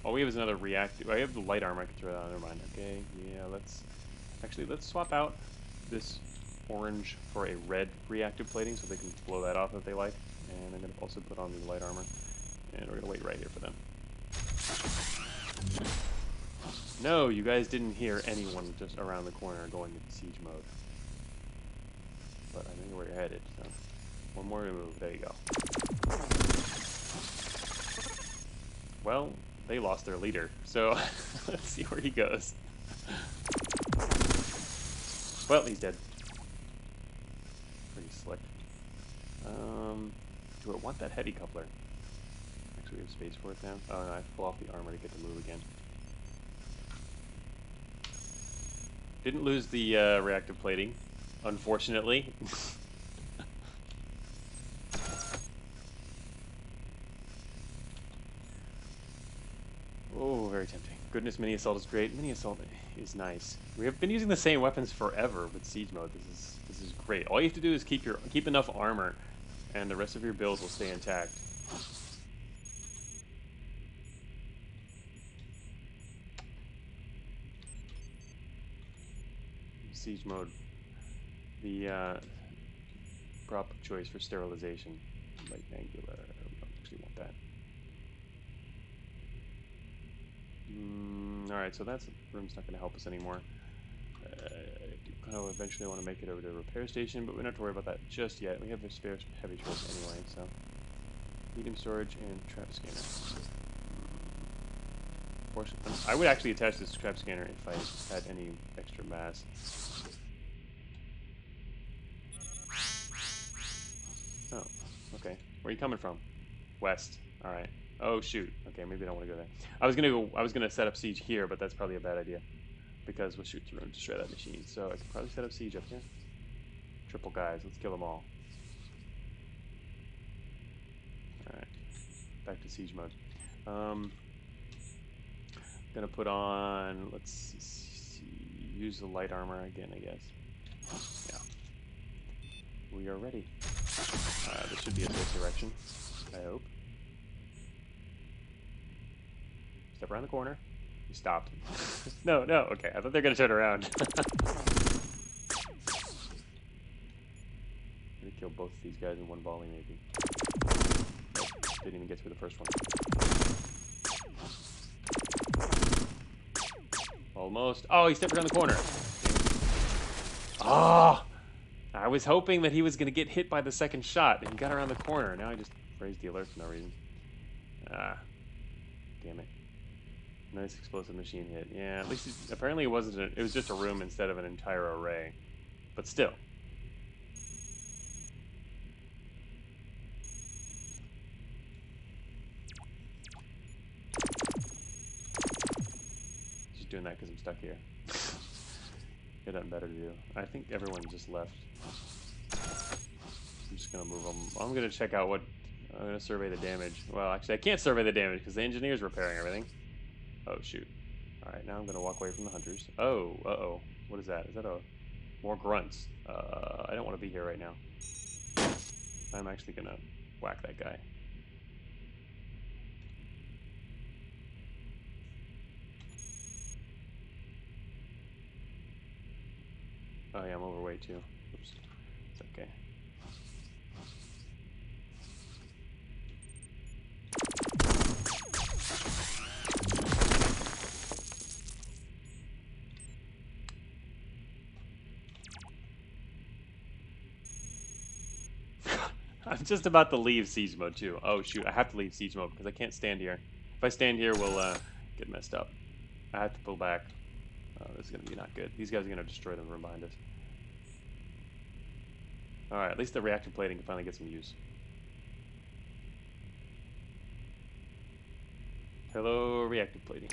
All we have is another reactive. I have the light armor. I can throw that on. Never mind. Okay. Yeah. Let's swap out this orange for a red reactive plating, so they can blow that off if they like. And I'm gonna also put on the light armor, and we're gonna wait right here for them. No, you guys didn't hear anyone just around the corner going into siege mode. But I know where you're headed, so one more move. There you go. Well, they lost their leader, so let's see where he goes. Well, he's dead. Pretty slick. Do I want that heady coupler? Actually, we have space for it now. Oh, no, I have to pull off the armor to get to move again. Didn't lose the reactive plating, unfortunately. Oh, very tempting. Goodness, mini assault is great. Mini assault is nice. We have been using the same weapons forever with siege mode. This is great. All you have to do is keep enough armor, and the rest of your builds will stay intact. Siege mode, the prop choice for sterilization, light angular. We don't actually want that. Alright, so that room's not going to help us anymore. I kind of eventually want to make it over to the repair station, but we don't have to worry about that just yet. We have a spare heavy choice anyway, so medium storage and trap scanner. I would actually attach this trap scanner if I had any extra mass. Oh, okay. Where are you coming from? West. All right. Oh shoot. Okay, maybe I don't want to go there. I was gonna set up siege here, but that's probably a bad idea because we'll shoot through and destroy that machine. So I could probably set up siege up here. Triple guys. Let's kill them all. All right. Back to siege mode. Gonna put on. Let's see, use the light armor again, I guess. Yeah. We are ready. This should be a safe direction, I hope. Step around the corner. You stopped. No, okay. I thought they were going to turn around. Maybe kill both of these guys in one volley, maybe. Nope, didn't even get through the first one. Almost. Oh, he stepped around the corner. Ah! I was hoping that he was going to get hit by the second shot, and he got around the corner. Now I just raised the alert for no reason. Ah. Damn it. Nice explosive machine hit. Yeah, at least apparently it wasn't. It was just a room instead of an entire array. But still. Just doing that because I'm stuck here. Got nothing better to do. I think everyone just left. I'm just gonna move them. I'm gonna check out what. I'm gonna survey the damage. Well, actually, I can't survey the damage because the engineer's repairing everything. Oh shoot! All right, now I'm gonna walk away from the hunters. Oh, uh-oh. What is that? Is that more grunts? I don't want to be here right now. I'm actually gonna whack that guy. Oh yeah, I'm overweight too. Oops. It's okay. I'm just about to leave siege mode too. Oh shoot, I have to leave siege mode because I can't stand here. If I stand here, we'll get messed up. I have to pull back. Oh, this is going to be not good. These guys are going to destroy the room behind us. Alright, at least the reactive plating can finally get some use. Hello, reactive plating.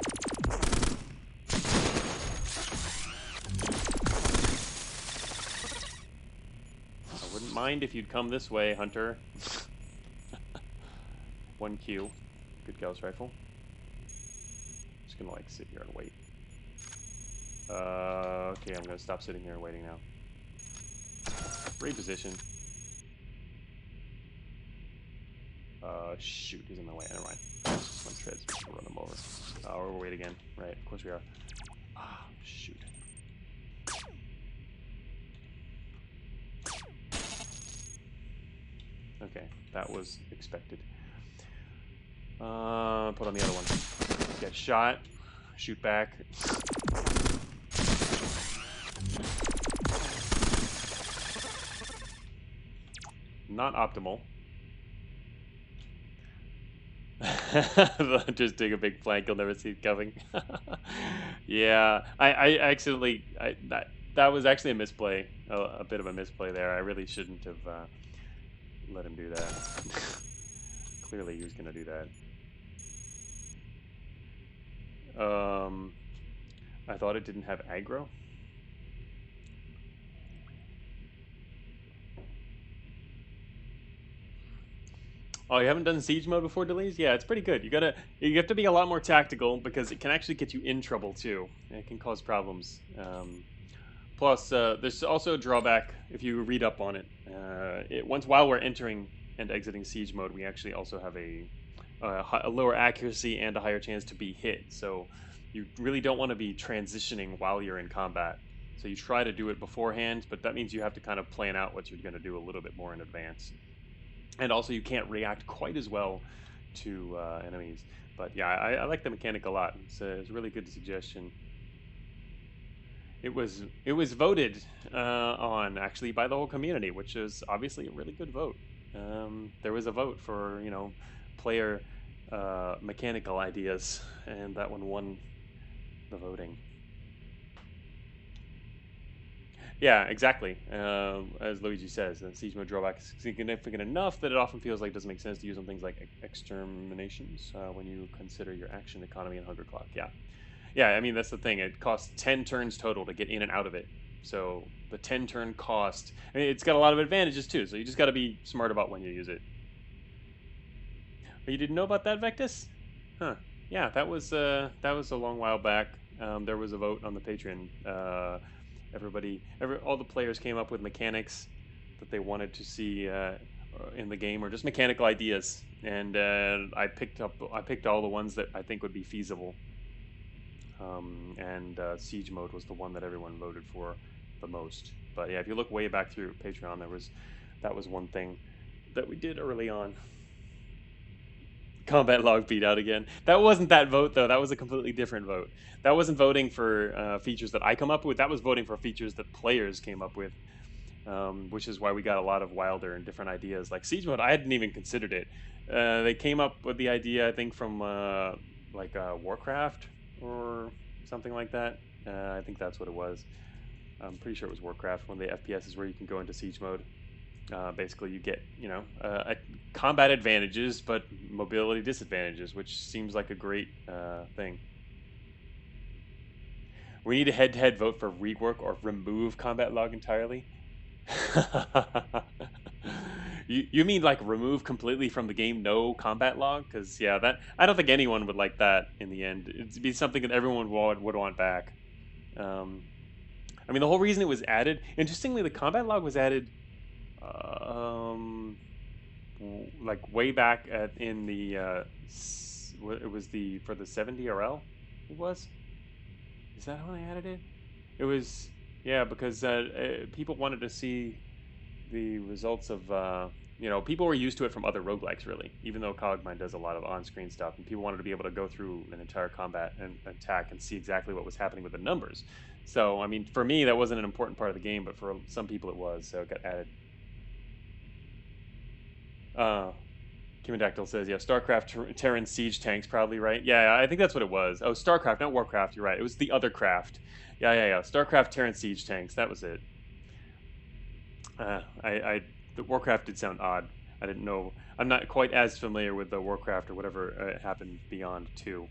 I wouldn't mind if you'd come this way, Hunter. 1Q. Good Gauss rifle. Just gonna like sit here and wait. Okay, I'm gonna stop sitting here and waiting now. Reposition. Shoot, he's in my way. Never mind. One treads. Run him over. Oh, we're wait again. Right, of course we are. Ah, shoot. Okay, that was expected. Put on the other one. Get shot. Shoot back. Not optimal. Just dig a big flank, you'll never see it coming. Yeah, I accidentally, that was actually a misplay, a bit of a misplay there. I really shouldn't have let him do that. Clearly he was going to do that. I thought it didn't have aggro. Oh, you haven't done siege mode before, Delays? Yeah, it's pretty good. You have to be a lot more tactical because it can actually get you in trouble too. It can cause problems. Plus, there's also a drawback if you read up on it. While we're entering and exiting siege mode, we actually also have a lower accuracy and a higher chance to be hit. So you really don't want to be transitioning while you're in combat. So you try to do it beforehand, but that means you have to kind of plan out what you're going to do a little bit more in advance. And also, you can't react quite as well to enemies. But yeah, I like the mechanic a lot. It's a really good suggestion. It was voted on actually by the whole community, which is obviously a really good vote. There was a vote for player mechanical ideas, and that one won the voting. Yeah, exactly. As Luigi says, the siege mode drawback is significant enough that it often feels like it doesn't make sense to use on things like exterminations when you consider your action economy and hunger clock. Yeah. Yeah, I mean, that's the thing. It costs 10 turns total to get in and out of it. So the 10 turn cost, I mean, it's got a lot of advantages too, so you just got to be smart about when you use it. Oh, you didn't know about that, Vectus? Huh. Yeah, that was a long while back. There was a vote on the Patreon. All the players came up with mechanics that they wanted to see in the game, or just mechanical ideas, and I picked all the ones that I think would be feasible. Siege mode was the one that everyone voted for the most. But yeah, if you look way back through Patreon, that was one thing that we did early on. Combat log beat out again. That wasn't that vote though. That was a completely different vote. That wasn't voting for features that I come up with. That was voting for features that players came up with, which is why we got a lot of wilder and different ideas. Like siege mode, I hadn't even considered it. They came up with the idea, I think, from Warcraft or something like that. I think that's what it was. I'm pretty sure it was Warcraft, one of the FPSs where you can go into siege mode. Basically, you get combat advantages, but mobility disadvantages, which seems like a great thing. We need a head-to-head vote for rework or remove combat log entirely. You mean like remove completely from the game, no combat log? Because yeah, that I don't think anyone would like that in the end. It'd be something that everyone would want back. I mean, the whole reason it was added. Interestingly, the combat log was added. Like way back in the it was for the 70RL. It was. Is that how they added it? It was, yeah, because people wanted to see the results of people were used to it from other roguelikes, really. Even though Cogmind does a lot of on-screen stuff, and people wanted to be able to go through an entire combat and attack and see exactly what was happening with the numbers. So I mean, for me, that wasn't an important part of the game, but for some people it was, so it got added. Kimodactyl says, yeah, StarCraft Terran siege tanks, probably, right? Yeah, I think that's what it was. Oh, StarCraft, not Warcraft, you're right. It was the other craft. Yeah. StarCraft Terran siege tanks, that was it. The Warcraft did sound odd. I didn't know. I'm not quite as familiar with the Warcraft or whatever happened beyond 2.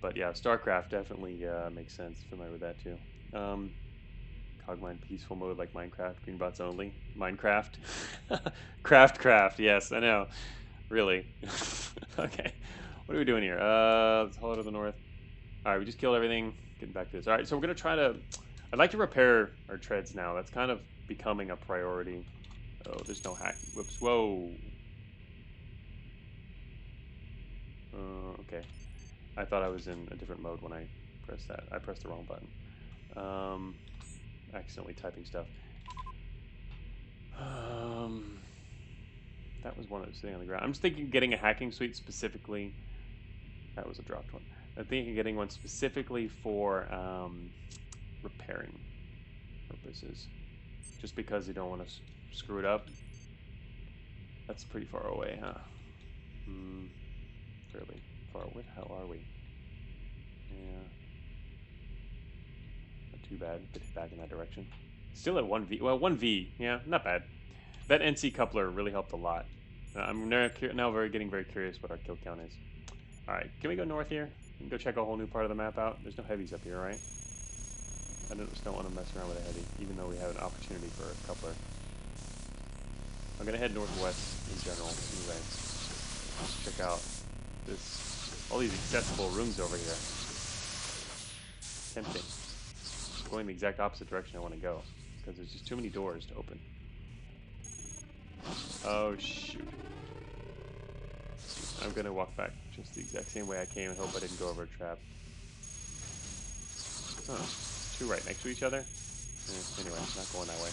But yeah, StarCraft definitely makes sense. Familiar with that too. Cogmind peaceful mode like Minecraft, green bots only. Minecraft. Craft, yes, I know. Really. Okay. What are we doing here? Let's haul it to the north. Alright, we just killed everything. Getting back to this. Alright, so we're going to try to... I'd like to repair our treads now. That's kind of becoming a priority. Oh, there's no hack. Whoops. Whoa. Okay. I thought I was in a different mode when I pressed that. I pressed the wrong button. Accidentally typing stuff. That was one that was sitting on the ground. I'm just thinking getting a hacking suite specifically. That was a dropped one. I'm thinking getting one specifically for repairing purposes. Just because you don't want to screw it up. That's pretty far away, huh? Fairly far. Where the hell are we? Yeah. Not too bad. A bit back in that direction. Still at 1V. Well, 1V. Yeah, not bad. That NC coupler really helped a lot. I'm now getting very curious what our kill count is. Alright, can we go north here? We can go check a whole new part of the map out. There's no heavies up here, right? I just don't want to mess around with a heavy, even though we have an opportunity for a coupler. I'm gonna head northwest in general, anyway. Check out all these accessible rooms over here. Tempting. Going the exact opposite direction I want to go, because there's just too many doors to open. Oh shoot. I'm gonna walk back just the exact same way I came and hope I didn't go over a trap. Huh. Two right next to each other? Anyway, not going that way.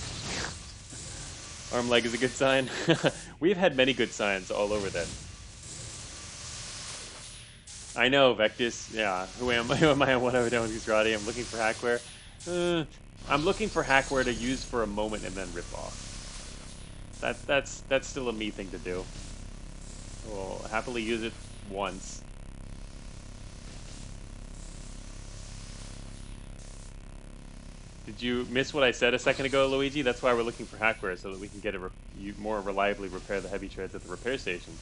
Arm leg is a good sign. We've had many good signs all over that. I know, Vectus. Yeah, who am I? Who am I? What have I done with Guzrati? I'm looking for hackware. I'm looking for hackware to use for a moment and then rip off. That's still a me thing to do. We'll happily use it once. Did you miss what I said a second ago, Luigi? That's why we're looking for hackware, so that we can get more reliably repair the heavy treads at the repair station,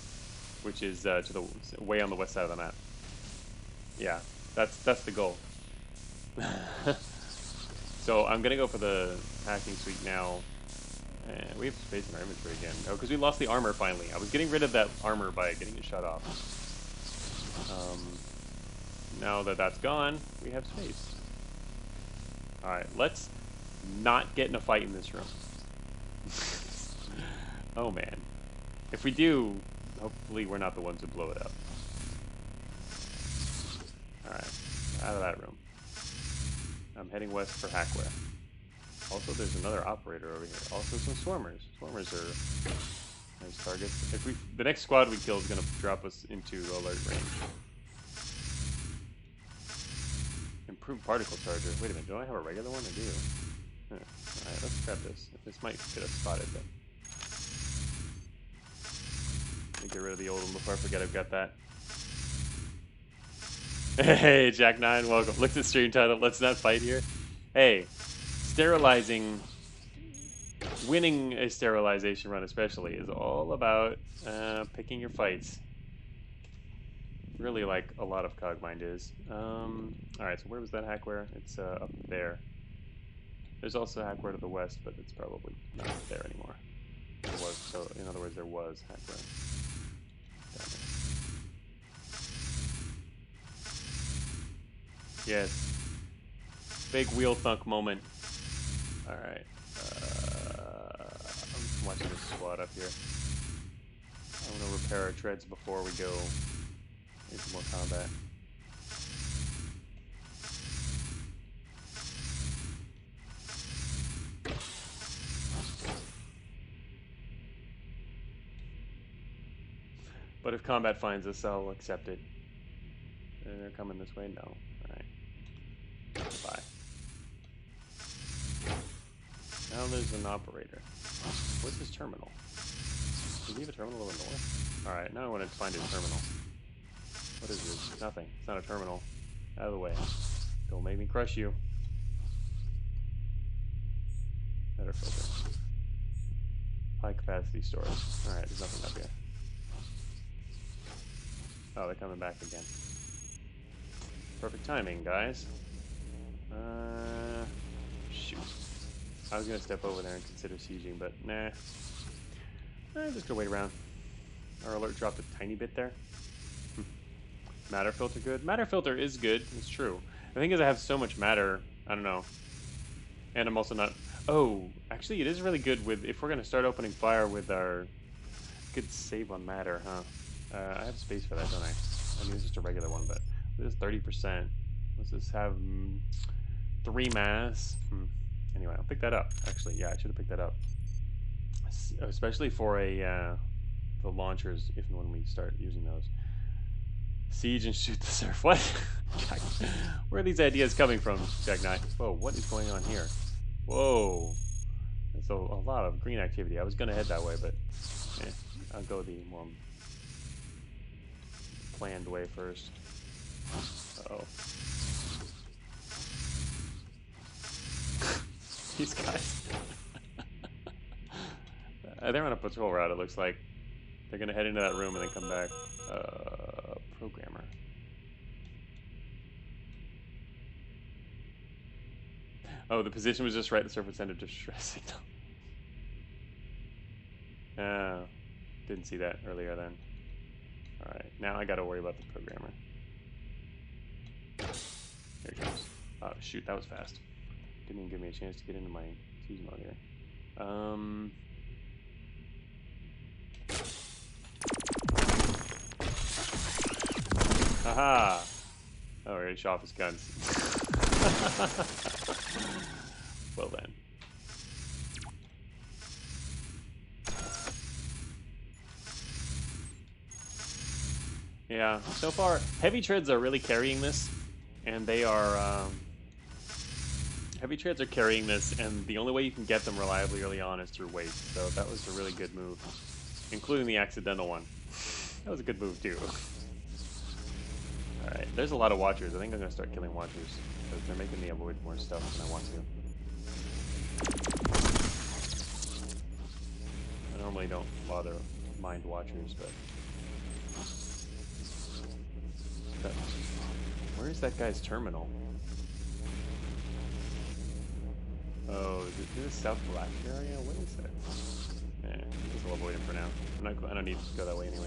which is to the way on the west side of the map. Yeah, that's the goal. So I'm gonna go for the hacking suite now. And we have space in our inventory again. Oh, because we lost the armor finally. I was getting rid of that armor by getting it shut off. Now that that's gone, we have space. Alright, let's not get in a fight in this room. Oh man. If we do, hopefully we're not the ones who blow it up. Alright, out of that room. I'm heading west for hackware. Also, there's another operator over here. Also, some swarmers. Swarmers are nice targets. If the next squad we kill is going to drop us into alert range. Improved particle charger. Wait a minute. Do I have a regular one? I do. Huh. All right, let's grab this. This might get us spotted, but let me get rid of the old one before I forget I've got that. Hey, Jack 9, welcome. Look at the stream title. Let's not fight here. Hey. Winning a sterilization run especially is all about picking your fights. Really like a lot of Cogmind is. Alright, so where was that hackware? It's up there. There's also hackware to the west, but it's probably not there anymore. There was, so in other words, there was hackware. Yes. Big wheel thunk moment. Alright. I'm watching this squad up here. I want to repair our treads before we go into more combat. But if combat finds us, I'll accept it. They're coming this way? No. Alright. Bye. Now there's an operator. What's his terminal? Do we have a terminal over north? Alright, now I want to find his terminal. What is this? Nothing. It's not a terminal. Out of the way. Don't make me crush you. Better filter. High capacity storage. Alright, there's nothing up here. Oh, they're coming back again. Perfect timing, guys. Shoot. I was gonna step over there and consider sieging, but nah. I'm just gonna wait around. Our alert dropped a tiny bit there. Matter filter good? Matter filter is good, it's true. The thing is I have so much matter, I don't know. And I'm also not... Oh, actually it is really good with... If we're gonna start opening fire with our... Good save on matter, huh? I have space for that, don't I? I mean, it's just a regular one, but this is 30%. Let's just have 3 mass. Anyway, I'll pick that up. Actually, yeah, I should have picked that up. Especially for the launchers, if and when we start using those. Siege and shoot the surf. What? Where are these ideas coming from, Jack Knight? Whoa, what is going on here? Whoa. There's a lot of green activity. I was going to head that way, but I'll go the more planned way first. Uh-oh. These guys. They're on a patrol route, it looks like. They're going to head into that room and then come back. Programmer. Oh, the position was just right. The surface sent a distress signal. Didn't see that earlier then. Alright, now I gotta worry about the programmer. Here it goes. Oh, shoot, that was fast. Didn't even give me a chance to get into my siege mode here. Haha! Oh, he already shot off his guns. Well then. Yeah, so far, heavy treads are really carrying this, and they are, heavy treads are carrying this, and the only way you can get them reliably early on is through waste, so that was a really good move, including the accidental one. That was a good move, too. Alright, there's a lot of watchers. I think I'm going to start killing watchers, because they're making me avoid more stuff than I want to. I normally don't bother mind watchers, but... Where is that guy's terminal? Oh, is it this South Black area? What is that? Just will avoid him for now. I don't need to go that way anyway.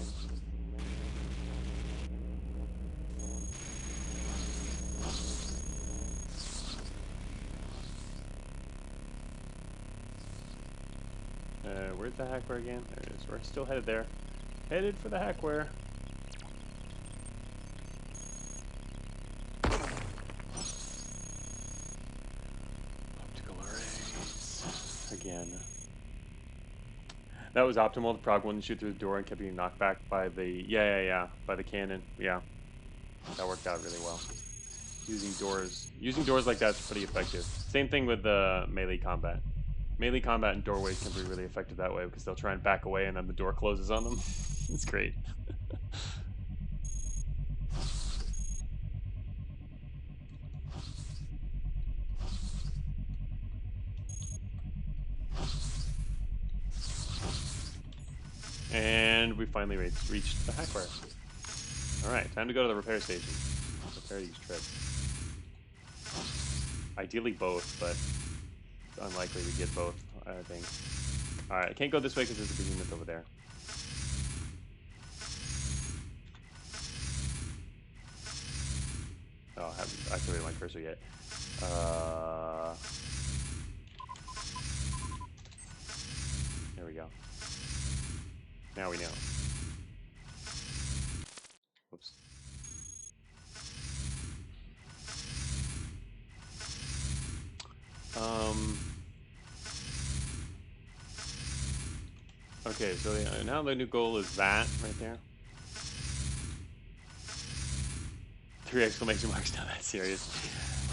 Where's the hackware again? There it is. We're still headed there. Headed for the hackware. Optical arrays. Again. That was optimal. The prog wouldn't shoot through the door and kept being knocked back by the... by the cannon. Yeah. That worked out really well. Using doors like that's pretty effective. Same thing with the melee combat. Melee combat and doorways can be really effective that way because they'll try and back away and then the door closes on them. It's great. And we finally reached the hackware. Alright, time to go to the repair station. Repair these treads. Ideally both, but it's unlikely we get both, I think. Alright, I can't go this way because there's a behemoth over there. Oh, I haven't activated my cursor yet. There we go. Now we know. Whoops. Okay, so now the new goal is that right there. 3 exclamation marks, not that serious.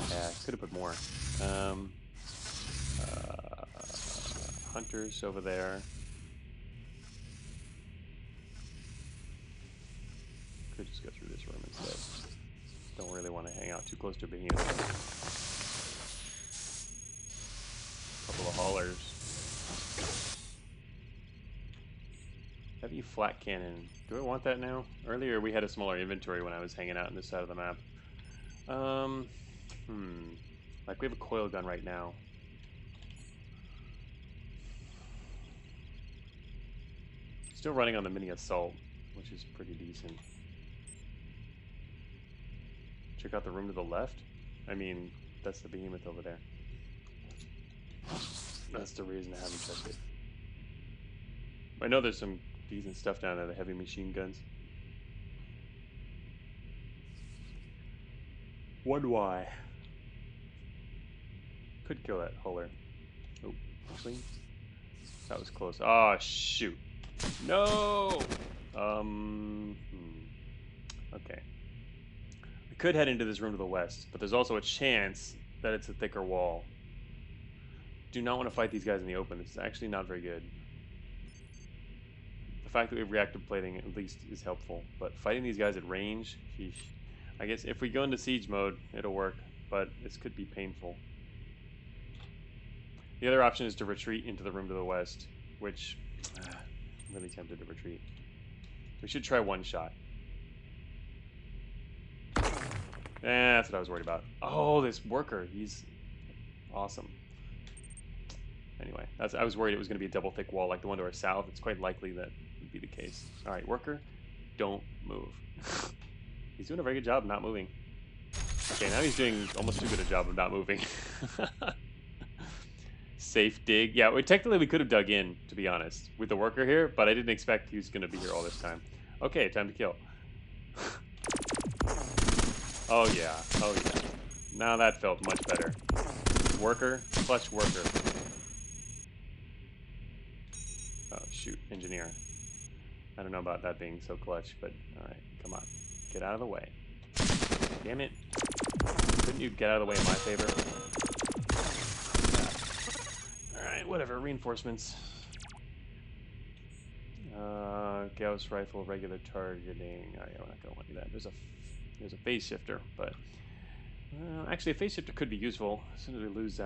Yeah, could have put more. Hunters over there. Could just go through this room instead. Don't really want to hang out too close to a behemoth. Couple of haulers. Heavy flat cannon. Do I want that now? Earlier we had a smaller inventory when I was hanging out on this side of the map. Like we have a coil gun right now. Still running on the mini assault, which is pretty decent. Check out the room to the left. I mean, that's the behemoth over there. That's the reason I haven't checked it. I know there's some decent stuff down there, the heavy machine guns. 1Y. Could kill that Huller. Oh, actually, that was close. Oh, shoot. No! Okay. I could head into this room to the west, but there's also a chance that it's a thicker wall. Do not want to fight these guys in the open. This is actually not very good. The fact that we have reactive plating at least is helpful, but fighting these guys at range, sheesh. I guess if we go into siege mode, it'll work, but this could be painful. The other option is to retreat into the room to the west, which I'm really tempted to retreat. We should try one shot. That's what I was worried about. Oh, this worker, he's awesome. Anyway, I was worried it was going to be a double thick wall like the one to our south. It's quite likely that would be the case. All right, worker, don't move. He's doing a very good job of not moving. Okay, now he's doing almost too good a job of not moving. Safe dig. Yeah, technically we could have dug in, to be honest, with the worker here, but I didn't expect he was going to be here all this time. Okay, time to kill. Oh yeah, oh yeah. Now that felt much better. Worker, clutch worker. Oh shoot, engineer. I don't know about that being so clutch, but alright, come on. Get out of the way. Damn it. Couldn't you get out of the way in my favor? Alright, whatever, reinforcements. Gauss rifle, regular targeting. Oh yeah, we're not gonna want to do that. There's a phase shifter, but actually a phase shifter could be useful as soon as we lose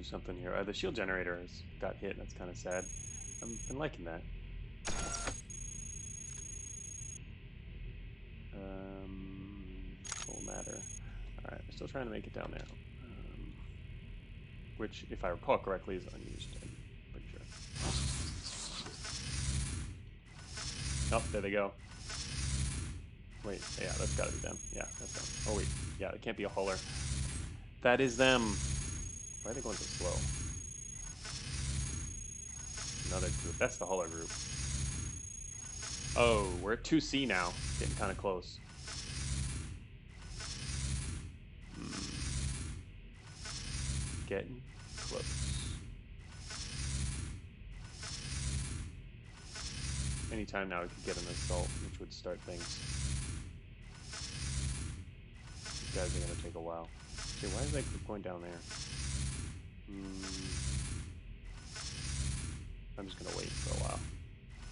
something here. The shield generator has got hit. That's kind of sad. I've been liking that. Full matter. All right, we're still trying to make it down there, which, if I recall correctly, is unused. I'm pretty sure. Oh, there they go. Wait, yeah, that's gotta be them. Yeah, that's them. Oh wait, yeah, it can't be a hauler. That is them. Why are they going so slow? Another group. That's the hauler group. Oh, we're at 2C now. Getting kind of close. Getting close. Anytime now we could get an assault, which would start things. These guys are going to take a while. Okay, why is that group going down there? I'm just going to wait for a while.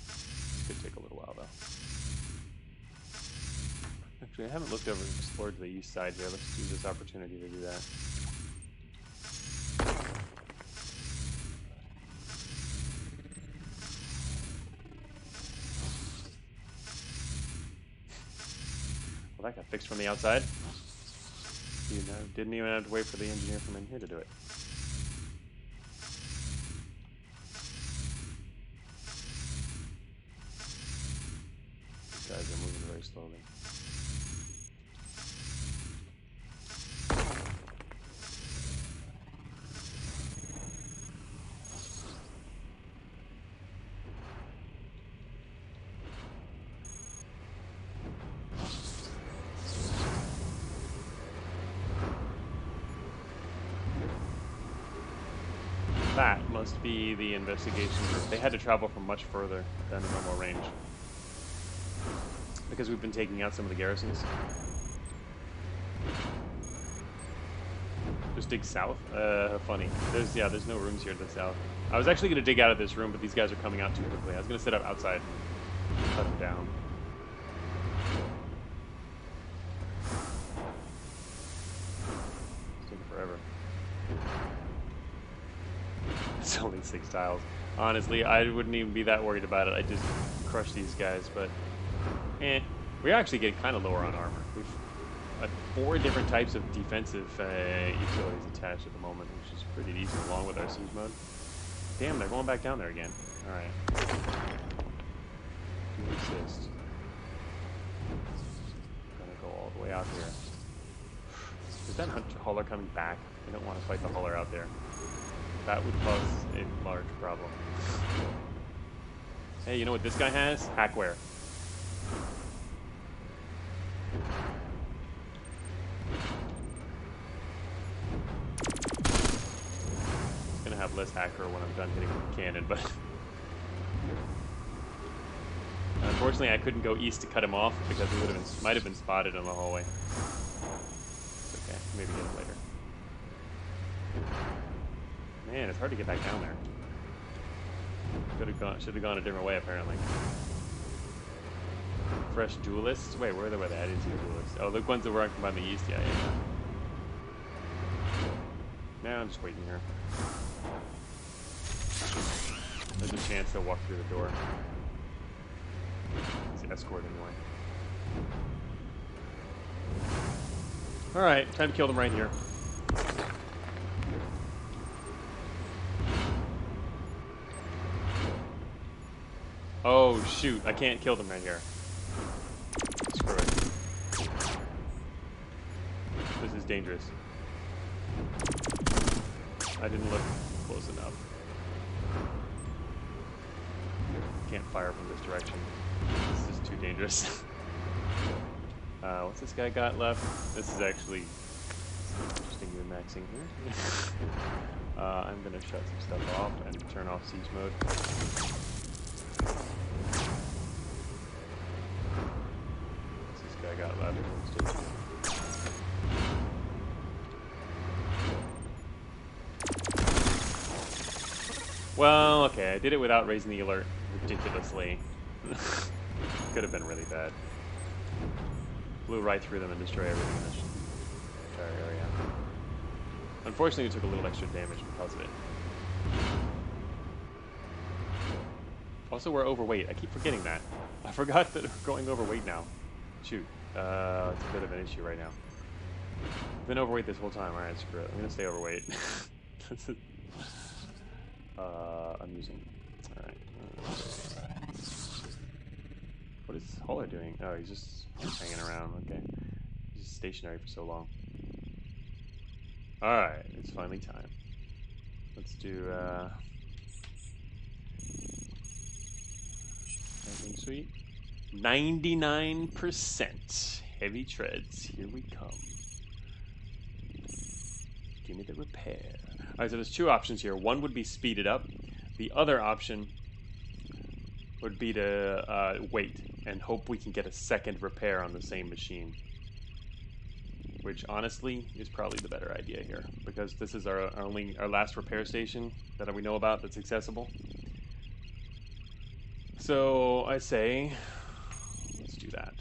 This could take a little while, though. Actually, I haven't looked over and explored to the east side here. Let's use this opportunity to do that. Well, that got fixed from the outside. You know, didn't even have to wait for the engineer from in here to do it. These guys are moving very slowly. That must be the investigation group. They had to travel from much further than the normal range. Because we've been taking out some of the garrisons. Just dig south? Funny. There's no rooms here to the south. I was actually going to dig out of this room, but these guys are coming out too quickly. I was going to set up outside. Cut them down. It's taking forever. It's only 6 tiles. Honestly, I wouldn't even be that worried about it. I just crush these guys, but we're actually getting kind of lower on armor. We've 4 different types of defensive utilities attached at the moment, which is pretty decent, along with our siege mode. Damn, they're going back down there again. All right. Do assist. Gonna go all the way out here. Is that hauler coming back? I don't want to fight the hauler out there. That would cause a large problem. Hey, you know what this guy has? Hackware. less hacker when I'm done hitting with the cannon, but unfortunately I couldn't go east to cut him off because he might have been spotted in the hallway. It's okay, maybe get him later. Man, it's hard to get back down there. Should have gone a different way apparently. Fresh duelists? Wait, where were they added to duelists? Oh, the ones that were on the east, yeah. Now I'm just waiting here. There's a chance they'll walk through the door. He's escort anyway. Alright, time to kill them right here. Oh shoot, I can't kill them right here. Screw it. This is dangerous. I didn't look close enough. Can't fire from this direction. This is too dangerous. What's this guy got left? This is actually interesting min-maxing here. I'm gonna shut some stuff off and turn off siege mode. What's this guy got left? Well, okay, I did it without raising the alert ridiculously. Could have been really bad. Blew right through them and destroyed everything in this entire area. Unfortunately, we took a little extra damage because of it. Also, we're overweight. I keep forgetting that. I forgot that we're going overweight now. Shoot. It's a bit of an issue right now. I've been overweight this whole time. Alright, screw it. I'm going to stay overweight. Amusing. Alright. What is Hauler doing? Oh, he's just hanging around. Okay. He's just stationary for so long. Alright, it's finally time. Let's do, anything sweet? 99% heavy treads. Here we come. Give me the repair. Alright, so there's two options here. One would be speed it up. The other option would be to wait and hope we can get a second repair on the same machine. Which, honestly, is probably the better idea here. Because this is our last repair station that we know about that's accessible. So, I say, let's do that.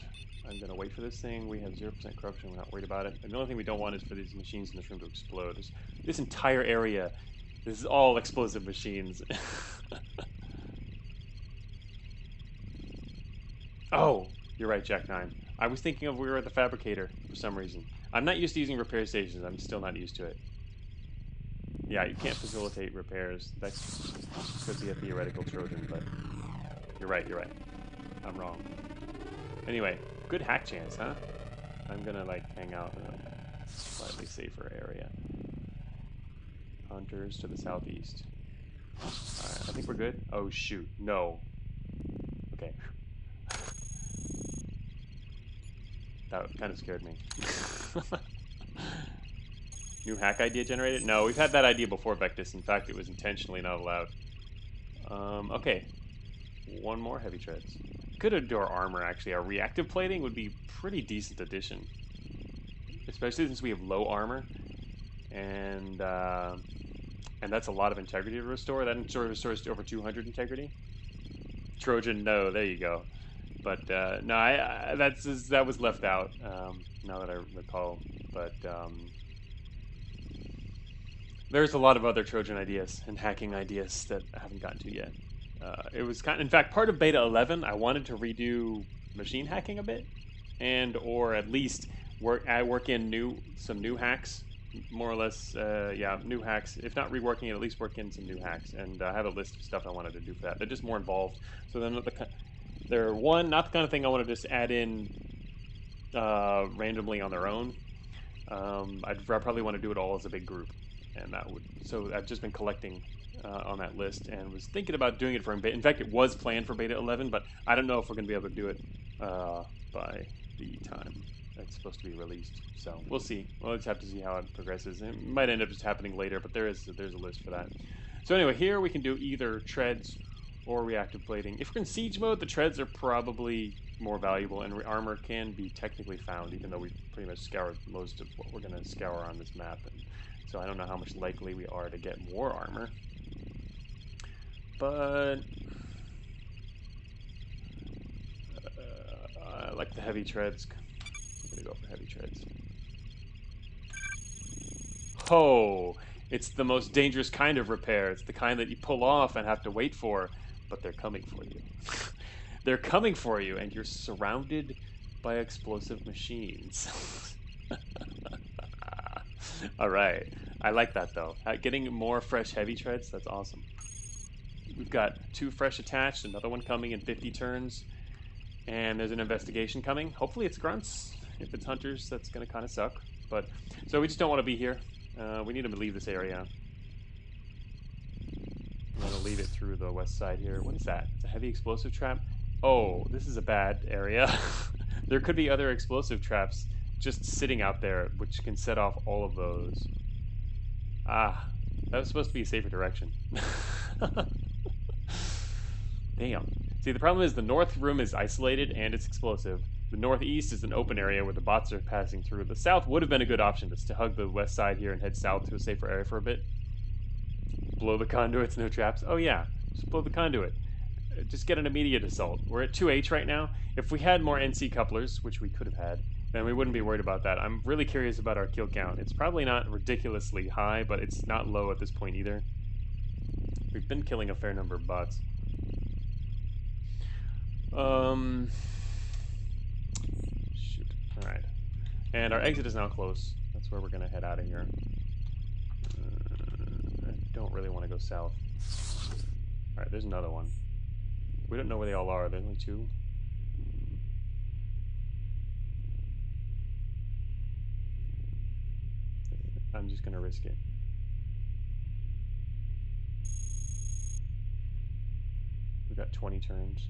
I'm going to wait for this thing. We have 0% corruption. We're not worried about it. And the only thing we don't want is for these machines in this room to explode. This entire area, this is all explosive machines. Oh, you're right, Jack 9. I was thinking of we were at the fabricator for some reason. I'm not used to using repair stations. I'm still not used to it. Yeah, you can't facilitate repairs. That could be a theoretical Trojan, but you're right, you're right. I'm wrong. Anyway, good hack chance, huh? I'm gonna, like, hang out in a slightly safer area. Hunters to the southeast. Alright, I think we're good. Oh, shoot. No. Okay. That kind of scared me. New hack idea generated? No, we've had that idea before, Vectis. In fact, it was intentionally not allowed. Okay. One more heavy treads. Could do our armor, actually. Our reactive plating would be pretty decent addition. Especially since we have low armor. And that's a lot of integrity to restore. That restores to over 200 integrity. Trojan, no. There you go. But no, that was left out. Now that I recall, but there's a lot of other Trojan ideas and hacking ideas that I haven't gotten to yet. It was in fact, part of Beta 11. I wanted to redo machine hacking a bit, or at least work in some new hacks, more or less. Yeah, new hacks. If not reworking it, at least work in some new hacks. And I have a list of stuff I wanted to do for that. They're just more involved. So then they're not the kind of thing I want to just add in randomly on their own. I'd probably want to do it all as a big group, and so I've just been collecting on that list and was thinking about doing it for beta. In fact, it was planned for Beta 11, but I don't know if we're going to be able to do it by the time it's supposed to be released. So we'll see. We'll just have to see how it progresses. It might end up just happening later, but there's a list for that. So anyway, here we can do either treads or reactive plating. If we're in siege mode, the treads are probably more valuable, and armor can be technically found, even though we've pretty much scoured most of what we're going to scour on this map. And so I don't know how much likely we are to get more armor. But I like the heavy treads. I'm going to go for heavy treads. Oh, it's the most dangerous kind of repair. It's the kind that you pull off and have to wait for, but they're coming for you. They're coming for you, and you're surrounded by explosive machines. All right. I like that, though. Getting more fresh heavy treads, that's awesome. We've got 2 fresh attached, another one coming in 50 turns, and there's an investigation coming. Hopefully it's grunts. If it's hunters, that's going to kind of suck. But so we just don't want to be here. We need to leave this area. I'm going to leave it through the west side here. What is that? It's a heavy explosive trap? Oh, this is a bad area. There could be other explosive traps just sitting out there, which can set off all of those. Ah, that was supposed to be a safer direction. Damn. See, the problem is the north room is isolated and it's explosive. The northeast is an open area where the bots are passing through. The south would have been a good option, to hug the west side here and head south to a safer area for a bit. Blow the conduits, no traps. Oh yeah, just blow the conduit. Just get an immediate assault. We're at 2H right now. If we had more NC couplers, which we could have had, then we wouldn't be worried about that. I'm really curious about our kill count. It's probably not ridiculously high, but it's not low at this point either. We've been killing a fair number of bots. Shoot. Alright. And our exit is now close. That's where we're going to head out of here. I don't really want to go south. Alright, there's another one. We don't know where they all are. There's only 2. I'm just going to risk it. We've got 20 turns.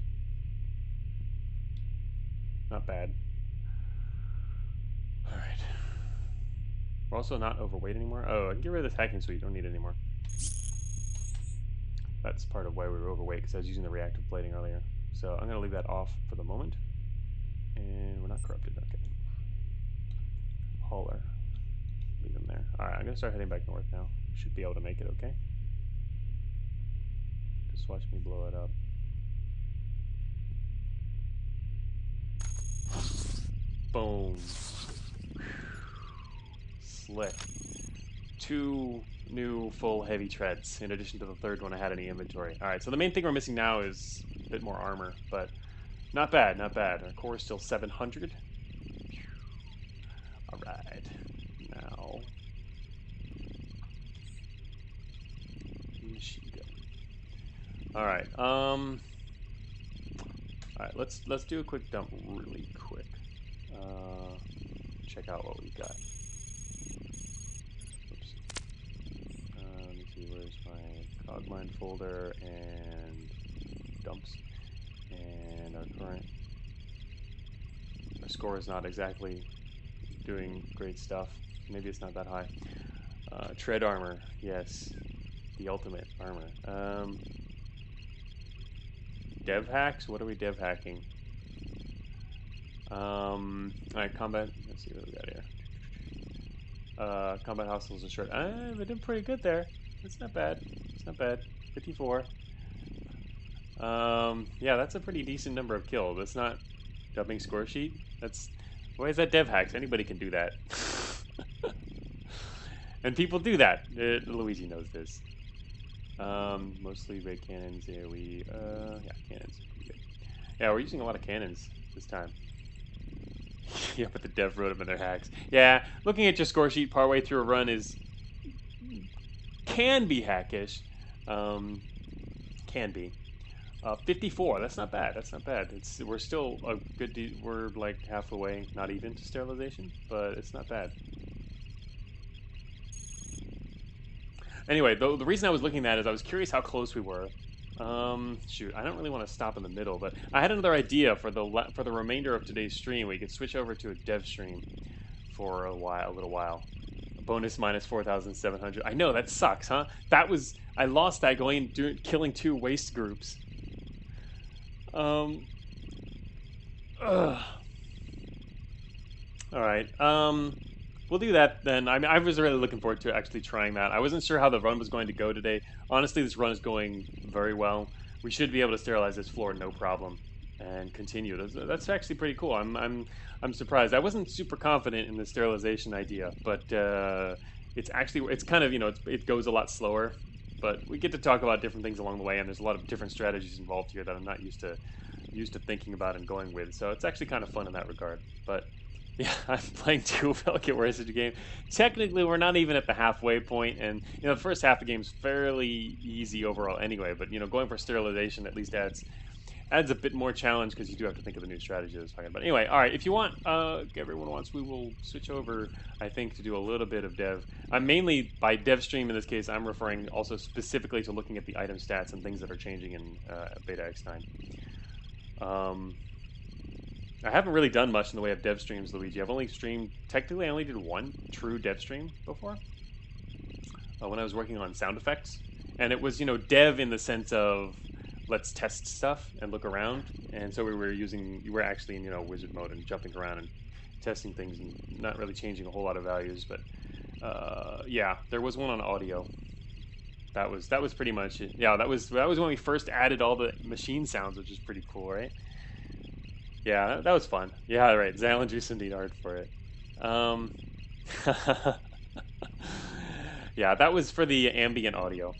Not bad. Alright. We're also not overweight anymore. Oh, I can get rid of this hacking suite. Don't need it anymore. That's part of why we were overweight, because I was using the reactive plating earlier. So I'm going to leave that off for the moment. And we're not corrupted. Okay. Hauler. Leave them there. Alright, I'm going to start heading back north now. Should be able to make it okay. Just watch me blow it up. Boom. Slick. 2 new full heavy treads, in addition to the 3rd one I had in the inventory. Alright, so the main thing we're missing now is a bit more armor, but not bad, not bad. Our core is still 700. Alright. Now... machine gun. Alright, alright, let's do a quick dump really quick. Check out what we've got. Oops. Let me see, where's my Cogmind folder and dumps. And our score is not exactly doing great stuff. Maybe it's not that high. Tread armor, yes. The ultimate armor. Dev hacks? What are we dev hacking? Alright, combat. Let's see what we got here. Combat hostiles and short. They did pretty good there. It's not bad. It's not bad. 54. Yeah, that's a pretty decent number of kills. That's not dumping score sheet. That's... why is that dev hacks? Anybody can do that. And people do that. Luigi knows this. Mostly ray cannons. Yeah, yeah, cannons. Pretty good. Yeah, we're using a lot of cannons this time. Yeah, but the dev wrote them in their hacks. Yeah, looking at your score sheet partway through a run can be hackish. Can be. 54. That's not bad. That's not bad. We're still a good. We're like halfway, not even to sterilization, but it's not bad. Anyway, the reason I was looking at that is I was curious how close we were. Shoot, I don't really want to stop in the middle, but I had another idea for the remainder of today's stream. We could switch over to a dev stream for a little while. Bonus minus 4,700. I know, that sucks, huh? I lost that killing 2 waste groups. Ugh. Alright, we'll do that then. I mean, I was really looking forward to actually trying that. I wasn't sure how the run was going to go today. Honestly, this run is going very well. We should be able to sterilize this floor no problem and continue. That's actually pretty cool. I'm surprised. I wasn't super confident in the sterilization idea, but it's kind of, it goes a lot slower. But we get to talk about different things along the way, and there's a lot of different strategies involved here that I'm not used to thinking about and going with. So it's actually kind of fun in that regard. But yeah, I'm playing 2 Pelican Wastage game. Technically, we're not even at the halfway point, and the first half of the game's fairly easy overall anyway. But going for sterilization at least adds a bit more challenge because you do have to think of the new strategy I was talking about. Anyway, all right, if you want, everyone wants, we will switch over, I think, to do a little bit of dev. I'm mainly, by dev stream in this case, I'm referring also specifically to looking at the item stats and things that are changing in Beta X9. I haven't really done much in the way of dev streams, Luigi. I've only streamed, technically I only did 1 true dev stream before, when I was working on sound effects. And it was, dev in the sense of, let's test stuff and look around. And so you were actually in, wizard mode and jumping around and testing things and not really changing a whole lot of values. But, yeah, there was one on audio. That was pretty much it. Yeah, that was when we first added all the machine sounds, which is pretty cool, right? Yeah, that was fun. Yeah, right. Xylan drew some neat art for it. Yeah, that was for the ambient audio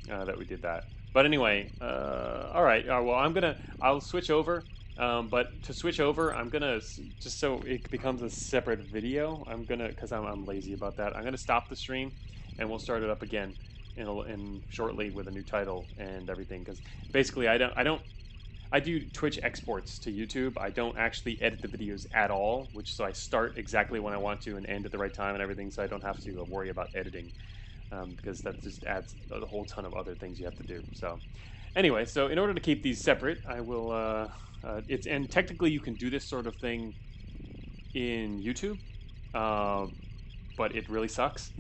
that we did that. But anyway, all right. Well, I'll switch over. But to switch over, I'm gonna, just so it becomes a separate video, because I'm lazy about that. I'm gonna stop the stream, and we'll start it up again in shortly with a new title and everything. Because basically, I do Twitch exports to YouTube. I don't actually edit the videos at all, so I start exactly when I want to and end at the right time and everything, so I don't have to worry about editing, because that just adds a whole ton of other things you have to do. So anyway, so in order to keep these separate, I will, and technically you can do this sort of thing in YouTube, but it really sucks.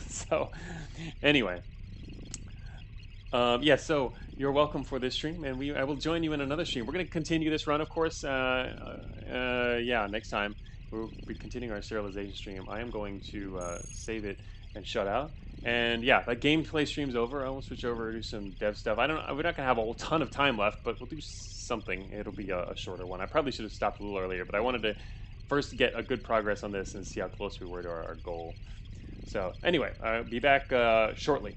So anyway. Yeah, so you're welcome for this stream, and I will join you in another stream. We're going to continue this run, of course. Yeah, next time we'll be continuing our sterilization stream. I am going to save it and shut out. And yeah, that gameplay stream's over. I will switch over to do some dev stuff. We're not going to have a whole ton of time left, but we'll do something. It'll be a shorter one. I probably should have stopped a little earlier, but I wanted to first get a good progress on this and see how close we were to our goal. So anyway, I'll be back shortly.